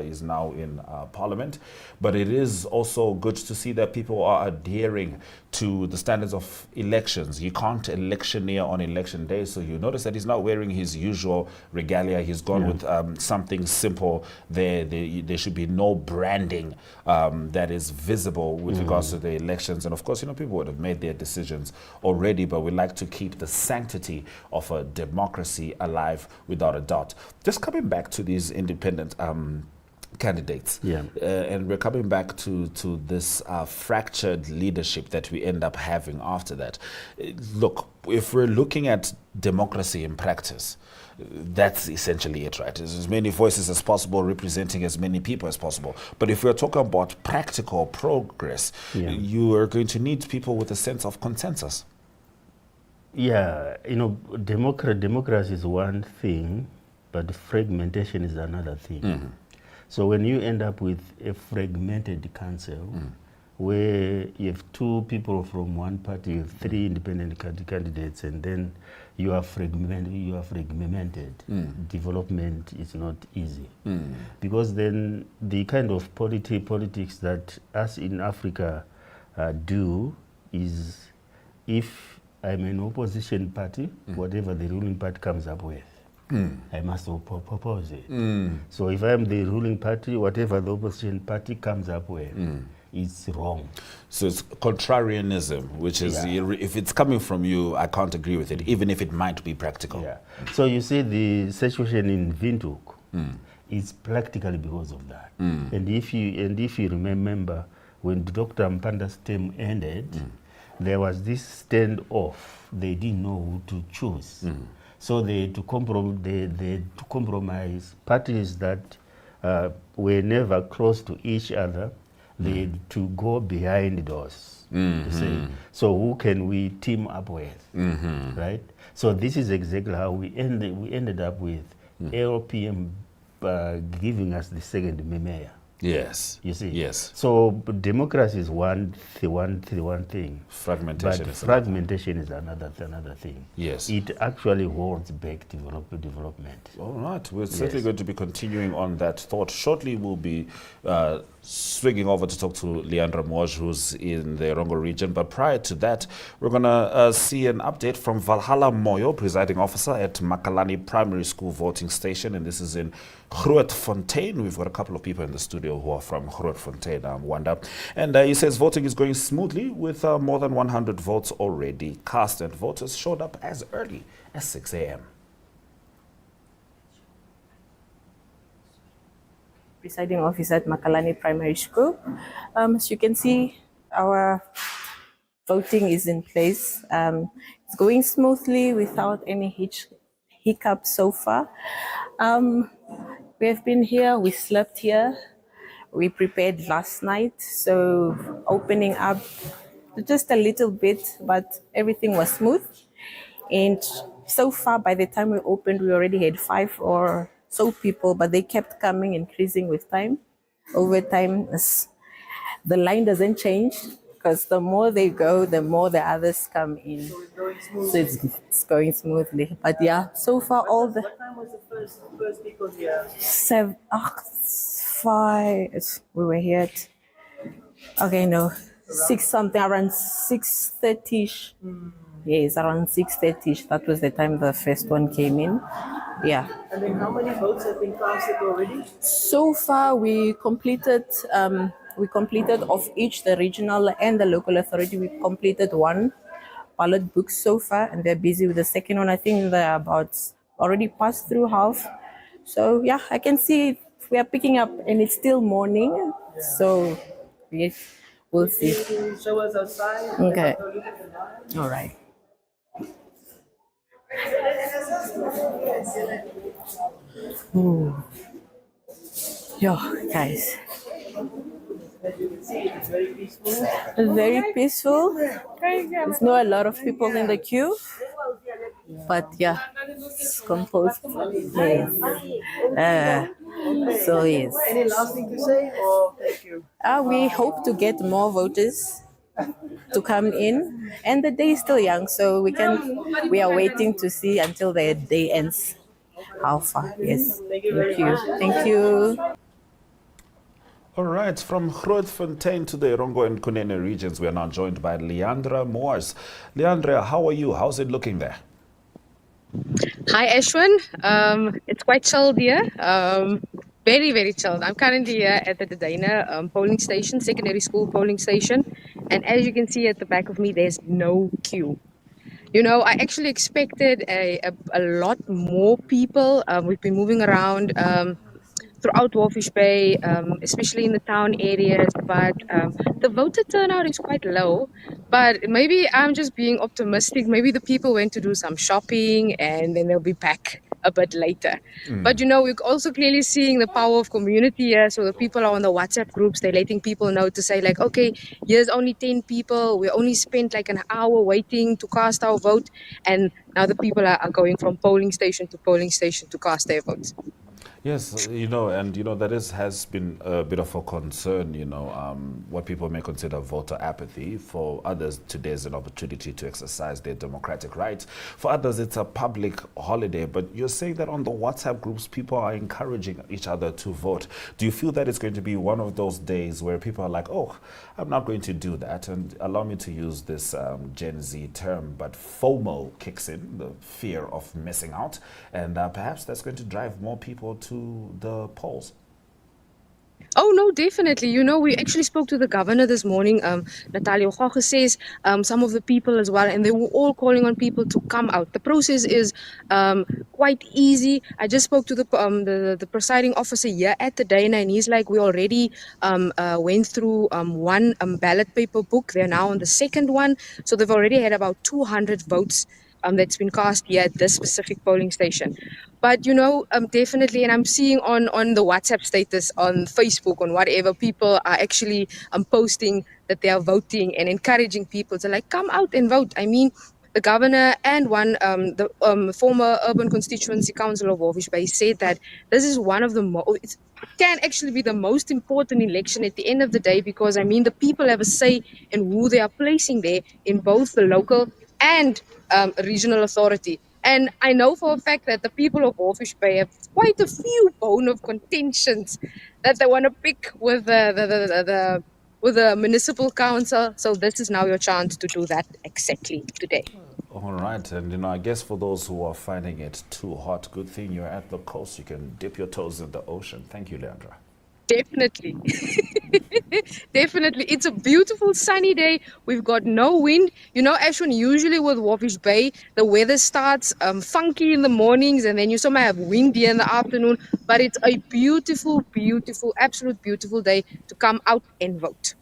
He's now in Parliament. But it is also good to see that people are adhering to the standards of elections. You can't electioneer on election day, so you notice that he's not wearing his usual regalia. He's gone with something simple. There should be no branding that is visible with regards to the elections. And of course, people would have made their decisions already, but we like to keep the sanctity of a democracy alive without a doubt. Just coming back to these independent candidates, and we're coming back to this fractured leadership that we end up having after that. Look, if we're looking at democracy in practice, that's essentially it, right? As many voices as possible, representing as many people as possible. But if we're talking about practical progress, you are going to need people with a sense of consensus. Democracy is one thing, but fragmentation is another thing. So when you end up with a fragmented council, where you have two people from one party, you have three independent candidates, and then you are fragmented. Development is not easy. Because then the kind of politics that us in Africa do is, if I'm an opposition party, whatever the ruling party comes up with, I must propose it. So if I'm the ruling party, whatever the opposition party comes up with, is wrong. So it's contrarianism, which is, if it's coming from you, I can't agree with it, even if it might be practical. Yeah. So you see the situation in Windhoek is practically because of that. And if you remember, when Dr. Mpanda's term ended, there was this standoff. They didn't know who to choose. So they had to compromise parties that were never close to each other. They had to go behind doors to say, so who can we team up with, right? So this is exactly how we ended up with LPM giving us the second mayor. Yes. You see? Yes. So democracy is one thing. Fragmentation but is fragmentation is another thing. Yes. It actually holds back development. All right. We're certainly going to be continuing on that thought. Shortly, we'll be swinging over to talk to Leandra Moj, who's in the Rongo region. But prior to that, we're going to see an update from Valhalla Moyo, presiding officer at Makalani Primary School voting station. And this is in Grootfontein. We've got a couple of people in the studio who are from Grootfontein, Wanda. And he says voting is going smoothly with more than 100 votes already cast, and voters showed up as early as 6 a.m. Presiding officer at Makalani Primary School. As you can see, our voting is in place. It's going smoothly without any hiccups so far. We have been here, we slept here, we prepared last night, so opening up just a little bit, but everything was smooth. And so far, by the time we opened, we already had 5 or so people, but they kept coming, increasing with time. Over time, the line doesn't change, because the more they go, the more the others come in. So it's going smoothly. But yeah, so far all the... What time was the first people here? 5. We were here at... Okay, no. 6 something, around 6:30ish. Yes, around 6:30ish. That was the time the first one came in. Yeah. And then how many votes have been casted already? So far, we completed of each, the regional and the local authority. We completed 1 ballot book so far, and they're busy with the second one. I think they're about already passed through half. So yeah, I can see we are picking up, and it's still morning. So yes, we'll see. Show us outside. Okay. All right. Ooh. Yo, guys. As you can see, it's very peaceful. It's very peaceful. There's not a lot of people in the queue, but yeah, it's composed. Yes. So yes. Any last thing to say, or thank you? We hope to get more voters to come in, and the day is still young, so we are waiting to see until the day ends how far. Yes. Thank you. Thank you. All right, from Grootfontein to the Rongo and Kunene regions, we are now joined by Leandra Moors. Leandra, how are you? How's it looking there? Hi, Ashwin. It's quite chilled here. Very, very chilled. I'm currently here at the Dadaina polling station, secondary school polling station. And as you can see at the back of me, there's no queue. You know, I actually expected a lot more people. We've been moving around throughout Wolfish Bay, especially in the town areas, but the voter turnout is quite low. But maybe I'm just being optimistic. Maybe the people went to do some shopping and then they'll be back a bit later. But you know, we're also clearly seeing the power of community here. So the people are on the WhatsApp groups, they're letting people know to say like, okay, here's only 10 people. We only spent like an hour waiting to cast our vote. And now the people are going from polling station to cast their votes. Yes, that has been a bit of a concern, what people may consider voter apathy. For others, today is an opportunity to exercise their democratic rights. For others, it's a public holiday. But you're saying that on the WhatsApp groups, people are encouraging each other to vote. Do you feel that it's going to be one of those days where people are like, oh, I'm not going to do that? And allow me to use this Gen Z term, but FOMO kicks in, the fear of missing out. And perhaps that's going to drive more people to the polls. Oh, no, Oh, definitely. We actually spoke to the governor this morning. Natalia Ogoge says some of the people as well, and they were all calling on people to come out. The process is quite easy. I just spoke to the presiding officer here at the Dana, and he's like, we already went through one ballot paper book. They're now on the second one, so they've already had about 200 votes that's been cast here at this specific polling station. But definitely, and I'm seeing on the WhatsApp status, on Facebook, on whatever, people are actually posting that they are voting and encouraging people to like come out and vote. I mean, the governor and the former urban constituency council of Walvis Bay said that this is one of the it can actually be the most important election at the end of the day, because I mean the people have a say in who they are placing there in both the local and regional authority. And I know for a fact that the people of Walvis Bay have quite a few bone of contentions that they want to pick with the municipal council. So this is now your chance to do that exactly today. All right, and I guess for those who are finding it too hot, good thing you're at the coast. You can dip your toes in the ocean. Thank you, Leandra. Definitely. Definitely. It's a beautiful sunny day. We've got no wind. Ashwin, usually with Walvis Bay, the weather starts funky in the mornings, and then you somehow have wind here in the afternoon. But it's a beautiful, beautiful, absolute beautiful day to come out and vote.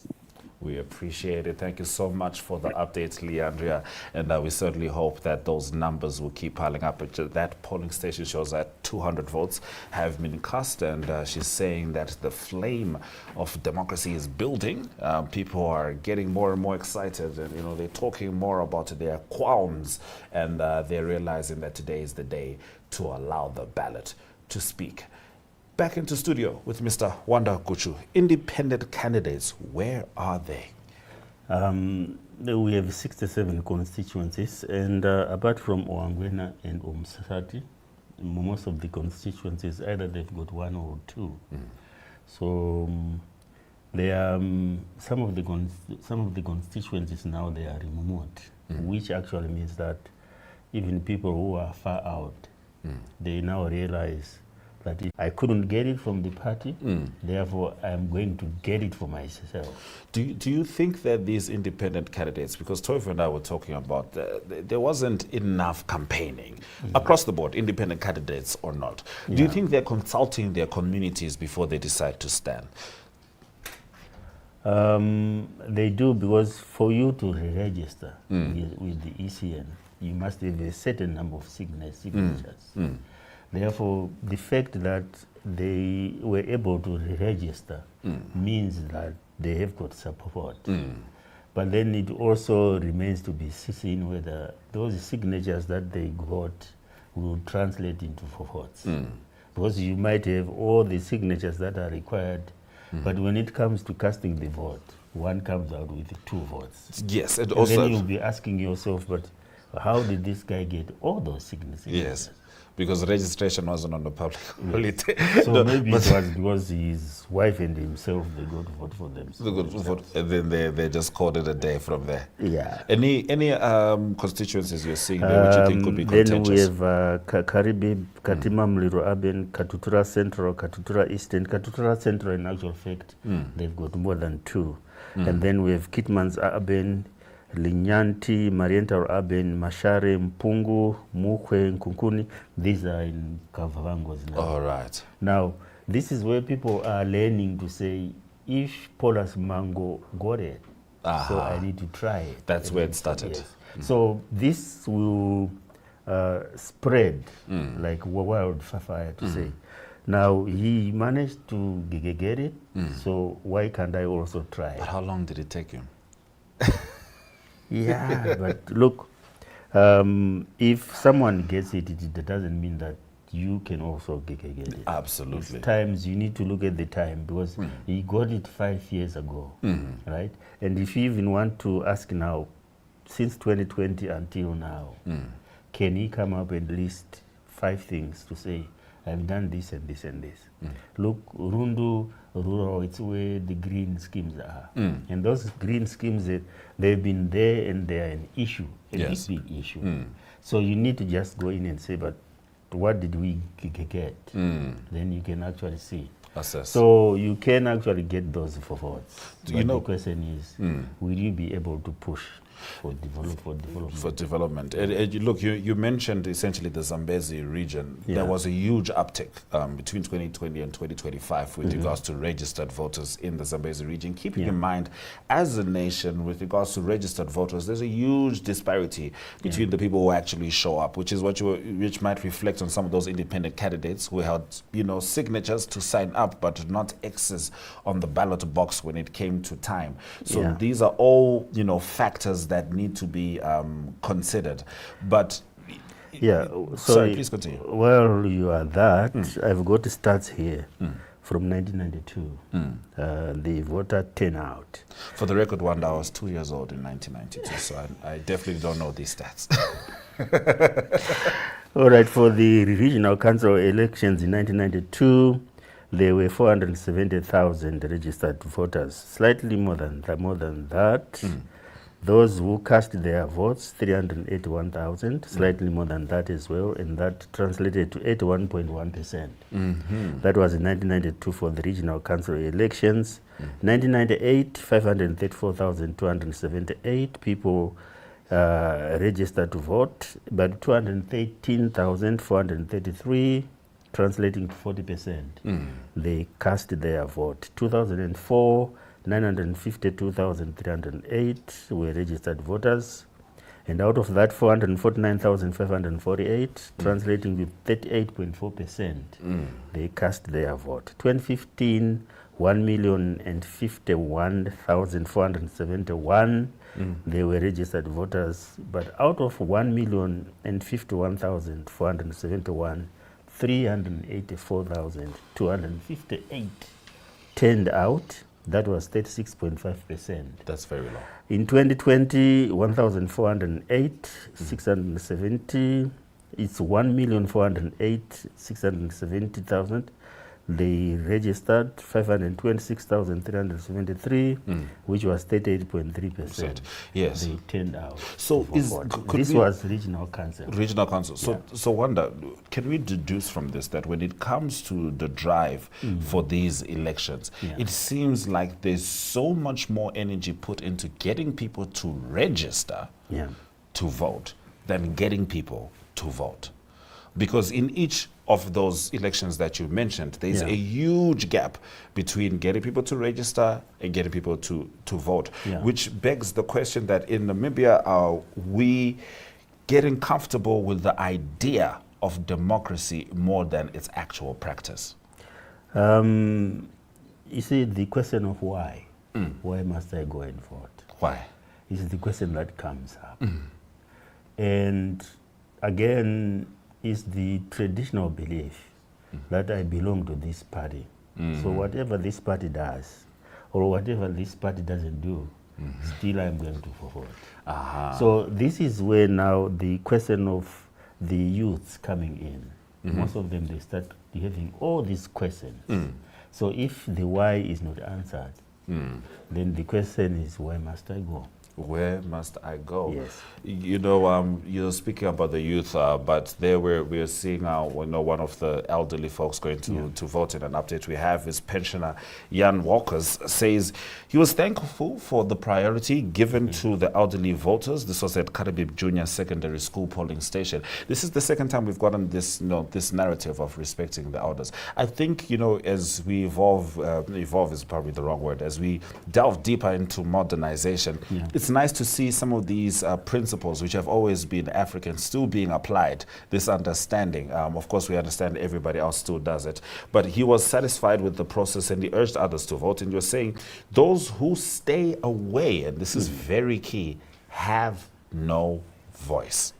We appreciate it. Thank you so much for the updates, Leandria. And we certainly hope that those numbers will keep piling up. That polling station shows that 200 votes have been cast. And she's saying that the flame of democracy is building. People are getting more and more excited. And, they're talking more about their qualms. And they're realizing that today is the day to allow the ballot to speak. Back into studio with Mr. Wanda Guchu. Independent candidates, where are they? We have 67 constituencies, and apart from Oangwena and Umsati, most of the constituencies, either they've got one or two. So there are some of the constituencies now they are remote, which actually means that even people who are far out, they now realize that if I couldn't get it from the party, therefore I'm going to get it for myself. Do you think that these independent candidates, because Toivo and I were talking about, there wasn't enough campaigning across the board, independent candidates or not. Do you think they're consulting their communities before they decide to stand? They do, because for you to register with the ECN, you must have a certain number of signatures. Therefore, the fact that they were able to register means that they have got support. But then it also remains to be seen whether those signatures that they got will translate into votes. Because you might have all the signatures that are required, but when it comes to casting the vote, one comes out with 2 votes. Yes, and also then you'll be asking yourself, but how did this guy get all those signatures? Yes. Because registration wasn't on the public holiday. So maybe it was because his wife and himself, they got to vote for themselves. And then they just called it a day from there. Yeah. Any constituencies you're seeing there which you think could be contentious? Then we have Karibi, Katima Mliro Aben, Katutura Central, Katutura Eastern. Katutura Central, in actual fact, they've got more than 2. And then we have Kitmans Aben, Linyanti, Mariental Aben, Mashare, Mpungu, Mukwe, Nkunkuni. These are in Kavavangos now. All right. Now, this is where people are learning to say, if Paulus Mango got it, so I need to try it. That's where it started. Yes. So this will spread like wildfire, to say. Now, he managed to get it, so why can't I also try it? But how long did it take him? Yeah, but look, if someone gets it, it doesn't mean that you can also get it. Absolutely. It's times you need to look at the time, because he got it 5 years ago, right? And if you even want to ask now, since 2020 until now, can he come up and list 5 things to say, I've done this and this and this. Look, Rundu Rural, it's where the green schemes are. And those green schemes, they've been there and they're an issue, a big issue. So you need to just go in and say, but what did we get? Then you can actually see. Assess. So you can actually get those votes. You know, the question is, will you be able to push for development? And look, you mentioned essentially the Zambezi region. Yeah. There was a huge uptick between 2020 and 2025 with regards to registered voters in the Zambezi region. Keeping in mind, as a nation, with regards to registered voters, there's a huge disparity between the people who actually show up, which is which might reflect on some of those independent candidates who had, signatures to sign up, but not X's on the ballot box when it came to time. So these are all, factors that need to be considered. But sorry, please continue. Well, you are that. I've got stats here from 1992. The voter turnout. For the record, Wanda, I was 2 years old in 1992, so I definitely don't know these stats. All right, for the regional council elections in 1992, there were 470,000 registered voters, slightly more than that. Those who cast their votes, 381,000, slightly more than that as well, and that translated to 81.1%. That was in 1992 for the regional council elections. 1998, 534,278 people registered to vote, but 213,433, translating to 40%. They cast their vote. 2004, 952,308 were registered voters, and out of that, 449,548, translating to 38.4%, they cast their vote. 2015, 1,051,471, they were registered voters, but out of 1,051,471, 384,258 turned out. That was 36.5%. That's very low. In 2020, 1,408, 670. It's 1,408,670,000. They registered 526,373, which was 38.3%. Yes. They turned out. So this was regional council. Regional council. So Wanda, can we deduce from this that when it comes to the drive for these elections, it seems like there's so much more energy put into getting people to register to vote than getting people to vote? Because in each of those elections that you mentioned, there's a huge gap between getting people to register and getting people to vote, which begs the question that in Namibia, are we getting comfortable with the idea of democracy more than its actual practice? You see, the question of why. Why must I go and vote? Why? Is the question that comes up. And again, is the traditional belief that I belong to this party. So whatever this party does, or whatever this party doesn't do, still I'm going to vote. So this is where now the question of the youths coming in. Most of them, they start having all these questions. So if the why is not answered, then the question is, where must I go? Where must I go? Yes. You're speaking about the youth, but there we're seeing one of the elderly folks going to vote. In an update we have is pensioner Jan Walkers says he was thankful for the priority given to the elderly voters. This was at Karibib Junior Secondary School polling station. This is the second time we've gotten this this narrative of respecting the elders. I think as we evolve is probably the wrong word. As we delve deeper into modernization, it's nice to see some of these principles, which have always been African, still being applied, this understanding. Of course, we understand everybody else still does it. But he was satisfied with the process and he urged others to vote. And you're saying those who stay away, and this is very key, have no voice.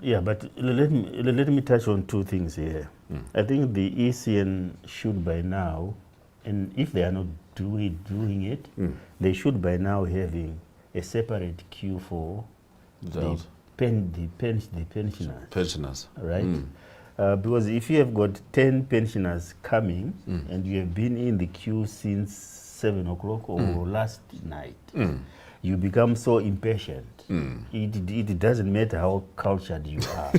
Yeah, but let me touch on two things here. I think the ECN should by now, and if they are not doing it, they should by now having a separate queue for the pensioners. Right? Because if you have got 10 pensioners coming and you have been in the queue since 7 o'clock or last night, you become so impatient. It doesn't matter how cultured you are.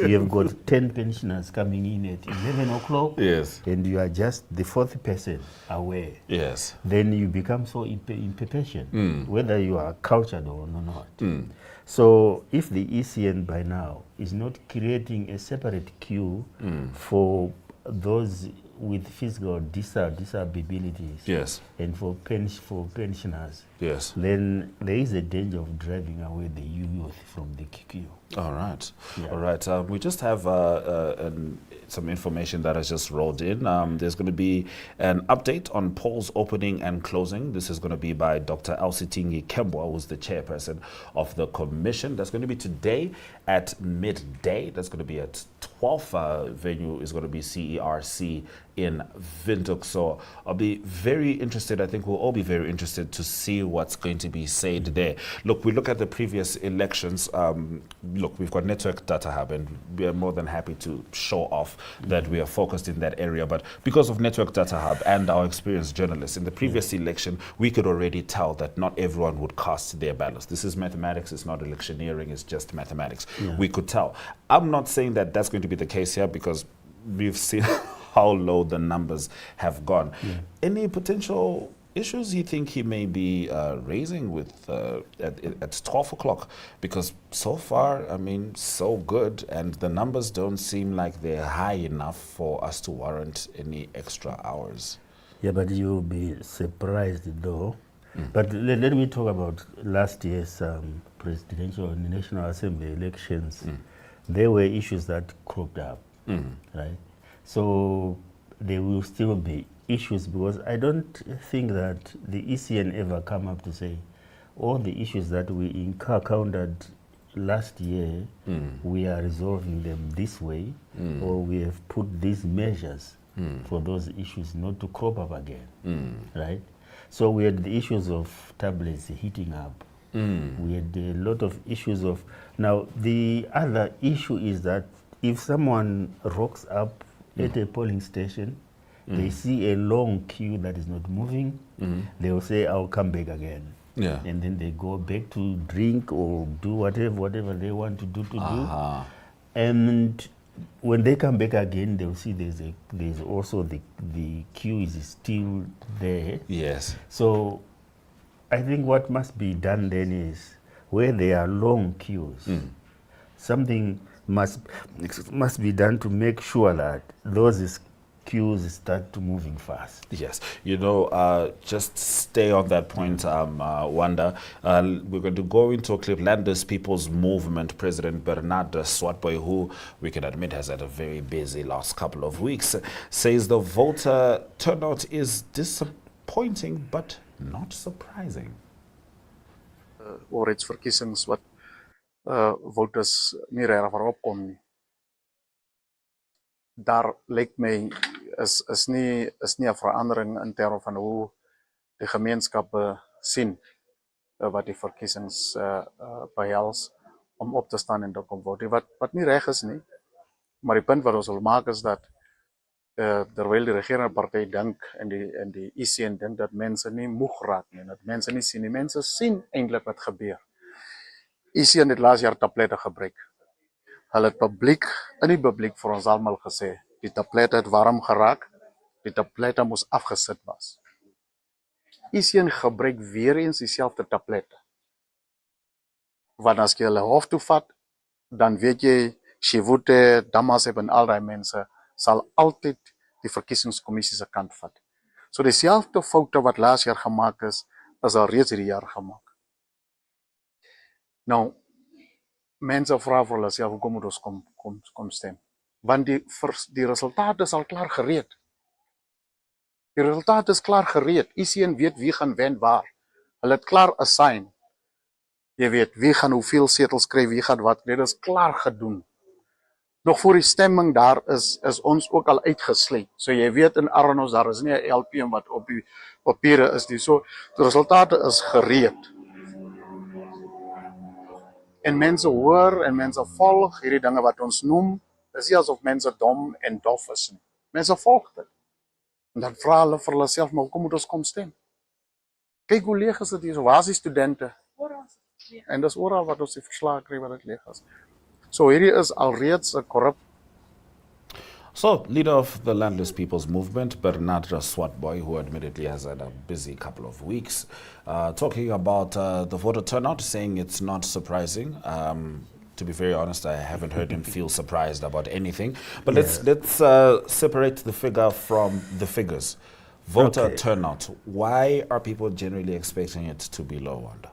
You have got 10 pensioners coming in at 11 o'clock, yes, and you are just the fourth person away. Yes. Then you become so impatient, whether you are cultured or not. So if the ECN by now is not creating a separate queue for those with physical disabilities, yes, and for pensioners, yes, then there is a danger of driving away the youth from the queue. All right. Yeah. All right. We just have some information that has just rolled in. There's going to be an update on polls opening and closing. This is going to be by Dr. Alsitingi Kembwa, who's the chairperson of the commission. That's going to be today at midday. That's going to be at 12th venue is going to be CERC in Windhoek. So I'll be very interested. I think we'll all be very interested to see what's going to be said there. Look, we look at the previous elections. Look, we've got Network Data Hub, and we are more than happy to show off that we are focused in that area. But because of Network Data Hub and our experienced journalists, in the previous election, we could already tell that not everyone would cast their ballots. This is mathematics. It's not electioneering. It's just mathematics. Yeah. We could tell. I'm not saying that that's going to be the case here, because we've seen how low the numbers have gone. Yeah. Any potential issues you think he may be raising with at 12 o'clock? Because so far, I mean, so good, and the numbers don't seem like they're high enough for us to warrant any extra hours. Yeah, but you'll be surprised though. But let me talk about last year's presidential and National Assembly elections. There were issues that cropped up, right? So there will still be issues, because I don't think that the ECN ever come up to say all the issues that we encountered last year, we are resolving them this way, or we have put these measures for those issues not to crop up again, right? So we had the issues of tablets heating up. We had a lot of issues of... Now, the other issue is that if someone rocks up at a polling station, they see a long queue that is not moving, they will say, I'll come back again. Yeah. And then they go back to drink or do whatever they want to do. And when they come back again, they'll see there's also the queue is still there. Yes. So I think what must be done then is, where there are long queues, something must be done to make sure that those queues start to moving fast. Yes, you know, just stay on that point, Wanda. We're going to go into a clip. Landers People's Movement President Bernard Swatboy, who we can admit has had a very busy last couple of weeks, says the voter turnout is disappointing but not surprising. Oor iets verkiesings wat voters nie regtig waarop kom nie. Daar lyk my is nie 'n verandering in terme van hoe die gemeenskappe sien wat die verkiesings behels om op te staan en te kom vote. Wat nie reg is nie. Maar die punt wat ons wil maak is dat terwyl die regerende party dink en die ECN dink dat mense nie moeg raak nie, dat mense nie sien nie. Mense sien eintlik wat gebeur. ECN het laas jaar tablette gebruik. Hulle het in die publiek vir ons almal gesê, die tablette het warm geraak, die tablette moes afgesit was. ECN gebruik weer eens dieselfde tablette. Want as jy hulle hof toe vat, dan weet jy, Shivute, Damasep en al die mense sal altyd die verkiesingskommissie se kant vat. So dieselfde foute wat laas jaar gemaak is al reeds hierdie jaar gemaak. Nou, mense vra vir hulle self, hoekom moet ons kom stem? Want die resultaat is al klaar gereed. Die resultaat is klaar gereed. ECN weet wie gaan wen waar. Hulle het klaar assign. Jy weet, wie gaan hoeveel setels kry, wie gaan wat kry, dit is klaar gedoen. Nog voor die stemming daar is ons ook al uitgesluit. So jy weet in Arnos, daar is nie 'n LPM wat op die papiere is nie. So die resultate is gereed. En mense hoor en mense volg hierdie dinge wat ons noem. Dis nie asof mense dom en dof is nie. Mense volg dit. En dan vra hulle vir hulle self, maar hoekom moet ons kom stem? Kyk hoe leeg is dit hier. Waar is die studente? En dis oral wat ons die verslae kry wat dit leeg is. So hierdie is alreeds 'n korrup. So, leader of the Landless People's Movement, Bernard Swatboy, who admittedly has had a busy couple of weeks, talking about the voter turnout, saying it's not surprising. To be very honest, I haven't heard him feel surprised about anything. But let's separate the figure from the figures. Voter turnout. Why are people generally expecting it to be low? Wanda?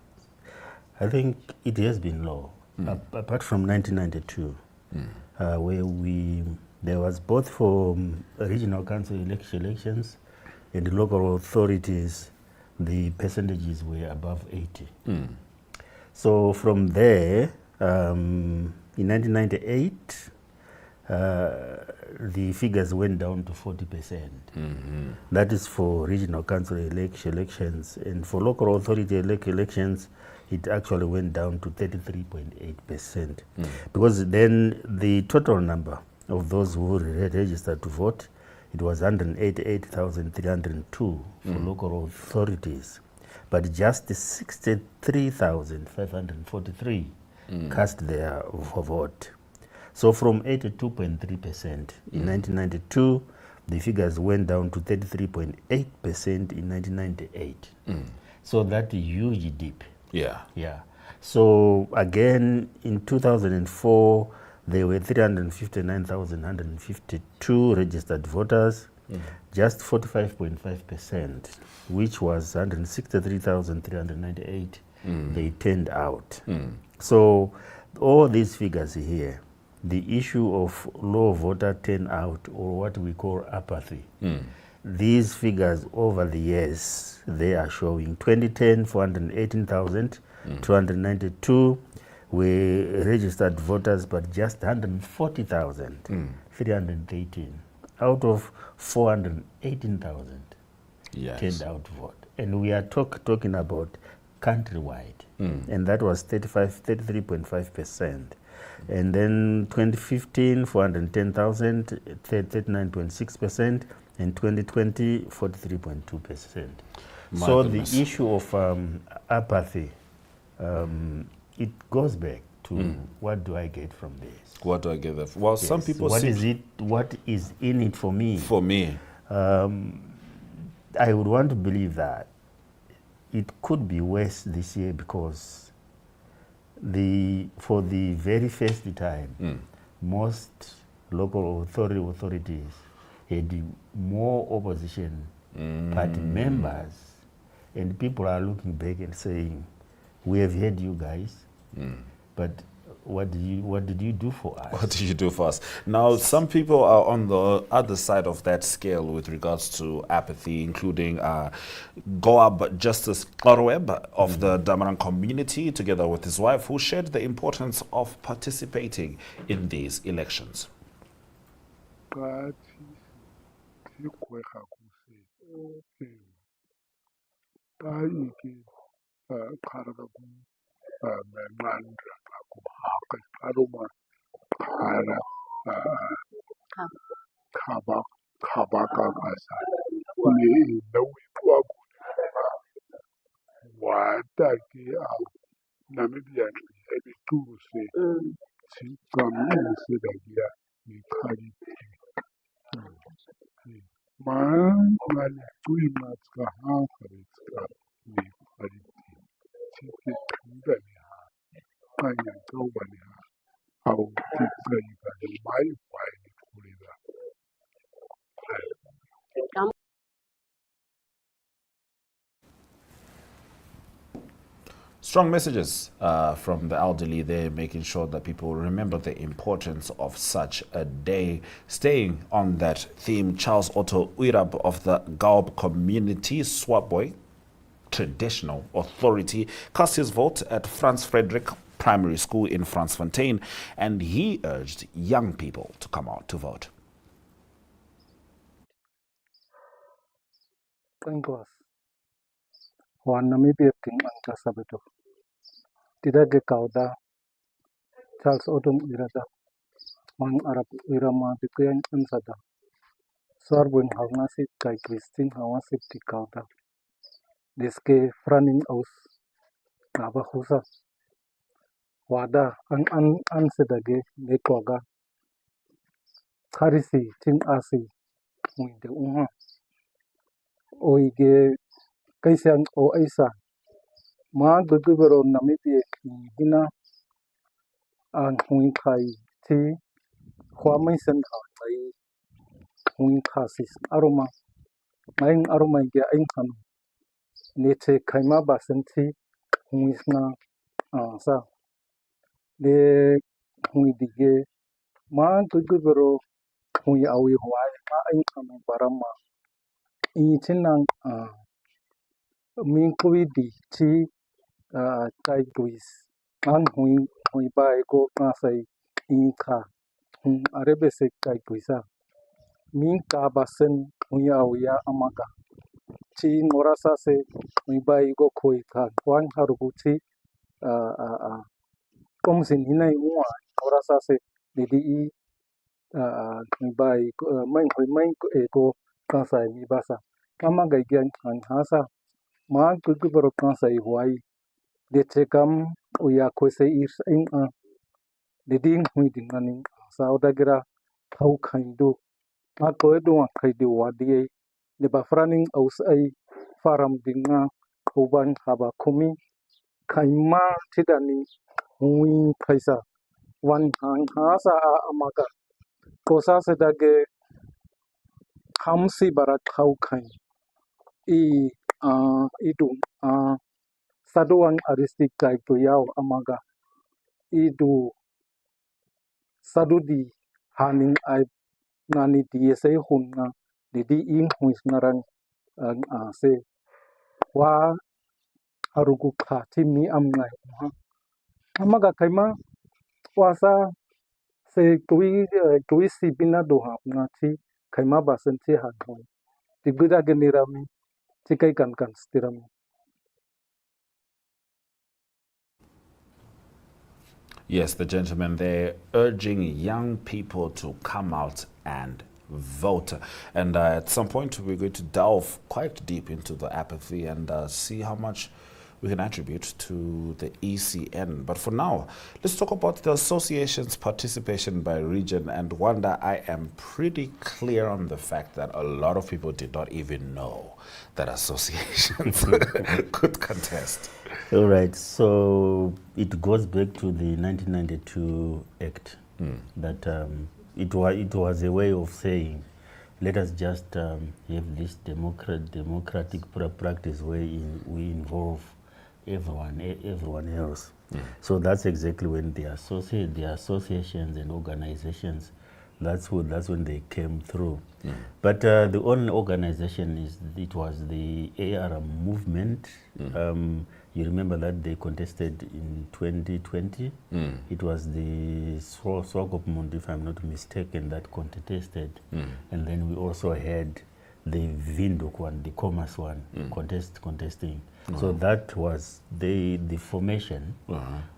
I think it has been low, apart from 1992, where there was both for regional council elections and the local authorities, the percentages were above 80. So from there, in 1998, the figures went down to 40%. That is for regional council elections. And for local authority elections, it actually went down to 33.8%. Because then the total number of those who registered to vote, it was 188,302 for local authorities. But just 63,543 cast their vote. So from 82.3% in 1992, the figures went down to 33.8% in 1998. So that huge dip. Yeah. So again, in 2004, there were 359,152 registered voters, just 45.5%, which was 163,398 they turned out. So all these figures here, the issue of low voter turnout, or what we call apathy, these figures over the years, they are showing 2010, 418,292 were registered voters, but just 140,313 out of 418,000 turned out to vote. And we are talking about countrywide, and that was 33.5%. And then 2015, 410,000, 39.6%, and 2020, 43.2%. So the issue of apathy, it goes back to what do I get from this? What do I get? Well, some people what is in it for me? For me, I would want to believe that it could be worse this year because for the very first time, most local authorities had more opposition party members, and people are looking back and saying, "We have heard you guys, but what did you do for us?" What did you do for us? Now, some people are on the other side of that scale with regards to apathy, including Goab Justice Korweb of the Damaran community, together with his wife, who shared the importance of participating in these elections. Namibia every Tuesday. From Minnesota, man, three months ka half ka ni parity. Tike tunda ni ha, kanya kawa ni ha, au tika ika ni mai wai ni kulida. Strong messages from the elderly there, making sure that people remember the importance of such a day. Staying on that theme, Charles Otto Uirab of the Gaub community, Swatboy, traditional authority, cast his vote at Franz Frederick Primary School in Fransfontein, and he urged young people to come out to vote. Pengwas. Wan Namibia king angka sabeto. Tidak ke kauda. Charles Odom irada. Mang Arab irama dikuyan ansada. Sarbun hawnasip kai Christine hawasip di kauda. deske running aus aba husa wada an sedage ne koga harisi tin asi muinde unha oige kaisang o aisa ma gugubero Namibia hina an hui kai ti khwamai sen ha kai hui khasis aroma main aroma ge ain khan neche kaima basen huisna sa de hui dige ma gugubero hui awi huai ma ain kanu barama I chinang min kwi di chi kai guis an hui bai ko ka sai I kha arebe se kai guisa min ka basen hui awiya amaka chi ngorasa se hui bai go khoi kha wan haru chi kom sin hinai uwa ngorasa se di bai mai hoi mai ko kansai mi basa kama ga gian kan hasa ma ku baro kansai huai de chekam uya ko se is in de ding hui ding ani sa odagira thau khaidu a ko do khaidu wadi le ba franing aus ai faram dinga uban haba khumi khaima thidani hui khaisa wan hang hasa amaka kosa se dage hamsi barat thau khai idung saduan aristik kai to yaw amaga idu sadudi haning ai nani diese hunna didi in huis narang se wa arugu kha timi amngai amaga kaima wasa se tui si bina do ha na thi kaima basen thi ha thoi tiguda generami tikai kan stiram. Yes, the gentleman there urging young people to come out and vote. And at some point, we're going to delve quite deep into the apathy and see how much we can attribute to the ECN. But for now, let's talk about the association's participation by region. And Wanda, I am pretty clear on the fact that a lot of people did not even know that associations could contest. All right, so it goes back to the 1992 Act that it was a way of saying, let us just have this democratic practice where we involve everyone else. So that's exactly when the associations and organizations, that's when they came through. But the only organization it was the AR movement. You remember that they contested in 2020. It was the Swakopmund, if I'm not mistaken, that contested. And then we also had the Vinduk one, the Commerce one, contesting. So that was the formation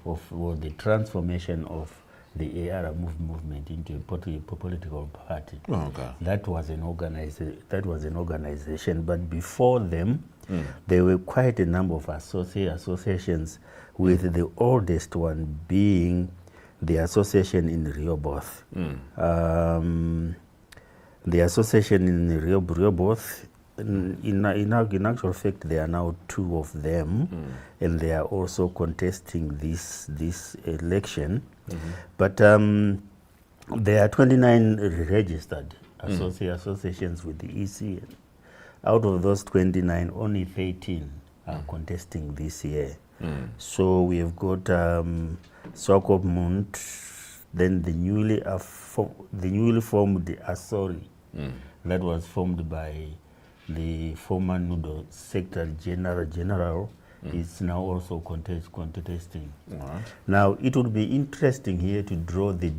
or the transformation of the AR movement into a political party. That was an organization. But before them, there were quite a number of associations, with the oldest one being the association in Rehoboth. The association in Rehoboth, in actual fact, there are now 2 of them, and they are also contesting this election. But there are 29 registered associations with the EC. Out of those 29, only 13 are contesting this year. So we have got Swakopmund, then the newly formed Asori, that was formed by the former Nudo Secretary General, is now also contesting. Now, it would be interesting here to draw the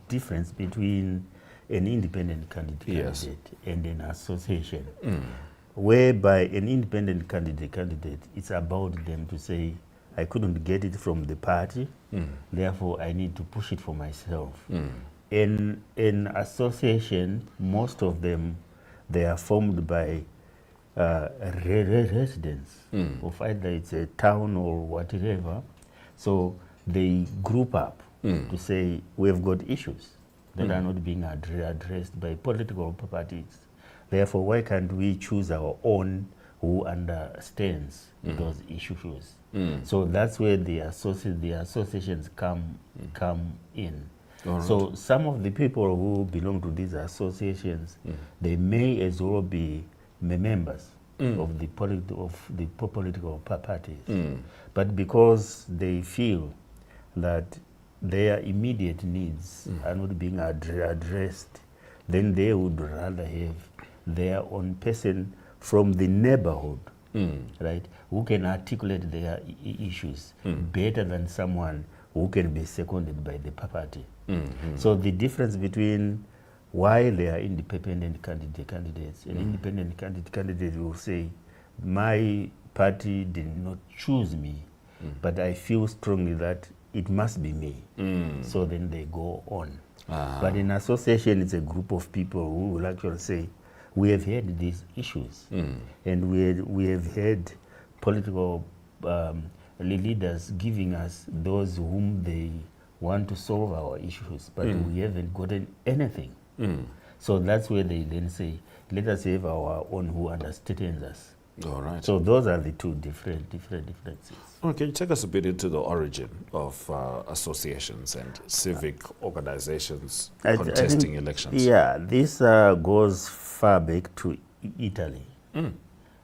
difference between an independent candidate and an association, whereby an independent candidate, it's about them to say, I couldn't get it from the party, therefore I need to push it for myself. In association, most of them, they are formed by residents of either it's a town or whatever. So they group up to say we've got issues that are not being addressed by political parties. Therefore, why can't we choose our own who understands those issues? So that's where the associations come in. All So right. some of the people who belong to these associations, they may as well be members of the political parties, but because they feel that their immediate needs are not being addressed, then they would rather have their own person from the neighborhood, right, who can articulate their issues better than someone who can be seconded by the party. So the difference between why they are independent candidates, an independent candidate will say, my party did not choose me, but I feel strongly that it must be me. So then they go on. But in association, it's a group of people who will actually say, we have had these issues, and we have had political leaders giving us those whom they want to solve our issues, but we haven't gotten anything. So that's where they then say, let us have our own who understands us. All right. So those are the two different differences. Okay, you take us a bit into the origin of associations and civic organizations contesting I think, elections. Yeah, this goes far back to Italy,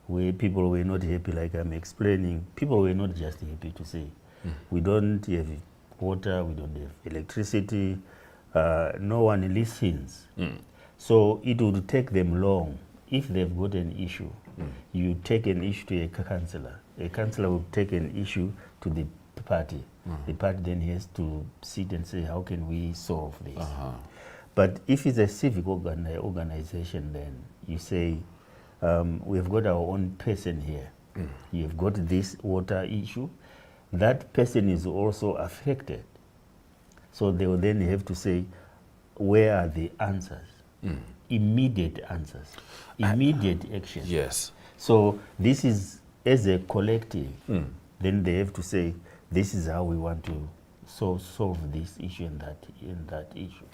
where people were not happy, like I'm explaining. People were not just happy to say, we don't have water, we don't have electricity, no one listens. So it would take them long. If they've got an issue, you take an issue to a councillor. A councillor will take an issue to the party. The party then has to sit and say, how can we solve this? But if it's a civic organization, then you say, we've got our own person here. You've got this water issue. That person is also affected. So they will then have to say, where are the answers? Immediate answers, immediate action. Yes. So this is, as a collective, then they have to say, this is how we want to solve this issue and that issue.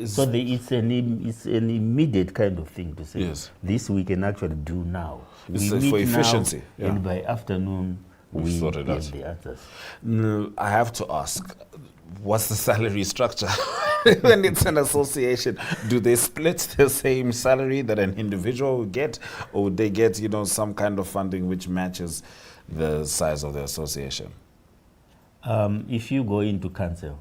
So it's an immediate kind of thing to say, Yes. this we can actually do now. It's We for meet efficiency, now, and by afternoon, we sort it out. get the answers. No, I have to ask, what's the salary structure when it's an association? Do they split the same salary that an individual would get, or would they get, some kind of funding which matches the size of the association? If you go into council,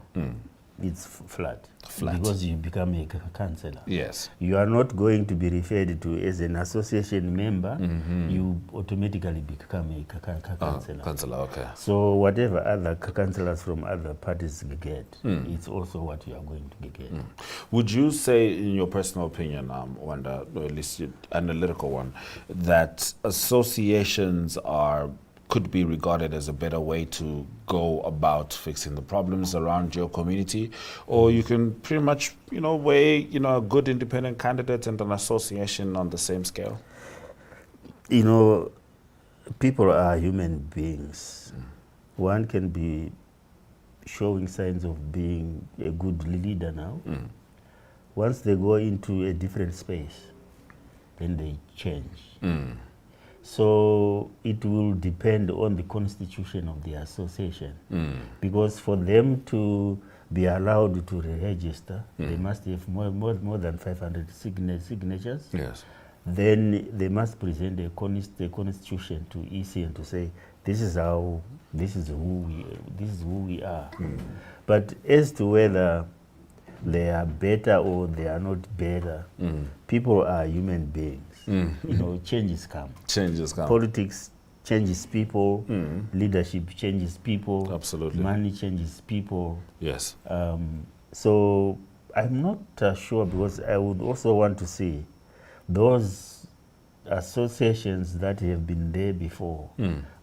it's flat. Because you become a councillor. Yes. You are not going to be referred to as an association member. You automatically become a councillor. Councillor, okay. So whatever other councillors from other parties get, it's also what you are going to get. Would you say, in your personal opinion, Wanda, or at least an analytical one, that associations could be regarded as a better way to go about fixing the problems around your community? Or you can pretty much, weigh, a good independent candidate and an association on the same scale? People are human beings. One can be showing signs of being a good leader now. Once they go into a different space, then they change. So it will depend on the constitution of the association. Because for them to be allowed to register, they must have more than 500 signatures. Yes. Then they must present a constitution to EC and to say, this is who we are. But as to whether they are better or they are not better, people are human beings. Changes come. Changes come. Politics changes people. Leadership changes people. Absolutely. Money changes people. Yes. So I'm not sure, because I would also want to see those associations that have been there before.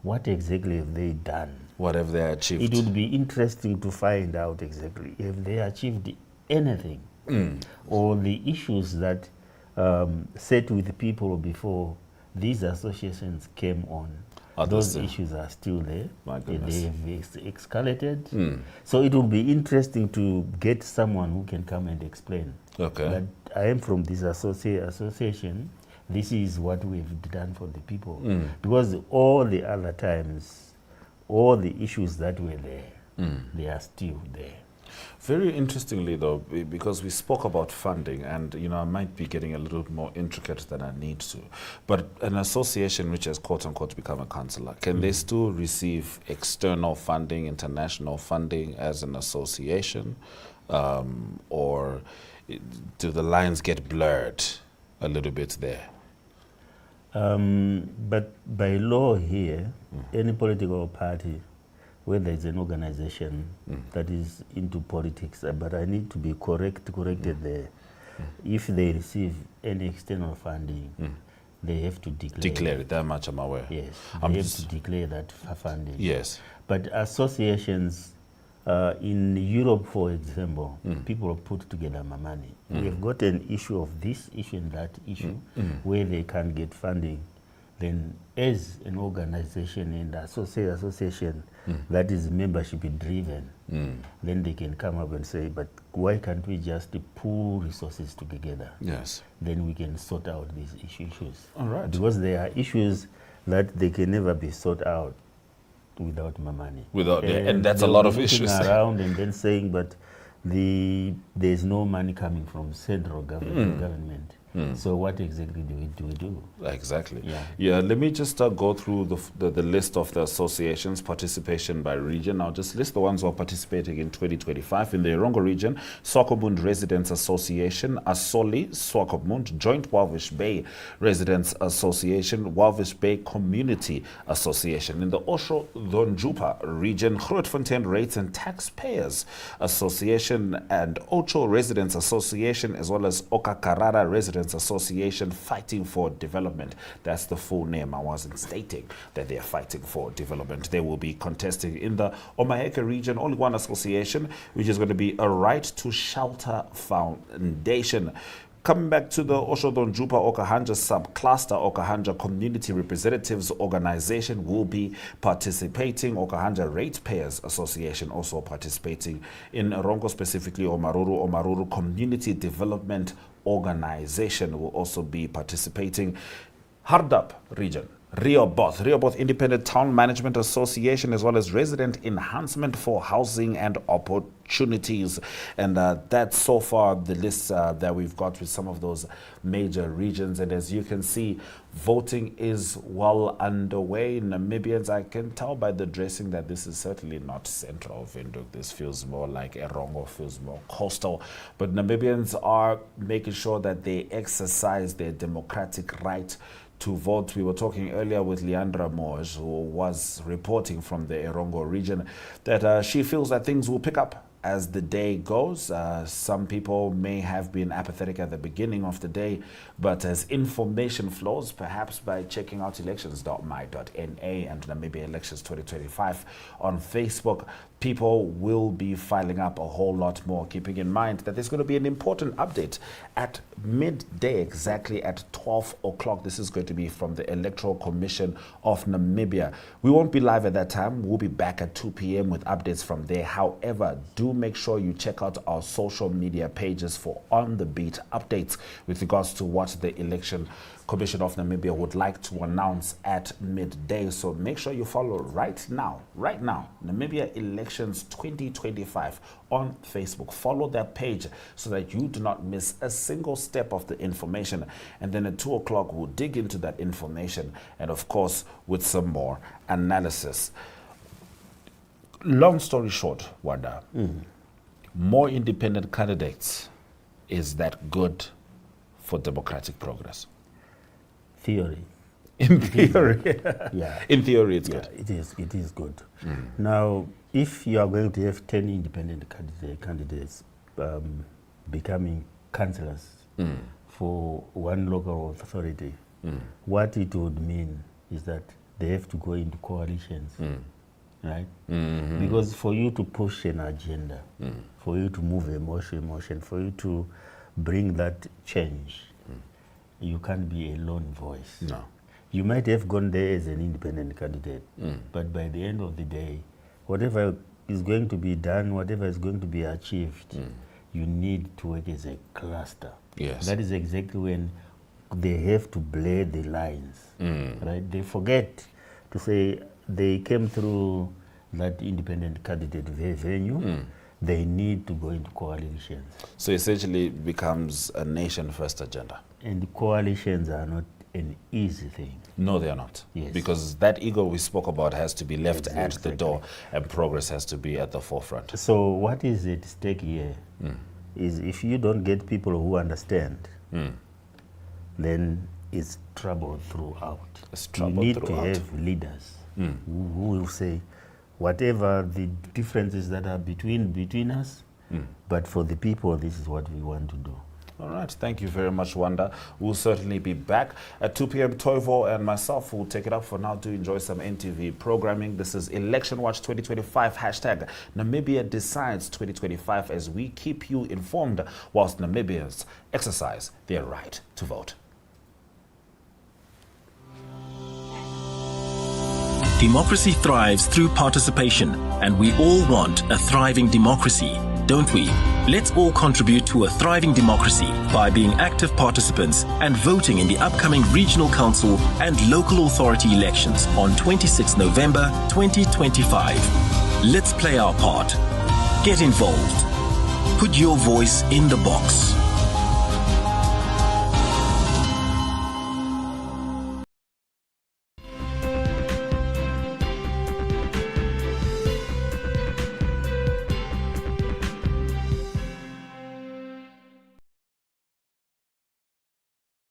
What exactly have they done? What have they achieved? It would be interesting to find out exactly if they achieved anything, or the issues that set with people before, these associations came on, those issues are still there. My goodness. They have escalated. So it will be interesting to get someone who can come and explain. Okay. But I am from this association. This is what we've done for the people. Because all the other times, all the issues that were there, they are still there. Very interestingly, though, because we spoke about funding, and I might be getting a little more intricate than I need to, but an association which has quote unquote become a councillor, can they still receive external funding, international funding as an association, or do the lines get blurred a little bit there? But by law here, any political party, whether it's an organization that is into politics, but I need to be corrected there. If they receive any external funding, they have to declare it. That much I'm aware. Yes, they have to declare that funding. Yes. But associations, in Europe, for example, people have put together money. We have got an issue of this issue and that issue where they can't get funding. Then as an organization and association that is membership driven, then they can come up and say, but why can't we just pool resources together? Yes. Then we can sort out these issues. All right. Because there are issues that they can never be sorted out without my money. And that's a lot of issues. Around and then saying, but there's no money coming from central government. So what exactly do we do? Exactly. Yeah. Let me just go through the list of the associations, participation by region. I'll just list the ones who are participating in 2025. In the Erongo region, Swakopmund Residents Association, Asoli, Swakopmund, Joint Walvish Bay Residents Association, Walvish Bay Community Association. In the Osho Donjupa region, Grootfontein Rates and Taxpayers Association and Ocho Residents Association, as well as Okakarara Residents Association Fighting for Development. That's the full name. I wasn't stating that they're fighting for development. They will be contesting in the Omaheke region, only one association, which is going to be a Right to Shelter Foundation. Coming back to the Oshodon Jupa Okahanja subcluster, Okahanja Community Representatives Organization will be participating. Okahanja Ratepayers Association also participating. In Rongo specifically, Omaruru Community Development Organization will also be participating. Hardap region, Rehoboth Independent Town Management Association, as well as Resident Enhancement for Housing and Opportunities. And that's so far the list that we've got with some of those major regions. And as you can see, voting is well underway. Namibians, I can tell by the dressing that this is certainly not central of Windhoek. This feels more like Erongo, feels more coastal. But Namibians are making sure that they exercise their democratic right to vote. We were talking earlier with Leandra Moores, who was reporting from the Erongo region, that she feels that things will pick up as the day goes. Some people may have been apathetic at the beginning of the day, but as information flows, perhaps by checking out elections.my.na and Namibia Elections 2025 on Facebook, people will be filing up a whole lot more, keeping in mind that there's going to be an important update at midday, exactly at 12 o'clock. This is going to be from the Electoral Commission of Namibia. We won't be live at that time. We'll be back at 2 p.m. with updates from there. However, do make sure you check out our social media pages for on-the-beat updates with regards to what the Election Commission of Namibia would like to announce at midday. So make sure you follow right now, Namibia Elections 2025 on Facebook. Follow that page so that you do not miss a single step of the information. And then at 2 o'clock, we'll dig into that information and, of course, with some more analysis. Long story short, Wanda, more independent candidates, is that good for democratic progress? Theory. In theory. Yeah. In theory, it's good. It is good. Now, if you are going to have 10 independent candidates becoming councillors for one local authority, what it would mean is that they have to go into coalitions, right? Because for you to push an agenda, for you to move a motion, for you to bring that change, you can't be a lone voice. No. You might have gone there as an independent candidate, but by the end of the day, whatever is going to be done, whatever is going to be achieved, you need to work as a cluster. Yes. That is exactly when they have to blur the lines, right? They forget to say they came through that independent candidate venue. They need to go into coalitions. So essentially it becomes a nation-first agenda. And coalitions are not an easy thing. No, they are not. Yes. Because that ego we spoke about has to be left at the door, and progress has to be at the forefront. So what is at stake here is if you don't get people who understand, then it's trouble throughout. It's trouble you need throughout. to have leaders who will say, whatever the differences that are between us, but for the people, this is what we want to do. All right, thank you very much, Wanda. We'll certainly be back at 2 p.m. Toivo and myself will take it up for now to enjoy some NTV programming. This is Election Watch 2025, hashtag Namibia Decides 2025, as we keep you informed whilst Namibians exercise their right to vote. Democracy thrives through participation, and we all want a thriving democracy, don't we? Let's all contribute to a thriving democracy by being active participants and voting in the upcoming regional council and local authority elections on 26 November 2025. Let's play our part. Get involved. Put your voice in the box.